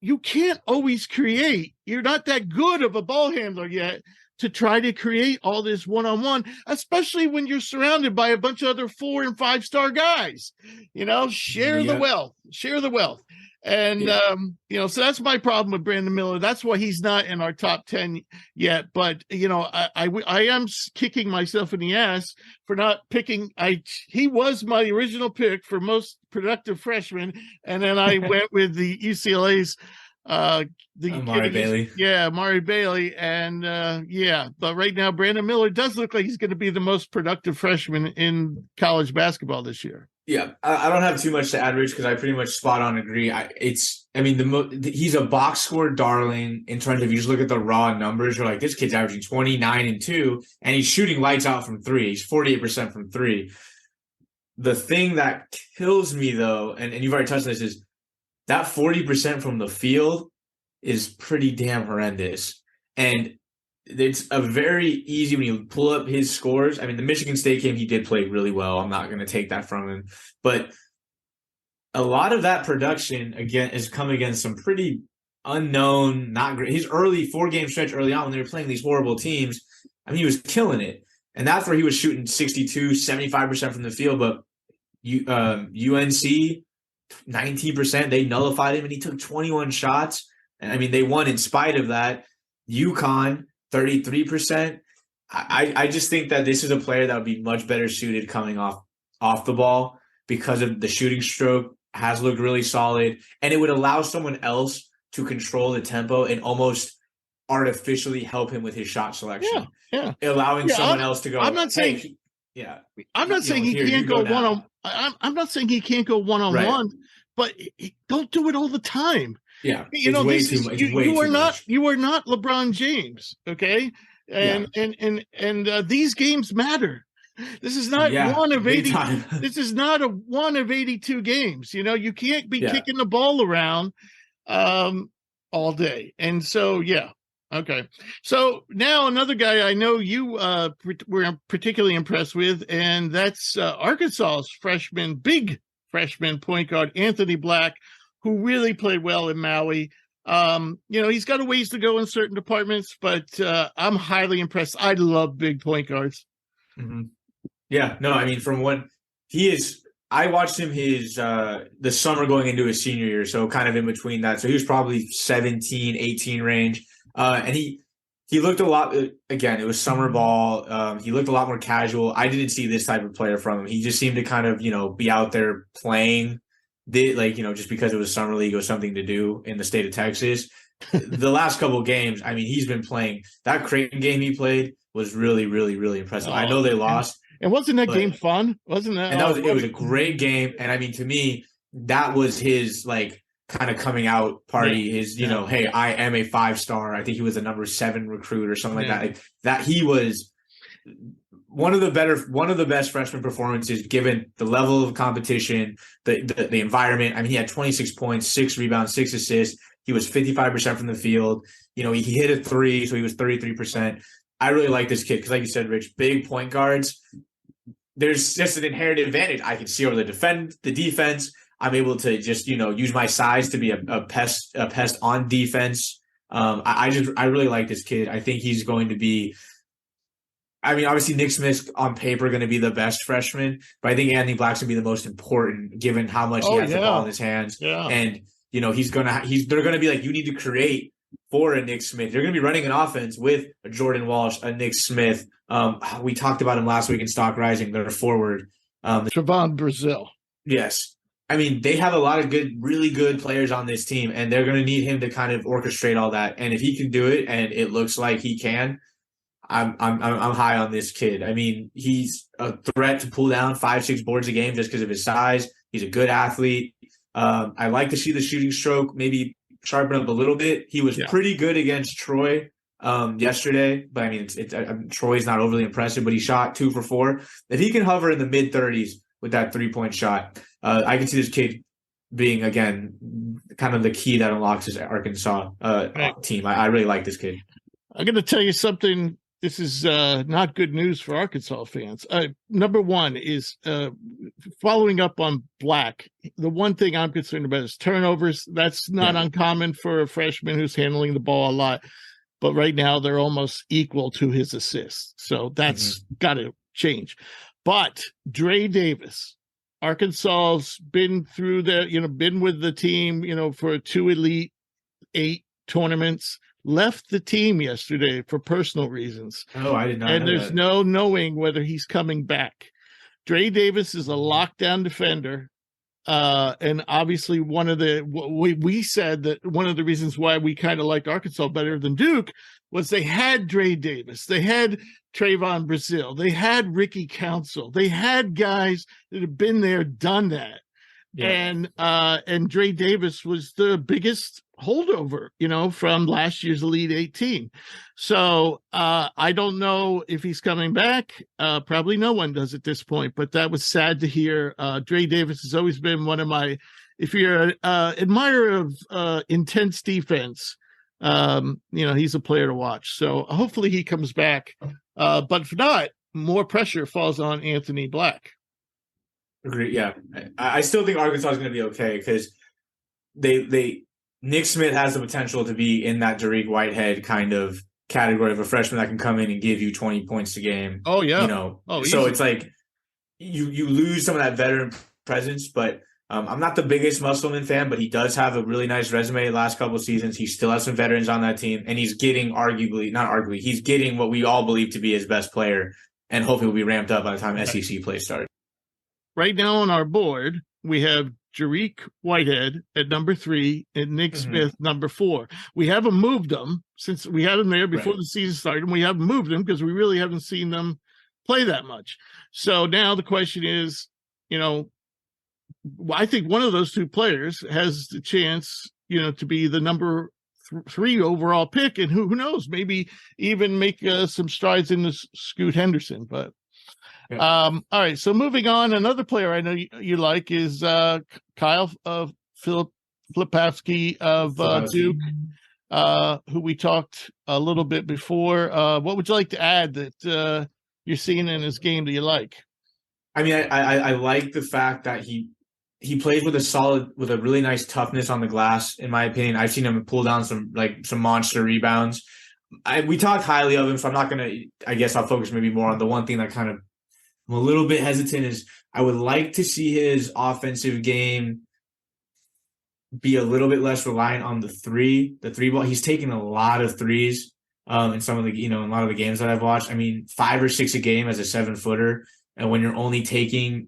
you can't always create. You're not that good of a ball handler yet to try to create all this one-on-one, especially when you're surrounded by a bunch of other 4- and 5-star guys. Share the wealth. And, so that's my problem with Brandon Miller. That's why he's not in our top 10 yet. But, I am kicking myself in the ass for not picking. He was my original pick for most productive freshman. And then I went with the UCLA's, Amari Bailey. Yeah, Amari Bailey. And, but right now, Brandon Miller does look like he's going to be the most productive freshman in college basketball this year. Yeah, I don't have too much to add, Rich, because I pretty much spot on agree. He's a box score darling in terms of, you just look at the raw numbers. You're like, this kid's averaging 29 and 2, and he's shooting lights out from 3. He's 48% from 3. The thing that kills me, though, and you've already touched on this, is that 40% from the field is pretty damn horrendous. And it's a very easy, when you pull up his scores. The Michigan State game, he did play really well. I'm not going to take that from him. But a lot of that production, again, has come against some pretty unknown, not great. His early 4-game stretch early on when they were playing these horrible teams, he was killing it. And that's where he was shooting 62, 75% from the field. But UNC, 19%, they nullified him, and he took 21 shots. And, they won in spite of that. UConn, 33%. I just think that this is a player that would be much better suited coming off the ball, because of the shooting stroke has looked really solid, and it would allow someone else to control the tempo and almost artificially help him with his shot selection. Yeah. Allowing someone else to go. I'm not saying. Yeah. I'm not saying he can't go one-on. I'm not saying he can't go one-on-one, but don't do it all the time. Yeah, you are not LeBron James, okay? And these games matter. This is not one of 80. This is not a one of 82 games. You can't be kicking the ball around all day. And so, okay. So now another guy I know you were particularly impressed with, and that's Arkansas's big freshman point guard, Anthony Black, who really played well in Maui. He's got a ways to go in certain departments, but I'm highly impressed. I love big point guards. Mm-hmm. Yeah, no, from what he is I watched him the summer going into his senior year, so kind of in between that. So he was probably 17, 18 range. And he looked a lot, again, it was summer ball. He looked a lot more casual. I didn't see this type of player from him. He just seemed to kind of, be out there playing, just because it was summer league or something to do in the state of Texas. The last couple of games, I mean, he's been playing. That Creighton game he played was really, really, really impressive. I know they lost. And wasn't that game fun? Wasn't that? And it was a great game. And I mean, to me, that was his kind of coming out party. His, hey, I am a 5-star. I think he was a number 7 recruit or something like that. That he was one of the best freshman performances given the level of competition, the environment. I mean, he had 26 points, 6 rebounds, 6 assists. He was 55% from the field. He hit a 3, so he was 33%. I really like this kid because, like you said, Rich, big point guards. There's just an inherent advantage. I can see over the defense. I'm able to just, use my size to be a pest on defense. I really like this kid. I think he's going to be, I mean, obviously Nick Smith's on paper going to be the best freshman, but I think Anthony Black's going to be the most important given how much he has the ball in his hands. Yeah. And, they're going to be like, you need to create for a Nick Smith. They're going to be running an offense with a Jordan Walsh, a Nick Smith. We talked about him last week in Stock Rising. They're forward. Trevon Brazil. Yes. I mean, they have a lot of really good players on this team, and they're going to need him to kind of orchestrate all that. And if he can do it, and it looks like he can, I'm high on this kid. I mean, he's a threat to pull down 5-6 boards a game just because of his size. He's a good athlete. I like to see the shooting stroke maybe sharpen up a little bit. He was pretty good against Troy yesterday, but I mean, Troy's not overly impressive, but he shot 2 for 4. If he can hover in the mid-30s with that 3-point shot, I can see this kid being, again, kind of the key that unlocks his Arkansas team. I really like this kid. I'm going to tell you something. This is not good news for Arkansas fans. Number one is following up on Black. The one thing I'm concerned about is turnovers. That's not uncommon for a freshman who's handling the ball a lot. But right now they're almost equal to his assists. So that's got to change. But Dre Davis, Arkansas's been through been with the team, for 2 Elite 8 tournaments. Left the team yesterday for personal reasons. Oh, I did not. And know there's that. no knowing whether he's coming back. Dre Davis is a lockdown defender. And obviously we said that one of the reasons why we kind of liked Arkansas better than Duke was they had Dre Davis. They had Trayvon Brazil. They had Ricky Council. They had guys that have been there, done that. Yeah. And Dre Davis was the biggest holdover, from last year's Elite 18. So I don't know if he's coming back. Probably no one does at this point, but that was sad to hear. Dre Davis has always been one of my, if you're an admirer of intense defense, he's a player to watch. So hopefully he comes back. But if not, more pressure falls on Anthony Black. Agree. Yeah. I still think Arkansas is going to be okay because Nick Smith has the potential to be in that Dariq Whitehead kind of category of a freshman that can come in and give you 20 points a game. Oh, yeah. So it's like you lose some of that veteran presence, but I'm not the biggest Musselman fan, but he does have a really nice resume the last couple of seasons. He still has some veterans on that team, and he's getting he's getting what we all believe to be his best player, and hopefully will be ramped up by the time SEC play starts. Right now on our board, we have Dariq Whitehead at number 3 and Nick Smith number 4. We haven't moved them since we had them there before the season started, and we haven't moved them because we really haven't seen them play that much. So now the question is, I think one of those 2 players has the chance, to be the number 3 overall pick, and who knows, maybe even make some strides in this Scoot Henderson, but. All right, so moving on, another player I know you like is Kyle Filipowski of Duke, who we talked a little bit before. What would you like to add that you're seeing in his game that you like? I mean, I like the fact that he plays with a really nice toughness on the glass. In my opinion, I've seen him pull down some monster rebounds. We talked highly of him, so I'm not gonna. I guess I'll focus maybe more on the one thing that kind of I'm a little bit hesitant is I would like to see his offensive game be a little bit less reliant on the three ball. He's taking a lot of threes in some of the, in a lot of the games that I've watched. I mean, 5 or 6 a game as a 7-footer. And when you're only taking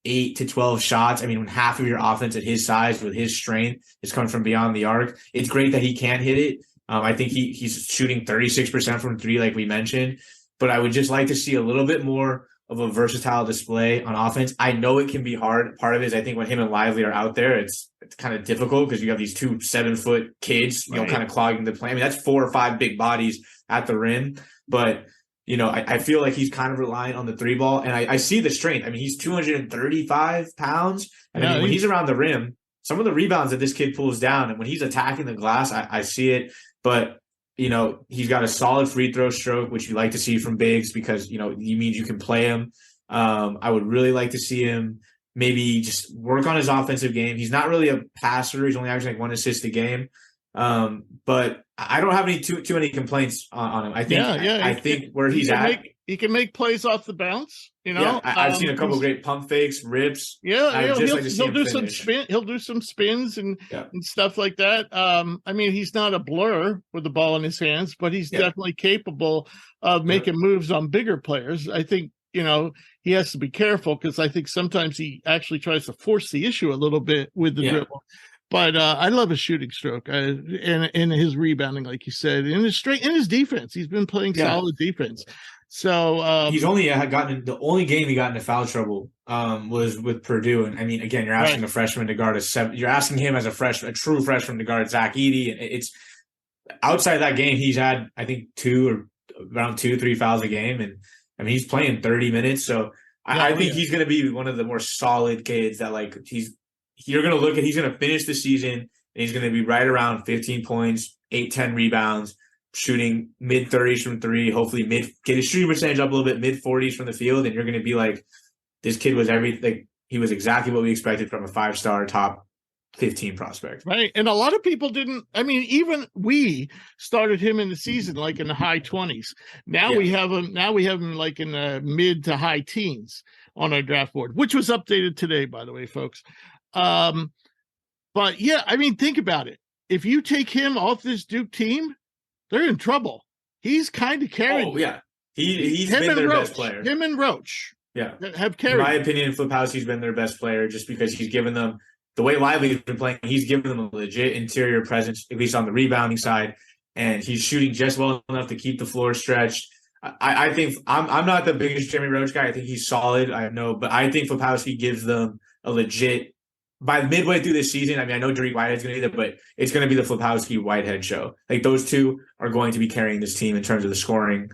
8 to 12 shots, I mean, when half of your offense at his size with his strength is coming from beyond the arc, it's great that he can hit it. I think he's shooting 36% from three, like we mentioned, but I would just like to see a little bit more of a versatile display on offense. I know it can be hard. Part of it is I think when him and Lively are out there, it's kind of difficult because you have these 2 7-foot kids, kind of clogging the play. I mean, that's 4 or 5 big bodies at the rim, but I feel like he's kind of relying on the 3 ball, and I see the strength. I mean, he's 235 pounds, and I mean, when he's around the rim, some of the rebounds that this kid pulls down, and when he's attacking the glass, I see it. But he's got a solid free throw stroke, which you like to see from bigs because, he means you can play him. I would really like to see him maybe just work on his offensive game. He's not really a passer. He's only averaging like 1 assist a game. But I don't have too many complaints on him. I think where he's at, he can make plays off the bounce. I've seen a couple of great pump fakes, rips. He'll do some spin. He'll do some spins and stuff like that. I mean, he's not a blur with the ball in his hands, but he's definitely capable of making moves on bigger players. I think he has to be careful because I think sometimes he actually tries to force the issue a little bit with the dribble. But I love his shooting stroke and his rebounding, like you said, and his defense. He's been playing solid defense. So he's only the only game he got into foul trouble was with Purdue. And I mean, again, you're asking a freshman to guard you're asking him as a true freshman to guard Zach Edey. And it's outside that game, he's had, I think, 2-3 fouls a game. And I mean, he's playing 30 minutes. So I think he's going to be one of the more solid kids that you're going to look at, he's going to finish the season and he's going to be right around 15 points, 8-10 rebounds, shooting mid-30s from three, hopefully get his shooting percentage up a little bit, mid-40s from the field, and you're going to be like, this kid was everything. He was exactly what we expected from a 5-star top 15 prospect. Right. And a lot of people didn't, I mean, even we started him in the season like in the high 20s. Now we have him like in the mid to high teens on our draft board, which was updated today, by the way, folks. But yeah, I mean, think about it. If you take him off this Duke team, they're in trouble. He's kind of carried. Oh, yeah. He's been their best player. Him and Roach. Yeah. Have carried. In my opinion, Flipowski's been their best player just because he's given them, the way Lively's been playing, he's given them a legit interior presence, at least on the rebounding side, and he's shooting just well enough to keep the floor stretched. I think I'm not the biggest Jeremy Roach guy. I think he's solid. I know, but I think Flipowski gives them a legit. By midway through this season, I mean, I know Derek Whitehead's going to be there, but it's going to be the Flipowski-Whitehead show. Like, those two are going to be carrying this team in terms of the scoring,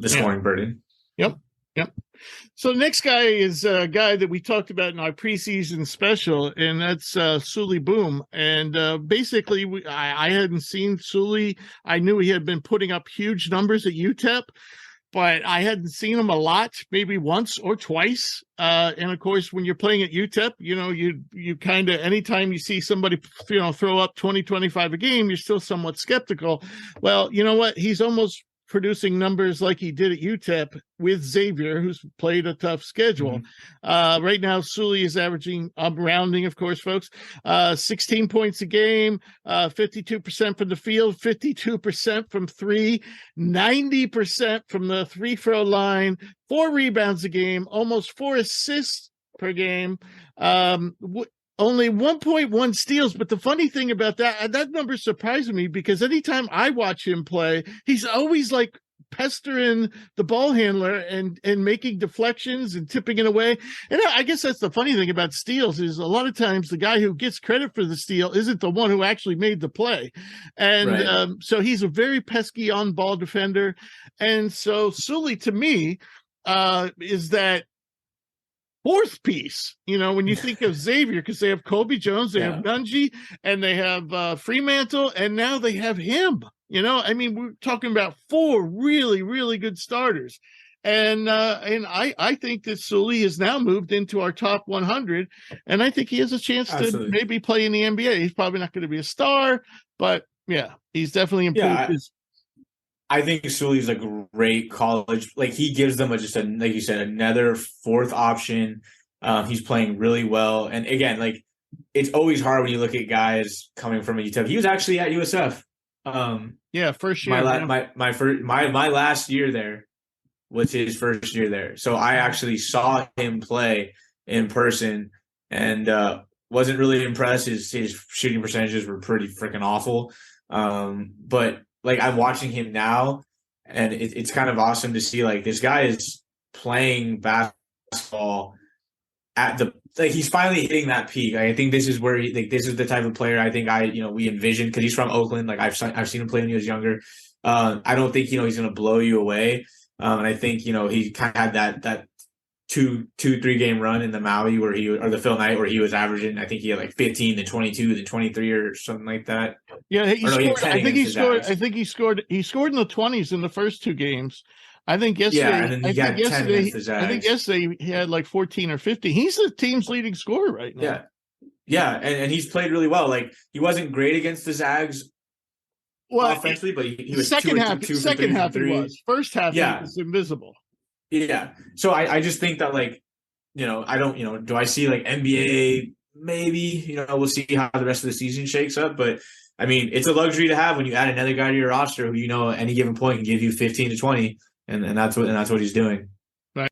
scoring burden. Yep. So the next guy is a guy that we talked about in our preseason special, and that's Sully Boom. And basically, I hadn't seen Sully. I knew he had been putting up huge numbers at UTEP, but I hadn't seen him a lot, maybe once or twice. And of course, when you're playing at UTEP, you kind of, anytime you see somebody, throw up 20, 25 a game, you're still somewhat skeptical. Well, you know what? He's almost producing numbers like he did at UTEP with Xavier, who's played a tough schedule. Mm-hmm. Right now, Sully is averaging, I'm rounding, of course, folks, 16 points a game, 52% from the field, 52% from three, 90% from the free throw line, 4 rebounds a game, almost 4 assists per game. Only 1.1 steals, but the funny thing about that number surprised me because anytime I watch him play, he's always like pestering the ball handler and making deflections and tipping it away. And I guess that's the funny thing about steals is a lot of times the guy who gets credit for the steal isn't the one who actually made the play. And so he's a very pesky on-ball defender. And so Sully, to me, is that fourth piece, when you think of Xavier, because they have Kobe Jones, they have Nunji, and they have Fremantle, and now they have him. I mean, we're talking about 4 really, really good starters. And I think that Sully has now moved into our top 100, and I think he has a chance to maybe play in the NBA. He's probably not going to be a star, but he's definitely improved his. I think Sully's a great college. Like, he gives them like you said, another fourth option. He's playing really well. And again, like, it's always hard when you look at guys coming from a UTEP. He was actually at USF. First year. My last year there was his first year there. So I actually saw him play in person and wasn't really impressed. His shooting percentages were pretty freaking awful. But like, I'm watching him now, and it's kind of awesome to see, like, this guy is playing basketball at he's finally hitting that peak. Like, I think this is where this is the type of player I think we envisioned, because he's from Oakland. Like, I've seen him play when he was younger. I don't think he's going to blow you away. And I think he kind of had that 2-3 game run in the Maui or the Phil Knight where he was averaging, I think he had like 15 then 22 then 23 or something like that. Yeah, I think he scored in the 20s in the first 2 games. I think yesterday. Yeah, and then he got 10 against the Zags. I think yesterday he had like 14 or 15. He's the team's leading scorer right now. Yeah, and he's played really well. Like, he wasn't great against the Zags offensively, but he was second half he was. First half he was invisible. Yeah. So I just think that, like, I don't, do I see like NBA? Maybe, we'll see how the rest of the season shakes up. But I mean, it's a luxury to have when you add another guy to your roster who, at any given point can give you 15 to 20. And that's what he's doing. Right.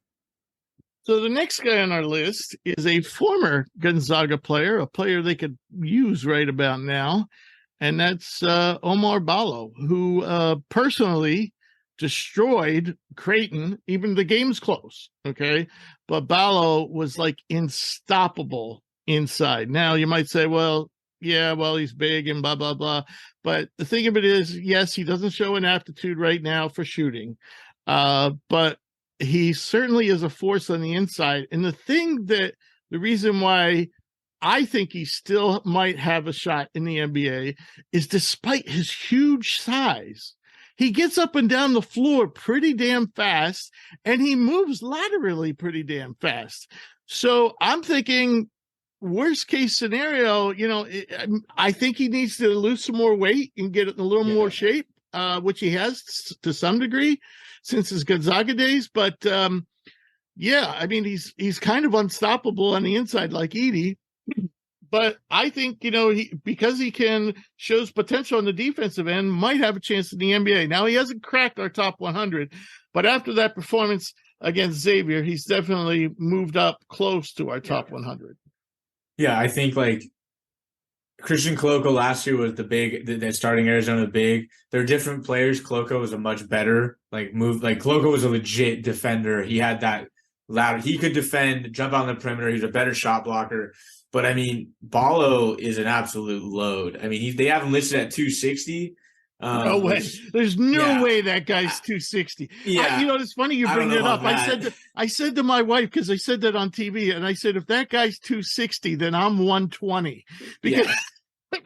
So the next guy on our list is a former Gonzaga player, a player they could use right about now. And that's Omar Ballo, who personally destroyed Creighton. Even the game's close, okay? But Ballo was like unstoppable inside. Now you might say, he's big and blah, blah, blah. But the thing of it is, yes, he doesn't show an aptitude right now for shooting. But he certainly is a force on the inside. And the reason why I think he still might have a shot in the NBA is, despite his huge size, he gets up and down the floor pretty damn fast, and he moves laterally pretty damn fast. So I'm thinking, worst case scenario, I think he needs to lose some more weight and get in a little more shape, which he has to some degree since his Gonzaga days. But I mean, he's kind of unstoppable on the inside like Edey. But I think, because he shows potential on the defensive end, might have a chance in the NBA. Now, he hasn't cracked our top 100, but after that performance against Xavier, he's definitely moved up close to our top 100. Yeah, I think, like, Christian Koloko last year was the starting Arizona big. They're different players. Koloko was a much better move. Like, Koloko was a legit defender. He had that ladder. He could defend, jump on the perimeter. He's a better shot blocker. But I mean, Ballo is an absolute load. I mean, they have him listed at 260. No way. There's no way that guy's 260. Yeah. It's funny you bring that up. I said to my wife, because I said that on TV, and I said, if that guy's 260, then I'm 120. Because,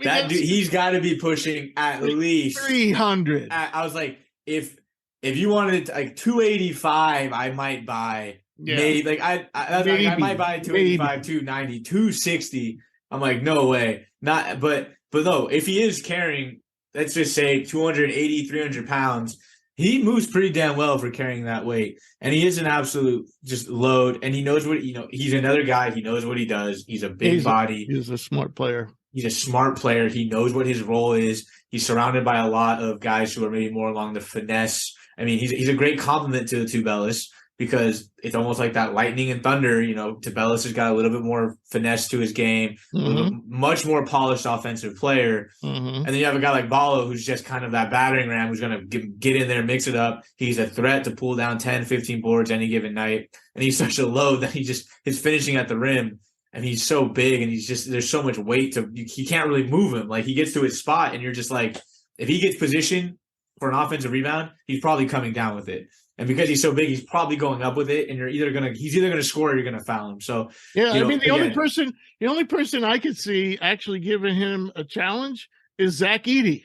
that dude, he's got to be pushing at least 300. I was like, if you wanted like 285, I might buy. Yeah. Maybe I might buy 285, 290, 260. I'm like, no way. But no, if he is carrying, let's just say 280, 300 pounds, he moves pretty damn well for carrying that weight. And he is an absolute just load. And he knows he's another guy. He knows what he does. He's a big body. He's a smart player. He's a smart player. He knows what his role is. He's surrounded by a lot of guys who are maybe more along the finesse. I mean, he's a great compliment to Tubelis, because it's almost like that lightning and thunder. Tubelis has got a little bit more finesse to his game, much more polished offensive player. And then you have a guy like Ballo, who's just kind of that battering ram, who's going to get in there, mix it up. He's a threat to pull down 10, 15 boards any given night. And he's such a load that his finishing at the rim, and he's so big, and there's so much weight he can't really move him. Like, he gets to his spot, and you're just like, if he gets positioned for an offensive rebound, he's probably coming down with it. And because he's so big, he's probably going up with it, and he's either gonna score or you're gonna foul him. So I mean, the only person I could see actually giving him a challenge is Zach Edey.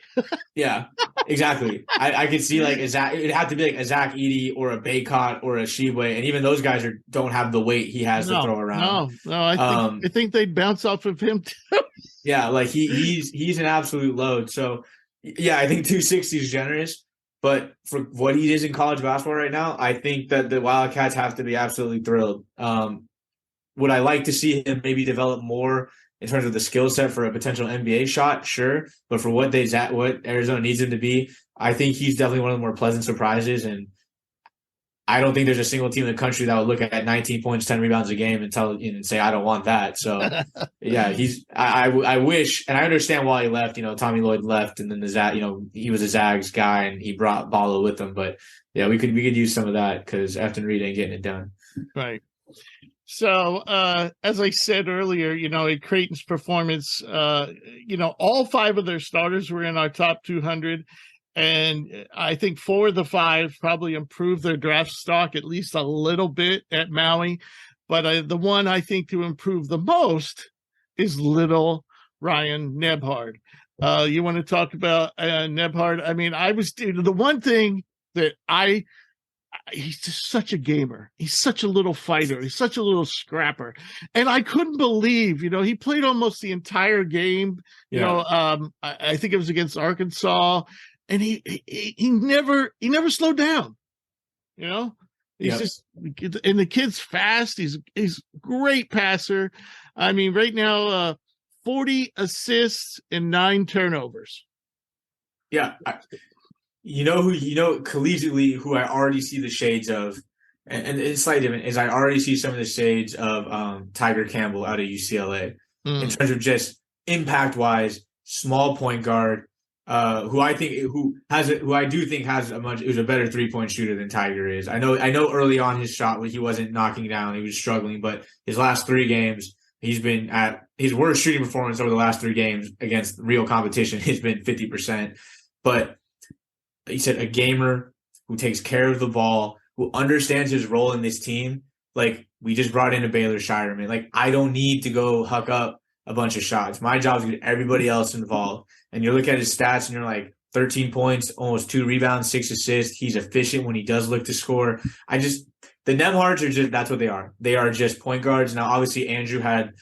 Yeah, exactly. I could see like it'd have to be like a Zach Edey or a Baycott or a Shibwe, and even those guys don't have the weight he has to throw around. No, I think they'd bounce off of him too. Yeah, like he's an absolute load. So yeah, I think 260 is generous. But for what he is in college basketball right now, I think that the Wildcats have to be absolutely thrilled. would I like to see him maybe develop more in terms of the skill set for a potential NBA shot? Sure. But for what Arizona needs him to be, I think he's definitely one of the more pleasant surprises. And I don't think there's a single team in the country that would look at 19 points, 10 rebounds a game and say, I don't want that. So, yeah, I wish, and I understand why he left. Tommy Lloyd left, and then he was a Zags guy, and he brought Balo with him. But, yeah, we could use some of that because Afton Reed ain't getting it done. Right. So, as I said earlier, in Creighton's performance, all 5 of their starters were in our top 200. And I think 4 of the 5 probably improved their draft stock at least a little bit at Maui. But the one I think to improve the most is little Ryan Nebhard. You want to talk about Nebhard? I mean, the one thing that he's just such a gamer. He's such a little fighter. He's such a little scrapper. And I couldn't believe, he played almost the entire game. I think it was against Arkansas. And he never slowed down, He's just, and the kid's fast. He's great passer. I mean, right now, 40 assists and 9 turnovers. Yeah, collegially, who I already see the shades of, and it's slightly different, is I already see some of the shades of Tiger Campbell out of UCLA in terms of just impact wise, small point guard. Who I do think has a better 3-point shooter than Tiger is. I know early on his shot he wasn't knocking down, he was struggling, but his last 3 games, he's been at his worst shooting performance over the last 3 games against real competition. He's been 50%. But he said a gamer who takes care of the ball, who understands his role in this team. Like, we just brought in a Baylor Shireman. Like, I don't need to go huck up a bunch of shots. My job is to get everybody else involved. And you look at his stats and you're like, 13 points, almost 2 rebounds, 6 assists. He's efficient when he does look to score. The Nebhards are just, that's what they are. They are just point guards. Now, obviously, Andrew had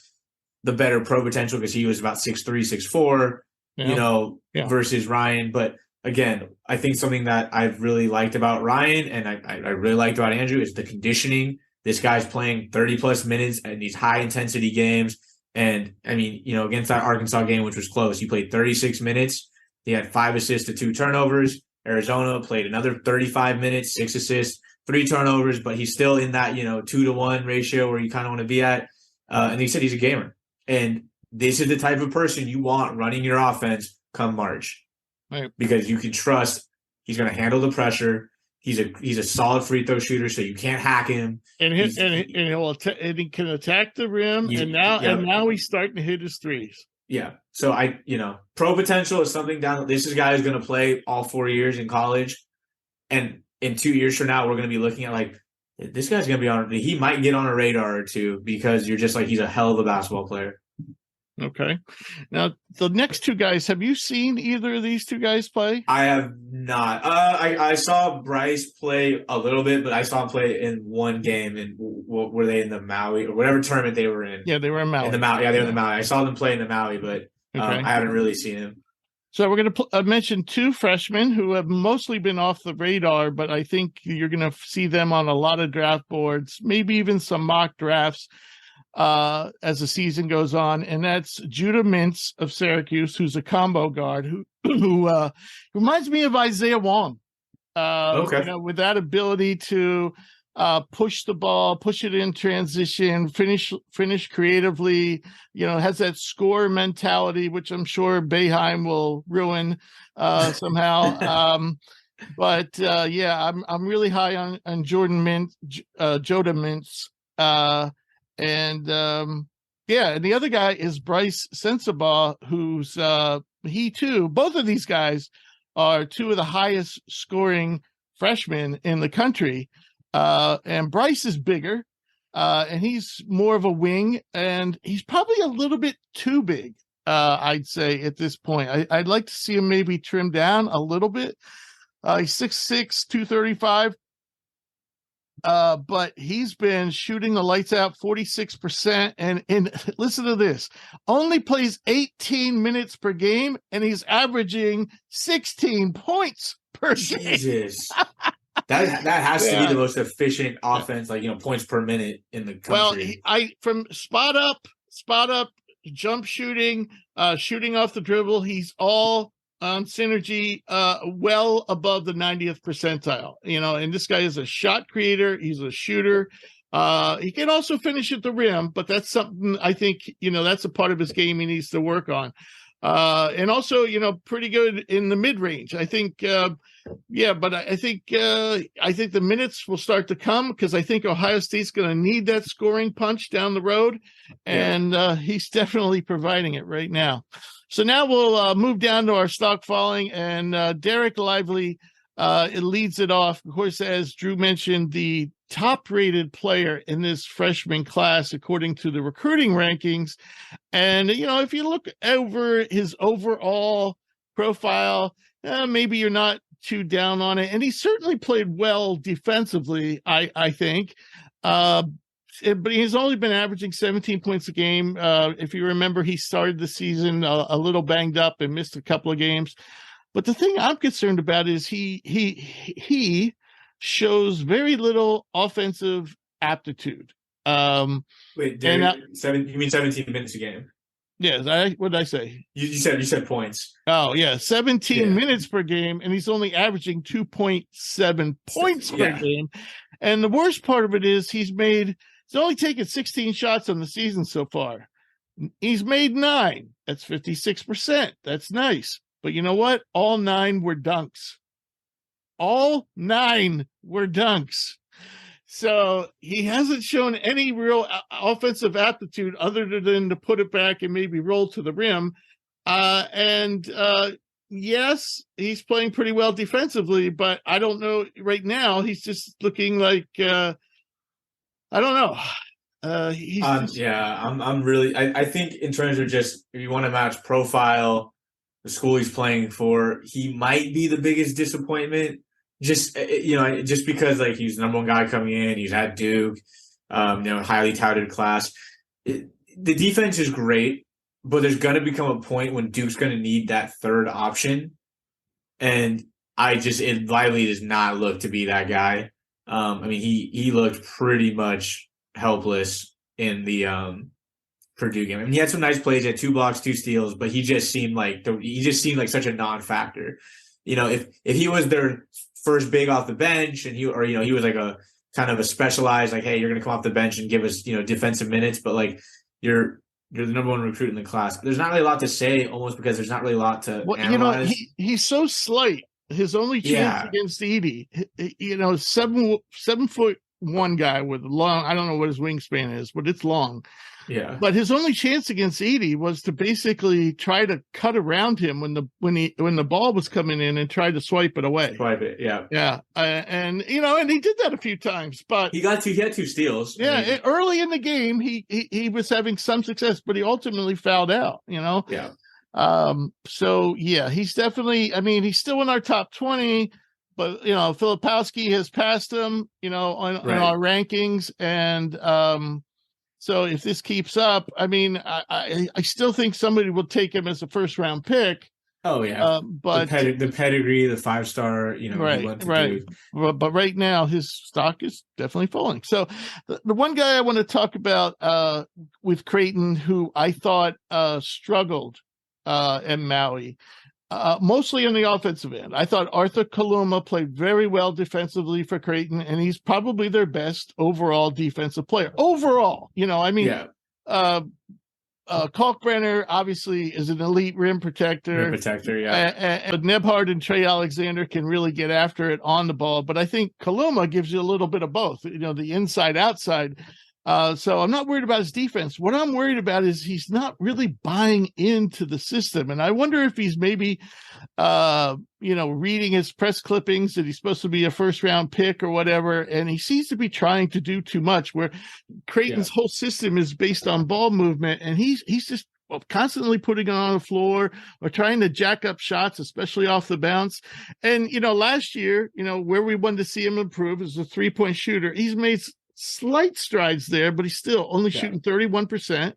the better pro potential because he was about 6'3", 6'4", versus Ryan. But again, I think something that I've really liked about Ryan and I really liked about Andrew is the conditioning. This guy's playing 30-plus minutes in these high-intensity games. And, I mean, against that Arkansas game, which was close, he played 36 minutes. He had 5 assists to 2 turnovers. Arizona played another 35 minutes, 6 assists, 3 turnovers, but he's still in that, 2-to-1 ratio where you kind of want to be at. And he said he's a gamer. And this is the type of person you want running your offense come March. Right. Because you can trust he's going to handle the pressure. He's a solid free throw shooter, so you can't hack him. And he can attack the rim. And now he's starting to hit his threes. Yeah. So pro potential is something down. This is a guy who's going to play all 4 years in college, and in 2 years from now, we're going to be looking at like this guy's going to be on. He might get on a radar or two because you're just like he's a hell of a basketball player. Okay. Now, the next 2 guys, have you seen either of these 2 guys play? I have not. I saw Bryce play a little bit, but I saw him play in one game. And were they in the Maui or whatever tournament they were in? Yeah, they were in Maui. They were in the Maui. I saw them play in the Maui, but I haven't really seen him. So we're going to mention 2 freshmen who have mostly been off the radar, but I think you're going to see them on a lot of draft boards, maybe even some mock drafts. As the season goes on, and that's Judah Mintz of Syracuse, who's a combo guard who reminds me of Isaiah Wong. With that ability to push the ball, push it in transition, finish creatively, has that score mentality, which I'm sure Boeheim will ruin somehow. But I'm really high on Judah Mintz. And the other guy is Bryce Sensabaugh, who's both of these guys are 2 of the highest scoring freshmen in the country. And Bryce is bigger, and he's more of a wing, and he's probably a little bit too big, I'd say, at this point. I'd like to see him maybe trim down a little bit. He's 6'6", 235. But he's been shooting the lights out 46%. And listen to this, only plays 18 minutes per game, and he's averaging 16 points per game. That has to be the most efficient offense, like, points per minute in the country. Well, from spot up, jump shooting, shooting off the dribble, he's all on synergy, well above the 90th percentile. And this guy is a shot creator. He's a shooter. He can also finish at the rim, but that's something I think, that's a part of his game he needs to work on. And also, pretty good in the mid range. I think, but I think the minutes will start to come because I think Ohio State's going to need that scoring punch down the road, and he's definitely providing it right now. So now we'll move down to our stock falling, and Derek Lively it leads it off. Of course, as Drew mentioned, the top-rated player in this freshman class, according to the recruiting rankings. And, if you look over his overall profile, maybe you're not too down on it. And he certainly played well defensively, I think. But he's only been averaging 17 points a game. If you remember, he started the season a little banged up and missed a couple of games. But the thing I'm concerned about is he shows very little offensive aptitude. Wait, Derek, you mean 17 minutes a game? Yes, what did I say? You said points. Oh, yeah, 17 minutes per game, and he's only averaging 2.7 points per game. And the worst part of it is he's only taken 16 shots on the season so far. He's made 9. That's 56%. That's nice. But you know what? All 9 were dunks. All 9 were dunks. So he hasn't shown any real offensive aptitude other than to put it back and maybe roll to the rim. Yes, he's playing pretty well defensively, but I don't know. Right now, he's just looking like, I don't know. I'm really, I think in terms of just, if you want to match profile, the school he's playing for, he might be the biggest disappointment. Just because like he's the number one guy coming in, he's at Duke, highly touted class. The defense is great, but there's going to become a point when Duke's going to need that third option, and Lively does not look to be that guy. He looked pretty much helpless in the Purdue game. He had some nice plays, he had 2 blocks, 2 steals, but he just seemed like such a non-factor. If he was their first big off the bench and he was like a kind of a specialized, like, hey, you're going to come off the bench and give us, defensive minutes, but like you're the number one recruit in the class. There's not really a lot to say, almost because there's not really a lot to analyze. He's so slight. His only chance against Edey, 7'1" guy with long, I don't know what his wingspan is, but it's long. Yeah. But his only chance against Edey was to basically try to cut around him when the ball was coming in and try to swipe it away. Swipe it, yeah. Yeah. And he did that a few times, but he had 2 steals. Yeah. Early in the game, he was having some success, but he ultimately fouled out, Yeah. So yeah, he's definitely, he's still in our top 20, but Filipowski has passed him, on our rankings. And, so if this keeps up, I still think somebody will take him as a first round pick. Oh yeah, but the pedigree, the 5-star, right. But right now his stock is definitely falling. So the one guy I want to talk about with Creighton, who I thought struggled at Maui, mostly on the offensive end. I thought Arthur Kaluma played very well defensively for Creighton, and he's probably their best overall defensive player. Overall, Kalkbrenner obviously is an elite rim protector. But Nebhard and Trey Alexander can really get after it on the ball. But I think Kaluma gives you a little bit of both, the inside, outside. So I'm not worried about his defense. What I'm worried about is he's not really buying into the system. And I wonder if he's maybe, reading his press clippings that he's supposed to be a first round pick or whatever. And he seems to be trying to do too much, where Creighton's whole system is based on ball movement. And he's just constantly putting it on the floor or trying to jack up shots, especially off the bounce. And, last year, where we wanted to see him improve is a 3-point shooter. He's made slight strides there, but he's still only shooting 31%.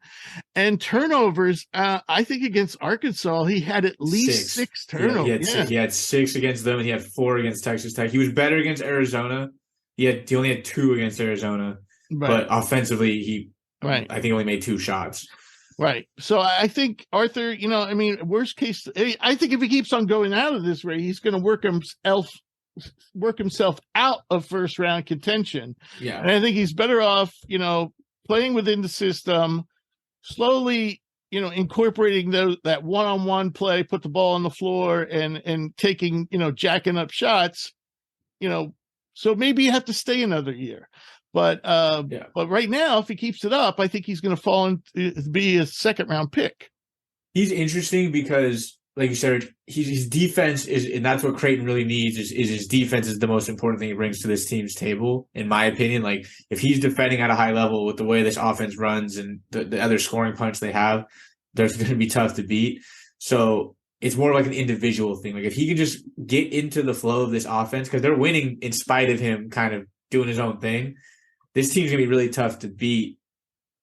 And turnovers, I think against Arkansas, he had at least six turnovers. He had 6 against them, and he had 4 against Texas Tech. He was better against Arizona. He only had 2 against Arizona, but offensively, I think only made 2 shots. Right. So I think Arthur, worst case, I think if he keeps on going out of this way, he's going to work himself out of first round contention. Yeah. And I think he's better off, playing within the system, slowly, incorporating that one-on-one play, put the ball on the floor and taking, jacking up shots, so maybe you have to stay another year. But right now, if he keeps it up, I think he's going to fall into be a second-round pick. He's interesting because, like you said, his defense is, and that's what Creighton really needs. Is his defense is the most important thing he brings to this team's table, in my opinion. Like if he's defending at a high level with the way this offense runs and the other scoring punch they have, they're going to be tough to beat. So it's more like an individual thing. Like if he can just get into the flow of this offense, because they're winning in spite of him kind of doing his own thing. This team's going to be really tough to beat,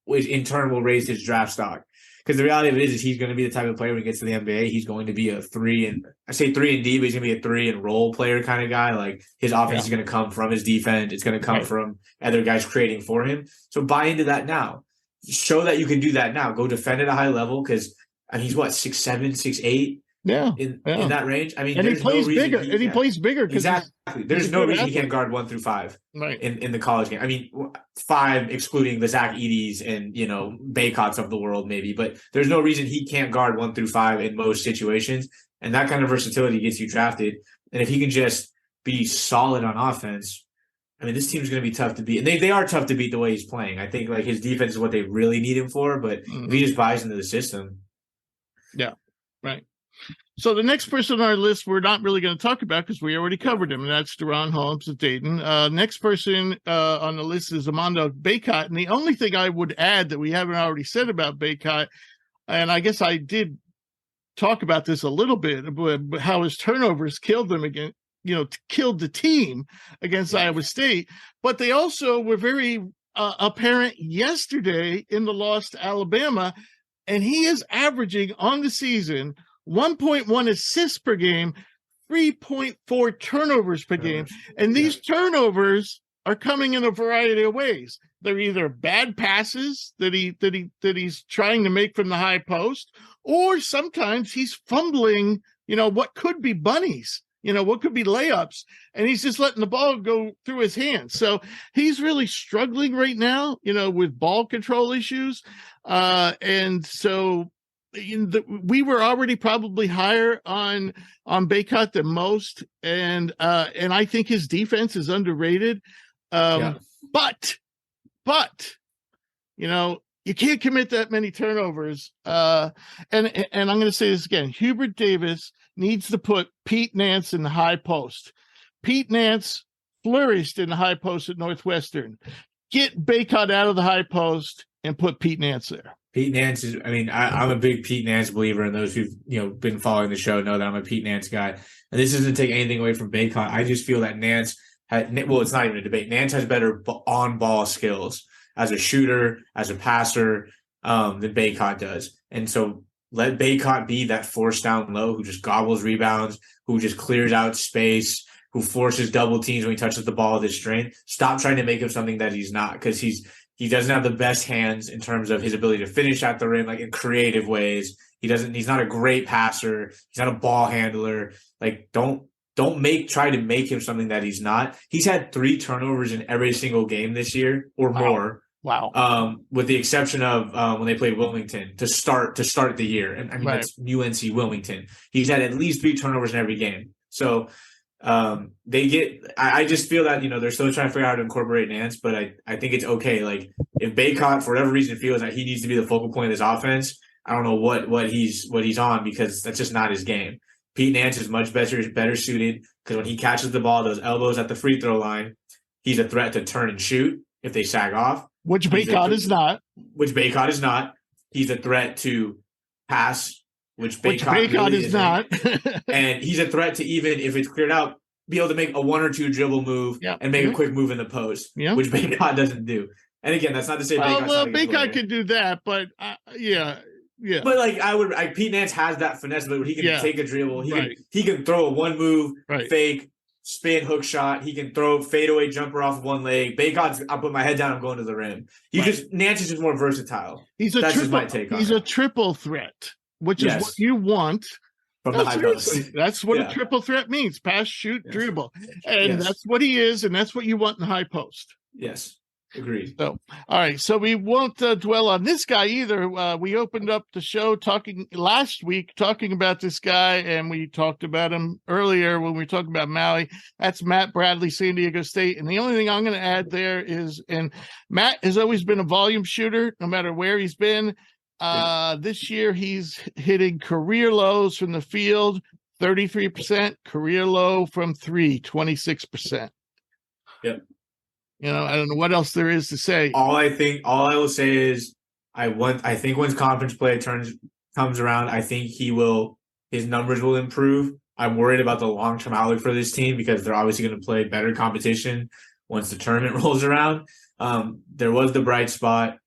which in turn will raise his draft stock. Because the reality of it is he's going to be the type of player when he gets to the NBA, he's going to be a 3 and I say 3 and D, but he's going to be a 3 and roll player kind of guy. Like his offense is going to come from his defense. It's going to come from other guys creating for him. So buy into that now. Show that you can do that now. Go defend at a high level because he's what, 6'7", 6'8"? In that range. I mean, and he plays bigger. He plays bigger. Exactly. There's no reason he can't guard 1 through 5 in the college game. I mean, 5 excluding the Zach Edey's and Baycots of the world maybe, but there's no reason he can't guard 1 through 5 in most situations. And that kind of versatility gets you drafted. And if he can just be solid on offense, I mean, this team's going to be tough to beat. And they are tough to beat the way he's playing. I think like his defense is what they really need him for. But if he just buys into the system, right. So the next person on our list we're not really going to talk about because we already covered him, and that's Deron Holmes of Dayton. Next person on the list is Armando Bacot, and the only thing I would add that we haven't already said about Bacot, and I guess I did talk about this a little bit, but how his turnovers killed them again, killed the team against Iowa State, but they also were very apparent yesterday in the loss to Alabama, and he is averaging on the season 1.1 assists per game, 3.4 turnovers per game. And these turnovers are coming in a variety of ways. They're either bad passes that he's trying to make from the high post, or sometimes he's fumbling, what could be bunnies, what could be layups, and he's just letting the ball go through his hands. So he's really struggling right now, with ball control issues. And so we were already probably higher on Bacot than most, and I think his defense is underrated. But you can't commit that many turnovers. And I'm going to say this again: Hubert Davis needs to put Pete Nance in the high post. Pete Nance flourished in the high post at Northwestern. Get Bacot out of the high post and put Pete Nance there. Pete Nance is, I'm a big Pete Nance believer, and those who've, been following the show know that I'm a Pete Nance guy. And this doesn't take anything away from Bacot. I just feel that Nance it's not even a debate. Nance has better on-ball skills as a shooter, as a passer, than Bacot does. And so let Bacot be that force down low who just gobbles rebounds, who just clears out space, who forces double teams when he touches the ball with his strength. Stop trying to make him something that he's not, because he doesn't have the best hands in terms of his ability to finish at the rim, like in creative ways. He's not a great passer. He's not a ball handler. Like don't try to make him something that he's not. He's had 3 turnovers in every single game this year or more. Wow. With the exception of when they played Wilmington to start the year. And that's UNC Wilmington. He's had at least 3 turnovers in every game. So I just feel that, they're still trying to figure out how to incorporate Nance, but I think it's okay. Like if Bacot for whatever reason feels that he needs to be the focal point of this offense, I don't know what he's on, because that's just not his game. Pete Nance is much better suited, because when he catches the ball, those elbows at the free throw line, he's a threat to turn and shoot if they sag off. Which Bacot is not. He's a threat to pass, which Bacot really is not. And he's a threat to, even if it's cleared out, be able to make a 1 or 2 dribble move and make a quick move in the post, which Bacot doesn't do. And again, that's not to say Bacot's not a good player. Bacot could do that, but yeah. But like Pete Nance has that finesse where he can take a dribble, he can throw a one move, fake, spin, hook shot. He can throw fadeaway jumper off one leg. Bacot's, I'll put my head down, I'm going to the rim. Nance is just more versatile. That's just my take on it. He's a triple threat, which is what you want. From the high post. That's what a triple threat means: pass, shoot, dribble, and that's what he is, and that's what you want in the high post. Yes, agreed. So, all right, so we won't dwell on this guy either. We opened up the show last week talking about this guy, and we talked about him earlier when we were talking about Maui. That's Matt Bradley, San Diego State, and the only thing I'm going to add there is, and Matt has always been a volume shooter, no matter where he's been. This year he's hitting career lows from the field, 33%, career low from 3, 26%. Yep. You know, I don't know what else there is to say. All I will say is I think once conference play comes around, I think his numbers will improve. I'm worried about the long-term outlook for this team because they're obviously going to play better competition once the tournament rolls around. There was the bright spot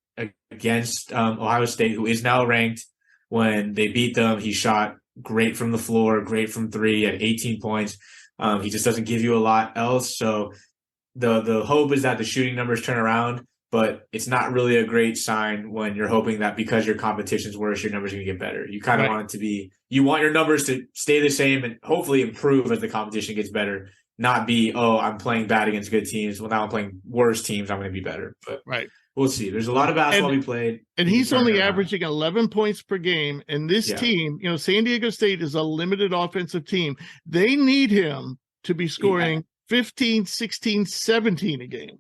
against Ohio State, who is now ranked. When they beat them, he shot great from the floor, great from 3 at 18 points. He just doesn't give you a lot else. So the hope is that the shooting numbers turn around, but it's not really a great sign when you're hoping that because your competition's worse, your numbers are going to get better. You kind of want it to be, you want your numbers to stay the same and hopefully improve as the competition gets better, not be, I'm playing bad against good teams. Well, now I'm playing worse teams. I'm going to be better. But we'll see. There's a lot of basketball we played. And he's only averaging 11 points per game. And this team, San Diego State is a limited offensive team. They need him to be scoring 15, 16, 17 a game.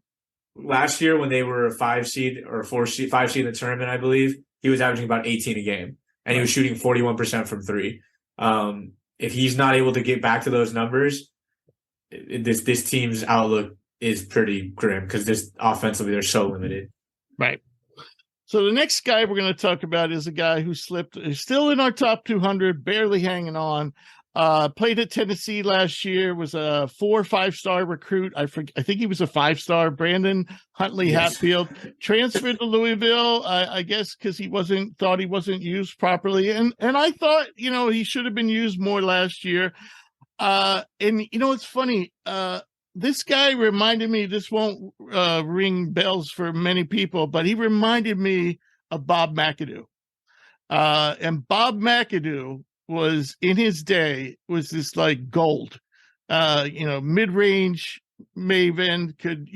Last year when they were a 5 seed or 5 seed in the tournament, I believe, he was averaging about 18 a game. And he was shooting 41% from 3. If he's not able to get back to those numbers, this team's outlook is pretty grim because this offensively they're so limited. Right. So the next guy we're going to talk about is a guy who slipped, is still in our top 200, barely hanging on. Played at Tennessee last year, was a 4 or 5-star recruit. I think he was a 5-star. Brandon Huntley Hatfield transferred to Louisville, I guess, because he thought he wasn't used properly. And I thought, he should have been used more last year. And it's funny. This guy reminded me, this won't ring bells for many people, but he reminded me of Bob McAdoo. And Bob McAdoo was, in his day, was this like gold, mid-range maven, could,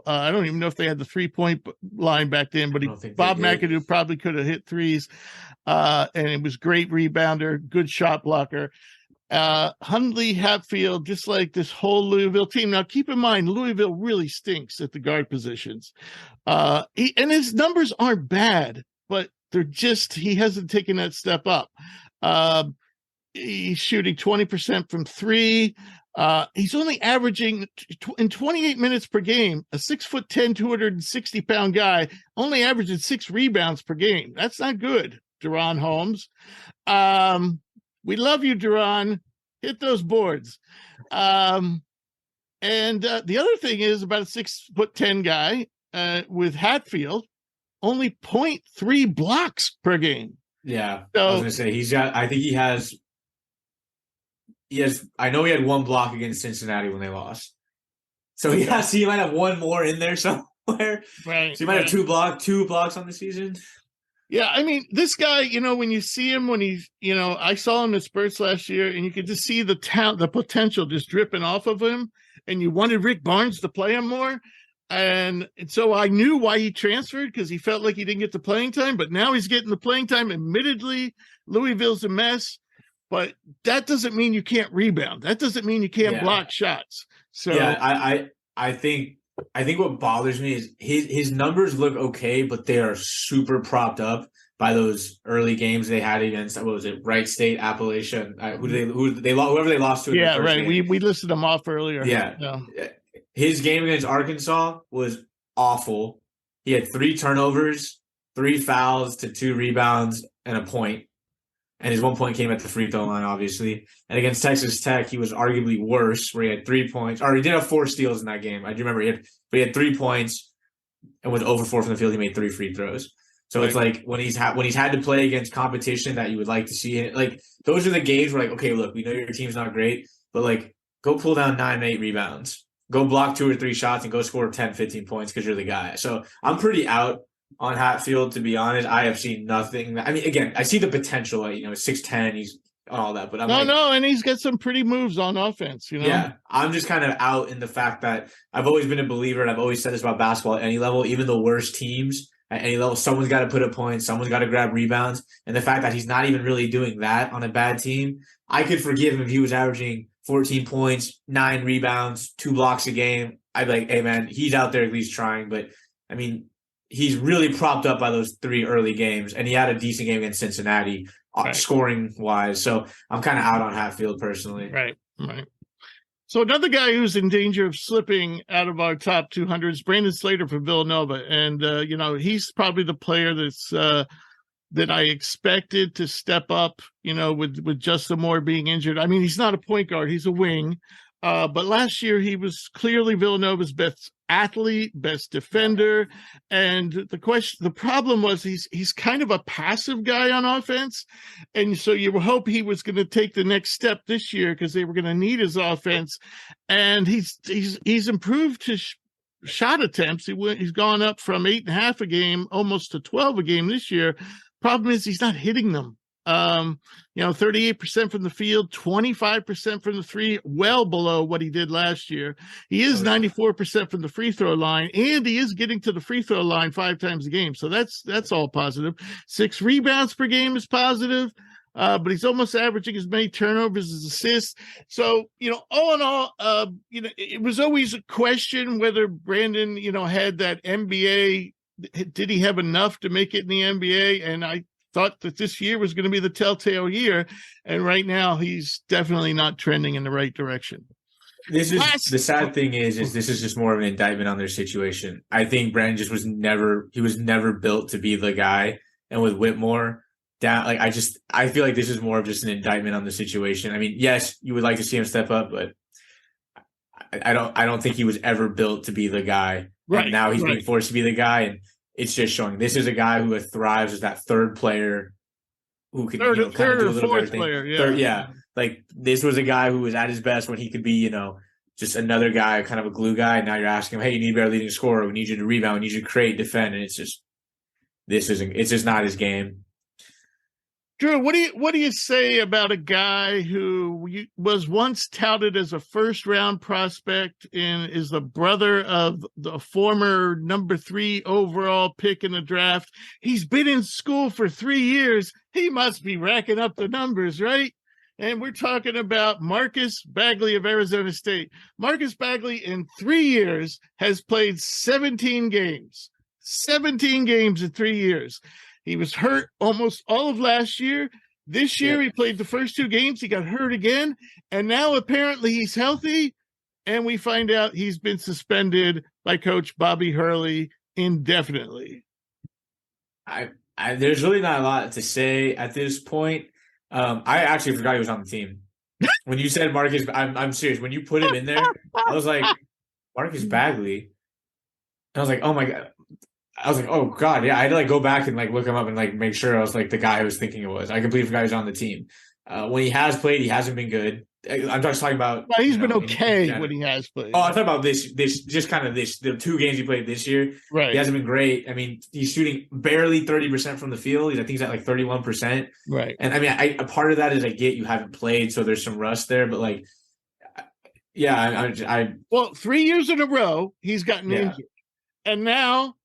I don't even know if they had the 3-point line back then, but Bob McAdoo probably could have hit threes. And it was great rebounder, good shot blocker. Huntley Hatfield, just like this whole Louisville team. Now, keep in mind, Louisville really stinks at the guard positions. And his numbers aren't bad, but he hasn't taken that step up. He's shooting 20% from 3. He's only averaging in 28 minutes per game, a 6'10", 260-pound guy, only averaging 6 rebounds per game. That's not good, Deron Holmes. We love you, Deron. Hit those boards. And the other thing is about a 6'10" guy with Hatfield, only 0.3 blocks per game. Yeah, so, I was going to say I know he had 1 block against Cincinnati when they lost. So he might have 1 more in there somewhere. Right. So he might have 2 blocks on the season. Yeah, I mean, this guy, when you see him, when he's, I saw him at Spurs last year, and you could just see the talent, the potential just dripping off of him, and you wanted Rick Barnes to play him more. And so I knew why he transferred, because he felt like he didn't get the playing time, but now he's getting the playing time. Admittedly, Louisville's a mess, but that doesn't mean you can't rebound. That doesn't mean you can't block shots. So yeah, I think what bothers me is his numbers look okay, but they are super propped up by those early games they had against, what was it, Wright State, Appalachian, whoever they lost to. Yeah, right. We listed them off earlier. Yeah. His game against Arkansas was awful. He had 3 turnovers, 3 fouls to 2 rebounds and a point. And his 1 point came at the free throw line, obviously. And against Texas Tech, he was arguably worse, where he had 3 points. Or he did have 4 steals in that game. I do remember he had 3 points and was 0 for 4 from the field. He made 3 free throws. So It's like when he's had to play against competition that you would like to see, like those are the games where, like, okay, look, we know your team's not great, but like go pull down 9, 8 rebounds, go block 2 or 3 shots, and go score 10, 15 points because you're the guy. So I'm pretty out on Hatfield, to be honest. I have seen nothing. I mean, again, I see the potential. 6'10", he's on all that, but I'm and he's got some pretty moves on offense. Yeah, I'm just kind of out in the fact that I've always been a believer, and I've always said this about basketball at any level, even the worst teams at any level, someone's got to put up points, someone's got to grab rebounds, and the fact that he's not even really doing that on a bad team, I could forgive him if he was averaging 14 points, 9 rebounds, 2 blocks a game. I'd be like, hey man, he's out there at least trying, but I mean, he's really propped up by those 3 early games, and he had a decent game against Cincinnati, scoring wise. So I'm kind of out on Hatfield personally. Right. So another guy who's in danger of slipping out of our top 200 is Brandon Slater from Villanova. And, he's probably the player that's that I expected to step up, with Justin Moore being injured. I mean, he's not a point guard. He's a wing. But last year he was clearly Villanova's best athlete, best defender. And the problem was he's kind of a passive guy on offense. And so you hope he was going to take the next step this year because they were going to need his offense. And he's improved his shot attempts. He's gone up from 8.5 a game, almost to 12 a game this year. Problem is he's not hitting them. 38% from the field, 25% from the three, well below what he did last year. He is 94% from the free throw line, and he is getting to the free throw line 5 times a game. So that's all positive. 6 rebounds per game is positive. But he's almost averaging as many turnovers as assists. So, all in all, it was always a question whether Brandon, had that NBA. Did he have enough to make it in the NBA? And I thought that this year was going to be the telltale year. And right now he's definitely not trending in the right direction. The sad thing is this is just more of an indictment on their situation. I think Brandon just was never built to be the guy. And with Whitmore down, I feel like this is more of just an indictment on the situation. I mean, yes, you would like to see him step up, but I don't think he was ever built to be the guy. Right. And now he's being forced to be the guy, and it's just showing this is a guy who thrives as that third player who can kind of do a little bit of everything. Like this was a guy who was at his best when he could be, just another guy, kind of a glue guy. And now you're asking him, hey, you need to be our leading scorer. We need you to rebound. We need you to create, defend. And it's just not his game. Drew, what do you say about a guy who was once touted as a first-round prospect and is the brother of the former number 3 overall pick in the draft? He's been in school for 3 years. He must be racking up the numbers, right? And we're talking about Marcus Bagley of Arizona State. Marcus Bagley in 3 years has played 17 games. 17 games in 3 years. He was hurt almost all of last year. This year, he played the first 2 games. He got hurt again. And now apparently he's healthy. And we find out he's been suspended by Coach Bobby Hurley indefinitely. There's really not a lot to say at this point. I actually forgot he was on the team. When you said Marcus, I'm serious. When you put him in there, I was like, Marcus Bagley. And I was like, oh my God. I was like, oh God, yeah. I had to go back and look him up and make sure I was the guy I was thinking it was. I completely forgot he was on the team. When he has played, he hasn't been good. I'm just talking about. Well, he's been okay when he has played. Oh, I'm talking about this the 2 games he played this year. Right. He hasn't been great. I mean, he's shooting barely 30% from the field. I think he's at 31%. Right. And I mean, a part of that is I get you haven't played, so there's some rust there. But well, 3 years in a row he's gotten injured, and now.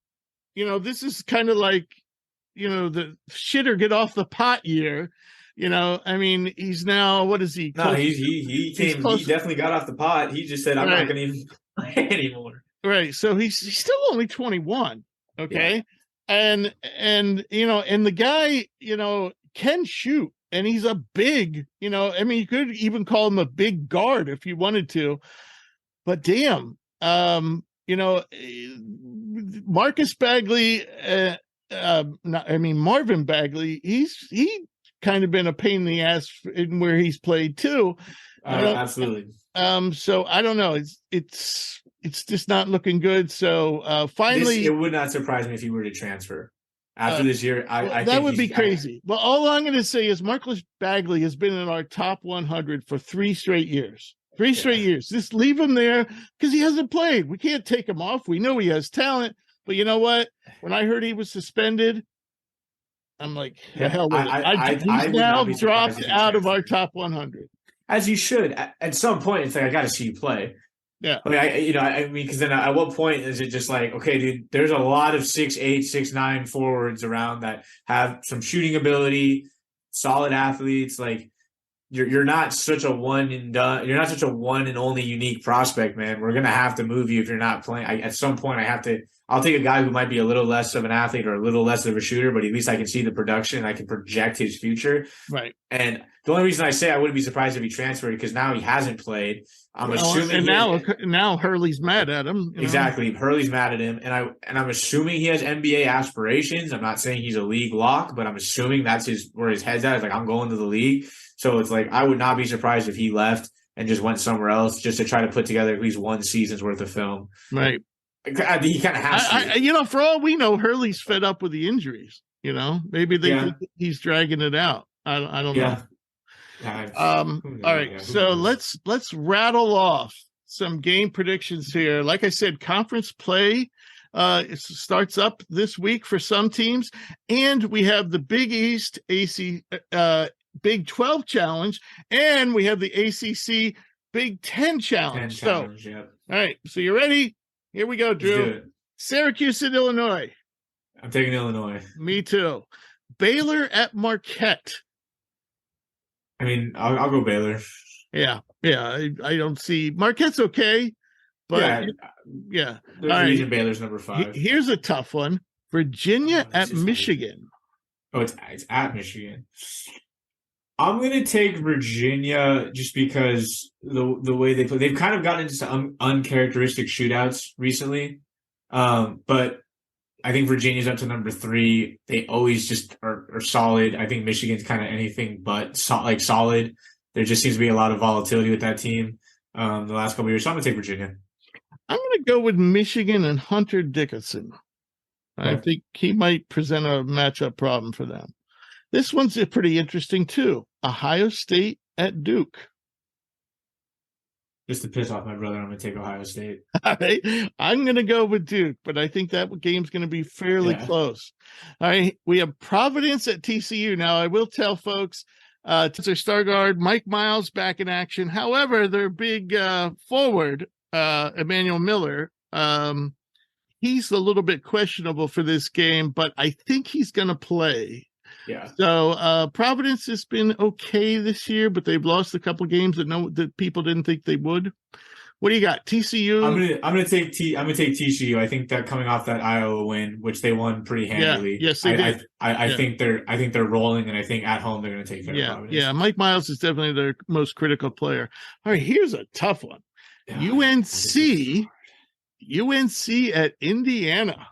This is kind of the shitter get off the pot year. I mean, he's now, what is he? No, he definitely got off the pot. He just said, I'm not going to even play anymore. Right. So he's still only 21. Okay. Yeah. And the guy, can shoot, and he's a big, I mean, you could even call him a big guard if you wanted to, but damn, Marcus Bagley, Marvin Bagley, he kind of been a pain in the ass in where he's played too. Absolutely. So I don't know. It's just not looking good. So finally, it would not surprise me if he were to transfer after this year. I that think would be crazy. Well, all I'm going to say is Marcus Bagley has been in our top 100 for 3 straight years. 3 straight years. Just leave him there because he hasn't played. We can't take him off. We know he has talent, but you know what? When I heard he was suspended, I'm like, the hell with it. He's now dropped out of our top 100. As you should. At some point, it's like, I got to see you play. Yeah. Like, because then at what point is it just like, okay, dude, there's a lot of 6'8", 6'9" forwards around that have some shooting ability, solid athletes. Like, you're not such a one and done. You're not such a one and only unique prospect, man. We're gonna have to move you if you're not playing. At some point, I'll take a guy who might be a little less of an athlete or a little less of a shooter, but at least I can see the production. I can project his future. Right. And the only reason I say I wouldn't be surprised if he transferred because now he hasn't played. I'm assuming now Hurley's mad at him. Exactly. Hurley's mad at him. And I'm assuming he has NBA aspirations. I'm not saying he's a league lock, but I'm assuming that's where his head's at. It's like, I'm going to the league. So it's like, I would not be surprised if he left and just went somewhere else just to try to put together at least one season's worth of film. Right. He kind of has to. For all we know, Hurley's fed up with the injuries. Maybe they think he's dragging it out. I don't know. All right. So let's rattle off some game predictions here. Like I said, conference play it starts up this week for some teams, and we have the Big East Big 12 challenge, and we have the ACC Big 10 challenge. All right. So you ready? Here we go, Drew. Syracuse and Illinois. I'm taking Illinois. Me too. Baylor at Marquette. I mean, I'll go Baylor. Yeah. I don't see Marquette's okay, but yeah. There's a reason Baylor's number 5. Here's a tough one: Virginia at Michigan. It's at Michigan. I'm going to take Virginia just because the way they play. They've kind of gotten into some uncharacteristic shootouts recently, but I think Virginia's up to number 3. They always just are solid. I think Michigan's kind of anything but solid. There just seems to be a lot of volatility with that team the last couple of years. So I'm going to take Virginia. I'm going to go with Michigan and Hunter Dickinson. I think he might present a matchup problem for them. This one's pretty interesting, too. Ohio State at Duke. Just to piss off my brother, I'm going to take Ohio State. All right. I'm going to go with Duke, but I think that game's going to be fairly close. All right. We have Providence at TCU. Now, I will tell folks, it's their star guard, Mike Miles, back in action. However, their big forward, Emmanuel Miller, he's a little bit questionable for this game, but I think he's going to play. Yeah. So Providence has been okay this year, but they've lost a couple of games that people didn't think they would. What do you got? TCU. I'm gonna take TCU. I think that coming off that Iowa win, which they won pretty handily. Yes, they did. I think they're rolling, and I think at home they're gonna take care of Providence. Yeah. Mike Miles is definitely their most critical player. All right, here's a tough one. UNC at Indiana.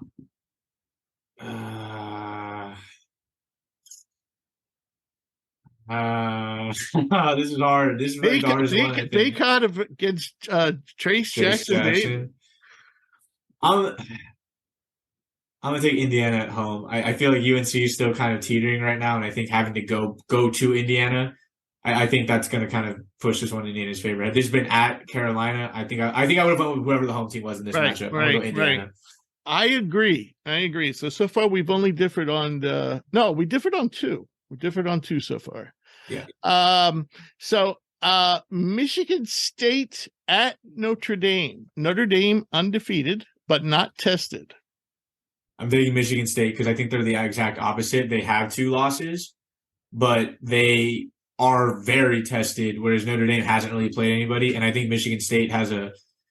This is hard. This is very hard. They caught against Trace Jackson. I'm gonna take Indiana at home. I feel like UNC is still kind of teetering right now, and I think having to go to Indiana, I think that's gonna kind of push this one in Indiana's favor. Had this been at Carolina, I think I would have went with whoever the home team was in this matchup. Right. I agree. So far we've only differed on we differed on 2. We differed on 2 so far. Yeah. So Michigan State at Notre Dame. Notre Dame undefeated, but not tested. I'm taking Michigan State because I think they're the exact opposite. They have 2 losses, but they are very tested, whereas Notre Dame hasn't really played anybody. And I think Michigan State has a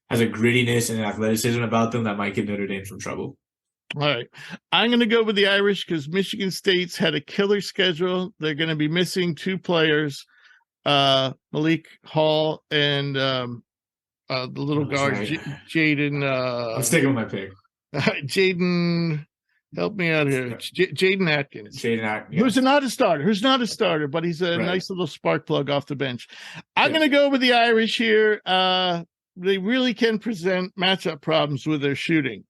grittiness and an athleticism about them that might give Notre Dame some trouble. All right. I'm going to go with the Irish because Michigan State's had a killer schedule. They're going to be missing 2 players, Malik Hall and the little guard, Jaden. I'm sticking with my pick. Jaden Help me out here. Shaedon Atkins. Yeah. Who's not a starter, but he's a nice little spark plug off the bench. I'm going to go with the Irish here. They really can present matchup problems with their shooting.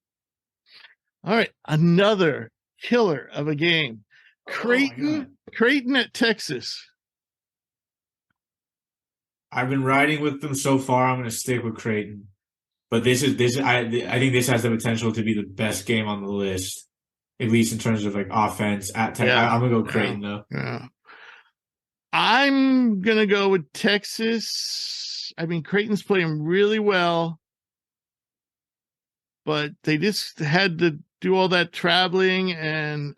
All right, another killer of a game. Creighton at Texas. I've been riding with them so far. I'm going to stick with Creighton. But I think this has the potential to be the best game on the list, at least in terms of like offense at Texas. I'm going to go Creighton though. Yeah. I'm going to go with Texas. I mean, Creighton's playing really well, but they just had to do all that traveling, and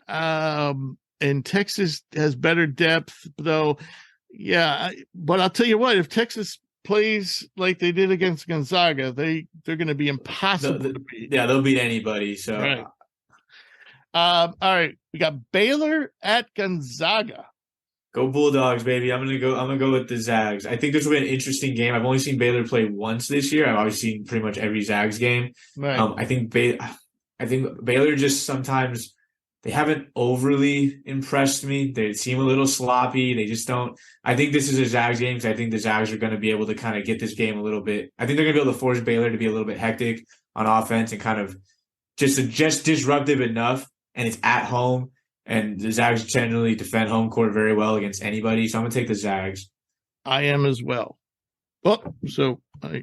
Texas has better depth, though. Yeah, but I'll tell you what, if Texas plays like they did against Gonzaga, they're going to be impossible to beat. Yeah, they'll beat anybody. So, right. All right, we got Baylor at Gonzaga. Go Bulldogs, baby! I'm gonna go with the Zags. I think this will be an interesting game. I've only seen Baylor play once this year. I've obviously seen pretty much every Zags game. Right. I think Baylor just sometimes they haven't overly impressed me. They seem a little sloppy. They just don't. I think this is a Zags game because I think the Zags are going to be able to kind of get this game a little bit. I think they're going to be able to force Baylor to be a little bit hectic on offense and kind of just disruptive enough. And it's at home, and the Zags generally defend home court very well against anybody. So I'm going to take the Zags. I am as well. Well, so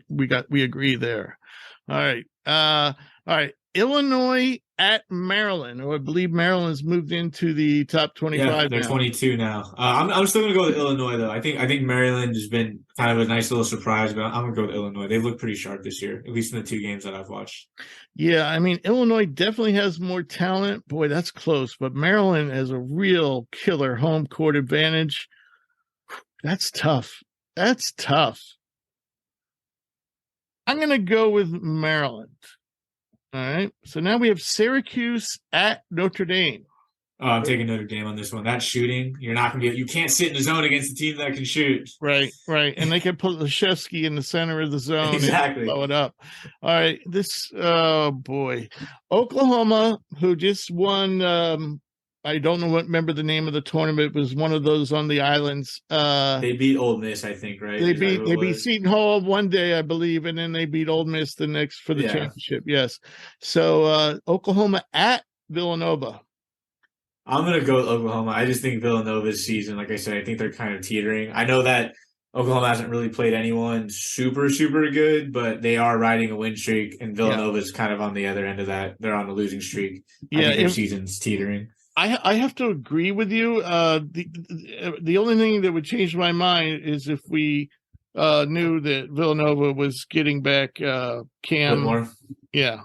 we agree there. All right. All right. Illinois at Maryland, or I believe Maryland's moved into the top 25. Yeah, they're 22 now. I'm still going to go with Illinois, though. I think Maryland has been kind of a nice little surprise, but I'm going to go with Illinois. They've looked pretty sharp this year, at least in the 2 games that I've watched. Yeah, I mean, Illinois definitely has more talent. Boy, that's close. But Maryland has a real killer home court advantage. That's tough. I'm going to go with Maryland. All right. So now we have Syracuse at Notre Dame. Oh, I'm taking Notre Dame on this one. That shooting, you can't sit in the zone against a team that can shoot. Right. And they can put Leshevsky in the center of the zone exactly. And blow it up. All right. Oklahoma, who just won, I don't remember the name of the tournament. It was one of those on the islands. They beat Ole Miss, I think, right? They beat Seton Hall one day, I believe, and then they beat Ole Miss the next for the championship. Yes. So Oklahoma at Villanova. I'm going to go with Oklahoma. I just think Villanova's season, like I said, I think they're kind of teetering. I know that Oklahoma hasn't really played anyone super, super good, but they are riding a win streak, and Villanova's kind of on the other end of that. They're on a losing streak. I think their season's teetering. I have to agree with you. The only thing that would change my mind is if we knew that Villanova was getting back Cam. Whitmore. Yeah.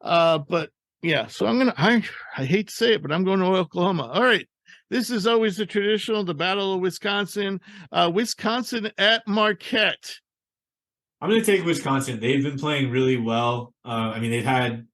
But yeah, so I hate to say it, but I'm going to Oklahoma. All right. This is always the traditional, the Battle of Wisconsin. Wisconsin at Marquette. I'm going to take Wisconsin. They've been playing really well. I mean, they had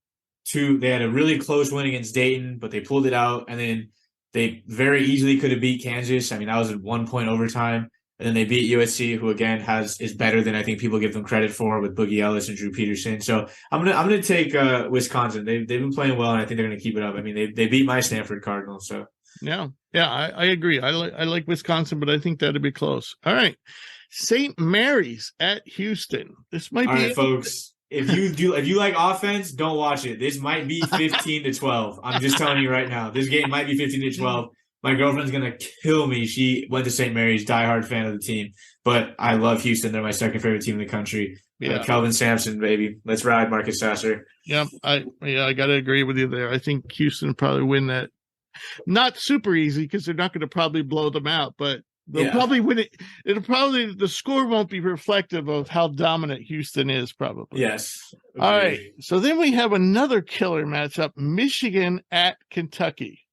a really close win against Dayton, but they pulled it out, and then they very easily could have beat Kansas. I mean, that was a 1-point overtime, and then they beat USC, who again is better than I think people give them credit for with Boogie Ellis and Drew Peterson. So I'm gonna take Wisconsin. They've been playing well, and I think they're gonna keep it up. I mean, they beat my Stanford Cardinals. So yeah, I agree. I like Wisconsin, but I think that'd be close. All right, St. Mary's at Houston. This might be all right, folks. If you like offense, don't watch it. This might be 15-12. I'm just telling you right now. This game might be 15-12. My girlfriend's gonna kill me. She went to St. Mary's, diehard fan of the team. But I love Houston. They're my second favorite team in the country. Yeah. Kelvin Sampson, baby. Let's ride, Marcus Sasser. Yeah, I gotta agree with you there. I think Houston will probably win that. Not super easy because they're not going to probably blow them out, but they'll probably win it. The score won't be reflective of how dominant Houston is, probably. Yes. All right. So then we have another killer matchup, Michigan at Kentucky.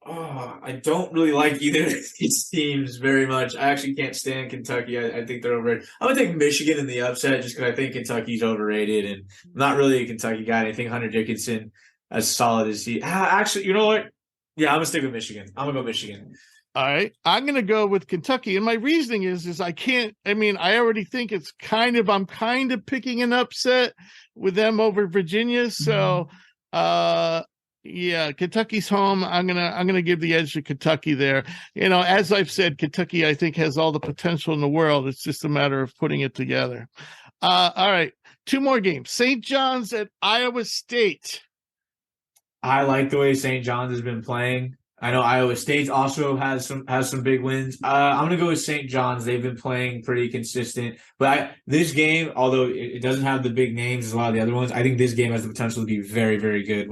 Oh, I don't really like either of these teams very much. I actually can't stand Kentucky. I think they're overrated. I'm going to take Michigan in the upset just because I think Kentucky's overrated, and I'm not really a Kentucky guy. I think Hunter Dickinson, as solid as he – actually, you know what? Yeah, I'm going to stick with Michigan. I'm going to go Michigan. All right. I'm going to go with Kentucky. And my reasoning is I already think I'm kind of picking an upset with them over Virginia. So, Yeah, Kentucky's home. I'm gonna give the edge to Kentucky there. You know, as I've said, Kentucky I think has all the potential in the world. It's just a matter of putting it together. All right, 2 more games. St. John's at Iowa State. I like the way St. John's has been playing. I know Iowa State also has some big wins. I'm gonna go with St. John's. They've been playing pretty consistent, but this game, although it doesn't have the big names as a lot of the other ones, I think this game has the potential to be very, very good.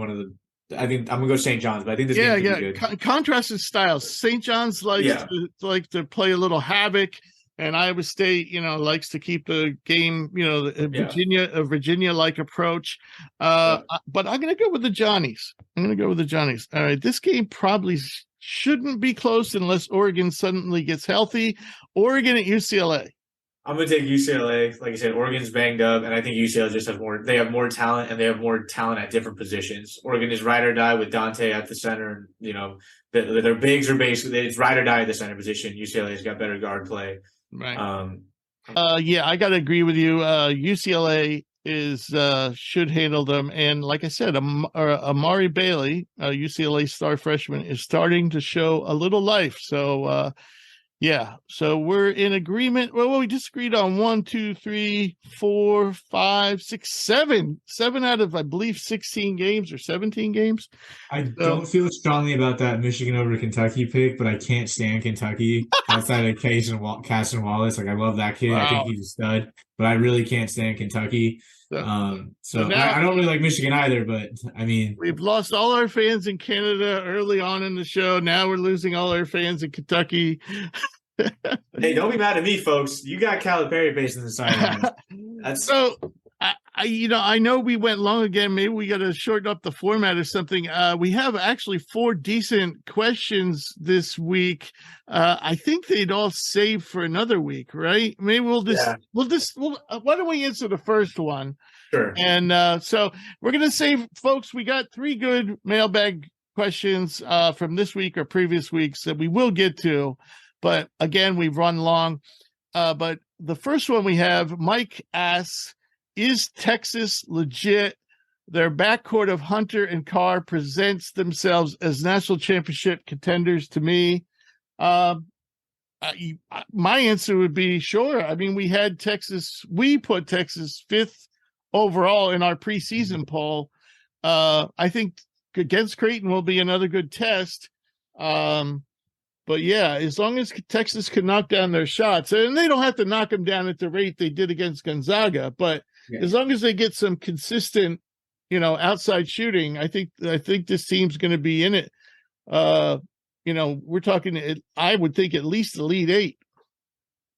I think I'm gonna go St. John's, but I think this game could be good. Contrasted styles. St. John's likes to play a little havoc, and Iowa State, likes to keep the game, a Virginia-like approach. But I'm going to go with the Johnnies. All right, this game probably shouldn't be close unless Oregon suddenly gets healthy. Oregon at UCLA. I'm going to take UCLA. Like I said, Oregon's banged up, and I think UCLA just has more. They have more talent, and they have more talent at different positions. Oregon is ride or die with Dante at the center. And, their bigs are basically it's ride or die at the center position. UCLA's got better guard play. Right. I got to agree with you. UCLA should handle them, and like I said, Amari Bailey, UCLA star freshman, is starting to show a little life. So. So we're in agreement. Well, we disagreed on 1, 2, 3, 4, 5, 6, 7 out of, I believe, 16 games or 17 games. I don't feel strongly about that Michigan over Kentucky pick, but I can't stand Kentucky outside of Casson Wallace. Like, I love that kid. Wow. I think he's a stud, but I really can't stand Kentucky. So now, I don't really like Michigan either, but I mean, we've lost all our fans in Canada early on in the show. Now we're losing all our fans in Kentucky. Hey, don't be mad at me, folks. You got Calipari facing the sideline. So I know we went long again. Maybe we got to shorten up the format or something. We have actually 4 decent questions this week. I think they'd all save for another week, right? Maybe why don't we answer the first one? Sure. And so we're going to save, folks. We got 3 good mailbag questions from this week or previous weeks that we will get to. But again, we've run long. But the first one we have, Mike asks, is Texas legit? Their backcourt of Hunter and Carr presents themselves as national championship contenders to me. My answer would be sure. I mean, we put Texas 5th overall in our preseason poll. I think against Creighton will be another good test. But as long as Texas can knock down their shots, and they don't have to knock them down at the rate they did against Gonzaga, but as long as they get some consistent, outside shooting, I think this team's going to be in it. We're talking, I would think at least the Elite 8.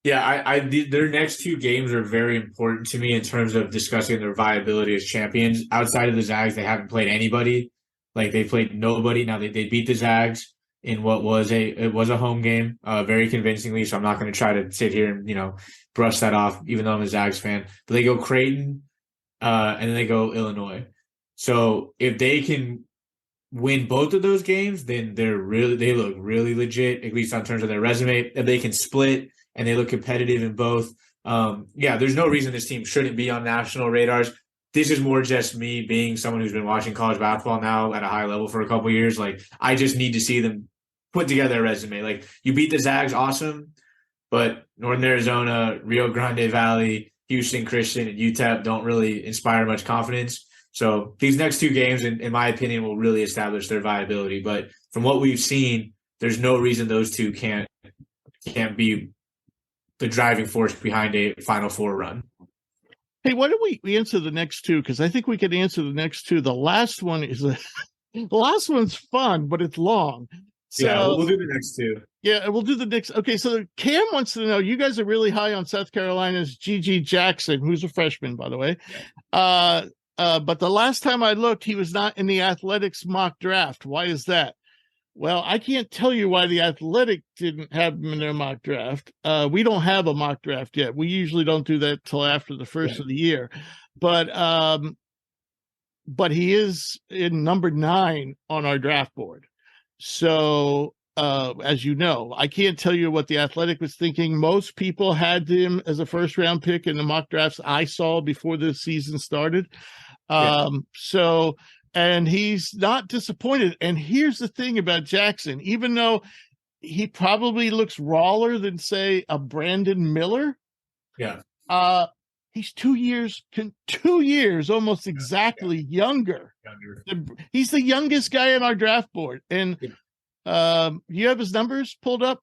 Yeah, their next 2 games are very important to me in terms of discussing their viability as champions. Outside of the Zags, they haven't played anybody. Like, they played nobody. Now they beat the Zags in what was a home game, very convincingly. So I'm not going to try to sit here and brush that off, even though I'm a Zags fan. But they go Creighton, and then they go Illinois. So if they can win both of those games, then they look really legit, at least in terms of their resume. If they can split and they look competitive in both, there's no reason this team shouldn't be on national radars. This is more just me being someone who's been watching college basketball now at a high level for a couple of years. Like, I just need to see them put together a resume. Like, you beat the Zags, awesome, but Northern Arizona, Rio Grande Valley, Houston Christian, and UTEP don't really inspire much confidence. So these next 2 games, in my opinion, will really establish their viability. But from what we've seen, there's no reason those 2 can't be the driving force behind a Final Four run. Hey, why don't we answer the next 2? Because I think we could answer the next 2. The last one the last one's fun, but it's long. So, we'll do the next 2. Yeah, we'll do the next. Okay, so Cam wants to know, you guys are really high on South Carolina's Gigi Jackson, who's a freshman, by the way. But the last time I looked, he was not in the Athletics mock draft. Why is that? Well, I can't tell you why the Athletic didn't have him in their mock draft. We don't have a mock draft yet. We usually don't do that till after the first of the year. But he is in number 9 on our draft board. So, as you know, I can't tell you what the Athletic was thinking. Most people had him as a first-round pick in the mock drafts I saw before the season started. and he's not disappointed. And here's the thing about Jackson, even though he probably looks rawer than, say, a Brandon Miller. Yeah. He's 2 years, almost exactly younger. He's the youngest guy on our draft board. And you have his numbers pulled up?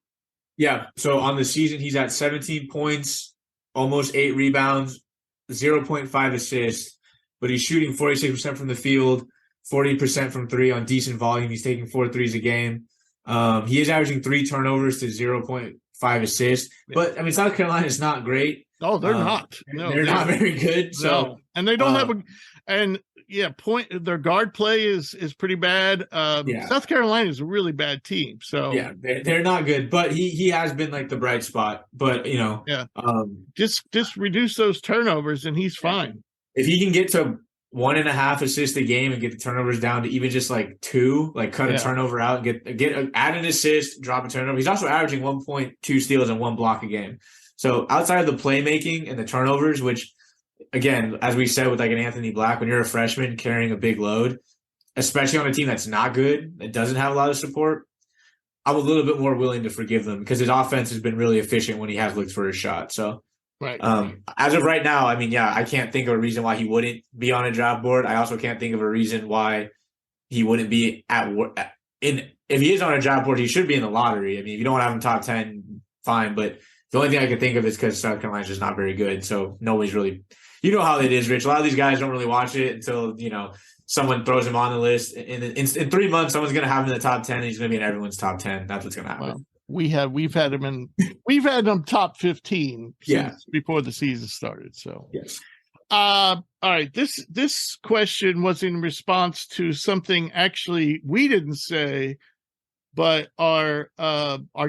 Yeah. So on the season, he's at 17 points, almost 8 rebounds, 0.5 assists, but he's shooting 46% from the field, 40% from 3 on decent volume. He's taking 4 threes a game. He is averaging 3 turnovers to 0.5 assists. But, I mean, South Carolina is not great. Oh, they're not. No, they're not very good. So, no. And they don't have their guard play is pretty bad. South Carolina is a really bad team. So yeah, they're not good. But he has been like the bright spot. But just reduce those turnovers and he's fine. If he can get to 1.5 assists a game and get the turnovers down to even just like 2, like cut a turnover out and add an assist, drop a turnover. He's also averaging 1.2 steals and 1 block a game. So outside of the playmaking and the turnovers, which, again, as we said with like an Anthony Black, when you're a freshman carrying a big load, especially on a team that's not good, that doesn't have a lot of support, I'm a little bit more willing to forgive them because his offense has been really efficient when he has looked for his shot. So as of right now, I mean, I can't think of a reason why he wouldn't be on a draft board. I also can't think of a reason why he wouldn't be if he is on a draft board, he should be in the lottery. I mean, if you don't have him top 10, fine, but the only thing I can think of is because South Carolina's just not very good. So nobody's really – you know how it is, Rich. A lot of these guys don't really watch it until, someone throws him on the list. In 3 months, someone's going to have him in the top 10, and he's going to be in everyone's top 10. That's what's going to happen. Well, we've had him top 15 since before the season started. So yes. All right. This question was in response to something actually we didn't say, but our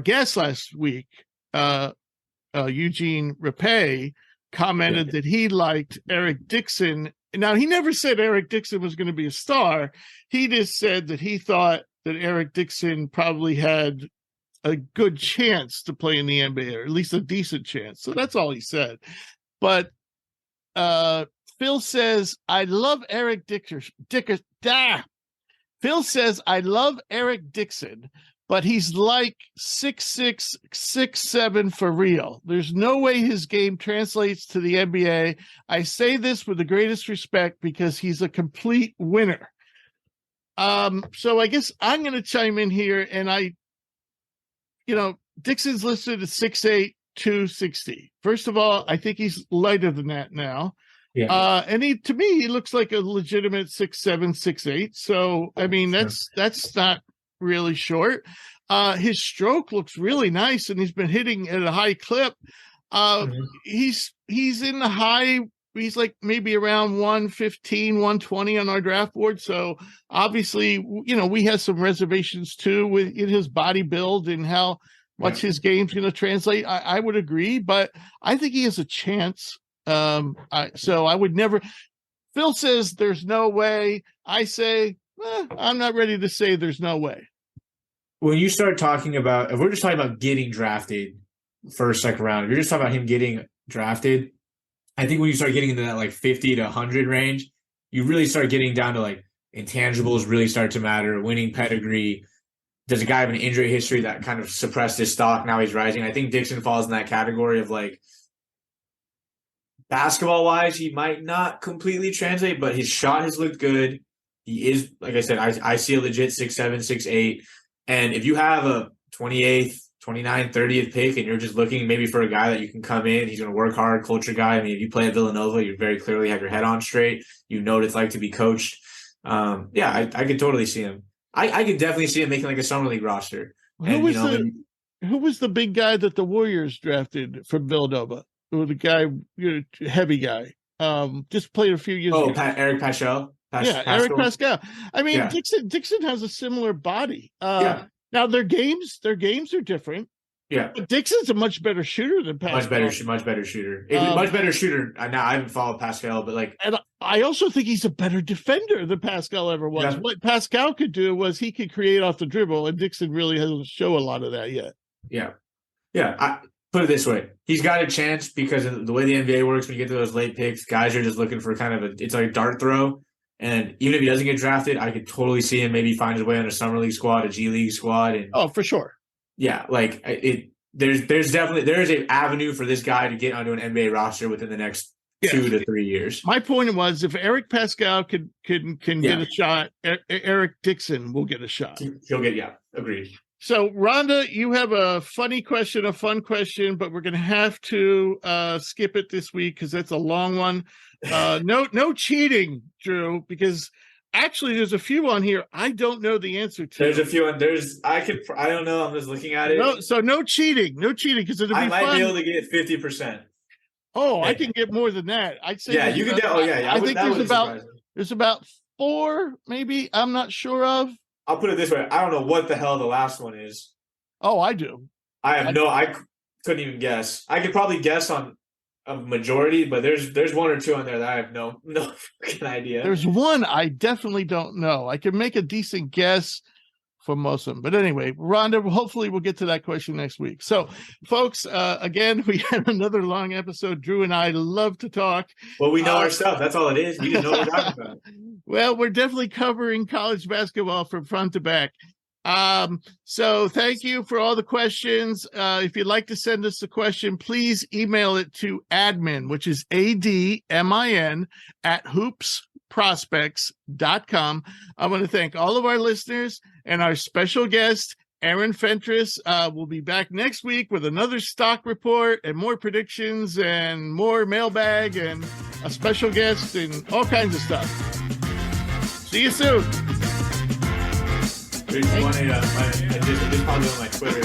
guest last week, Eugene Rapay, commented that he liked Eric Dixon. Now, he never said Eric Dixon was going to be a star. He just said that he thought that Eric Dixon probably had a good chance to play in the NBA, or at least a decent chance. So that's all he said. But Phil says, I love Eric Dixon. Phil says, I love Eric Dixon, but he's like 6'6", 6'7" for real. There's no way his game translates to the NBA. I say this with the greatest respect because he's a complete winner. So I guess I'm going to chime in here, and Dixon's listed at 6'8", 260. First of all, I think he's lighter than that now. Yeah. And to me, he looks like a legitimate 6'7", 6'8". So, I mean, that's not really short. His stroke looks really nice, and he's been hitting at a high clip. He's in the high. He's like maybe around 115, 120 on our draft board. So obviously, we have some reservations too in his body build and how much his game's going to translate. I would agree, but I think he has a chance. So I would never. Phil says there's no way. I say I'm not ready to say there's no way. When you start talking about, if we're just talking about getting drafted first, second round, if you're just talking about him getting drafted, I think when you start getting into that like 50 to 100 range, you really start getting down to like intangibles really start to matter, winning pedigree. Does a guy have an injury history that kind of suppressed his stock? Now he's rising. I think Dixon falls in that category of like basketball-wise, he might not completely translate, but his shot has looked good. He is, like I said, I see a legit 6'7", 6'8". And if you have a 28th, 29th, 30th pick and you're just looking maybe for a guy that you can come in, he's going to work hard, culture guy. I mean, if you play at Villanova, you very clearly have your head on straight. You know what it's like to be coached. I could totally see him. I could definitely see him making like a summer league roster. Who was the big guy that the Warriors drafted from Villanova? Who was the guy, heavy guy? Just played a few years ago. Eric Paschal. Eric Paschal. I mean, yeah. Dixon has a similar body. Now their games are different. Yeah, but Dixon's a much better shooter than Paschal. Much better shooter. Much better shooter. Now I haven't followed Paschal, but and I also think he's a better defender than Paschal ever was. Yeah. What Paschal could do was he could create off the dribble, and Dixon really hasn't shown a lot of that yet. Yeah. I put it this way: he's got a chance because of the way the NBA works. When you get to those late picks, guys are just looking for kind of it's like a dart throw. And even if he doesn't get drafted, I could totally see him maybe find his way on a summer league squad, a G League squad. And oh, for sure. Yeah, like there's an avenue for this guy to get onto an NBA roster within the next 2 to 3 years. My point was, if Eric Pascal can get a shot, Eric Dixon will get a shot. He'll get, agreed. So, Rhonda, you have a funny question, a fun question, but we're going to have to skip it this week because that's a long one. No cheating, Drew, because actually there's a few on here I don't know the answer to. There's a few, and I don't know. I'm just looking at it. No cheating, because it'll be fun. I might be able to get 50%. Oh, I can get more than that. I'd say. You can. I think there's about 4, maybe. I'm not sure of. I'll put it this way: I don't know what the hell the last one is. Oh, I do. I couldn't even guess. I could probably guess on a majority, but there's 1 or 2 on there that I have no fucking idea. There's one I definitely don't know. I can make a decent guess for most of them. But anyway, Rhonda, hopefully we'll get to that question next week. So, folks, again, we had another long episode. Drew and I love to talk. Well, we know our stuff. That's all it is. We just know what we're talking about. Well, we're definitely covering college basketball from front to back. So thank you for all the questions. If you'd like to send us a question, please email it to admin, which is ADMIN @hoopsprospects.com. I want to thank all of our listeners and our special guest, Aaron Fentress. We'll be back next week with another stock report and more predictions and more mailbag and a special guest and all kinds of stuff. See you soon. Just probably on my Twitter.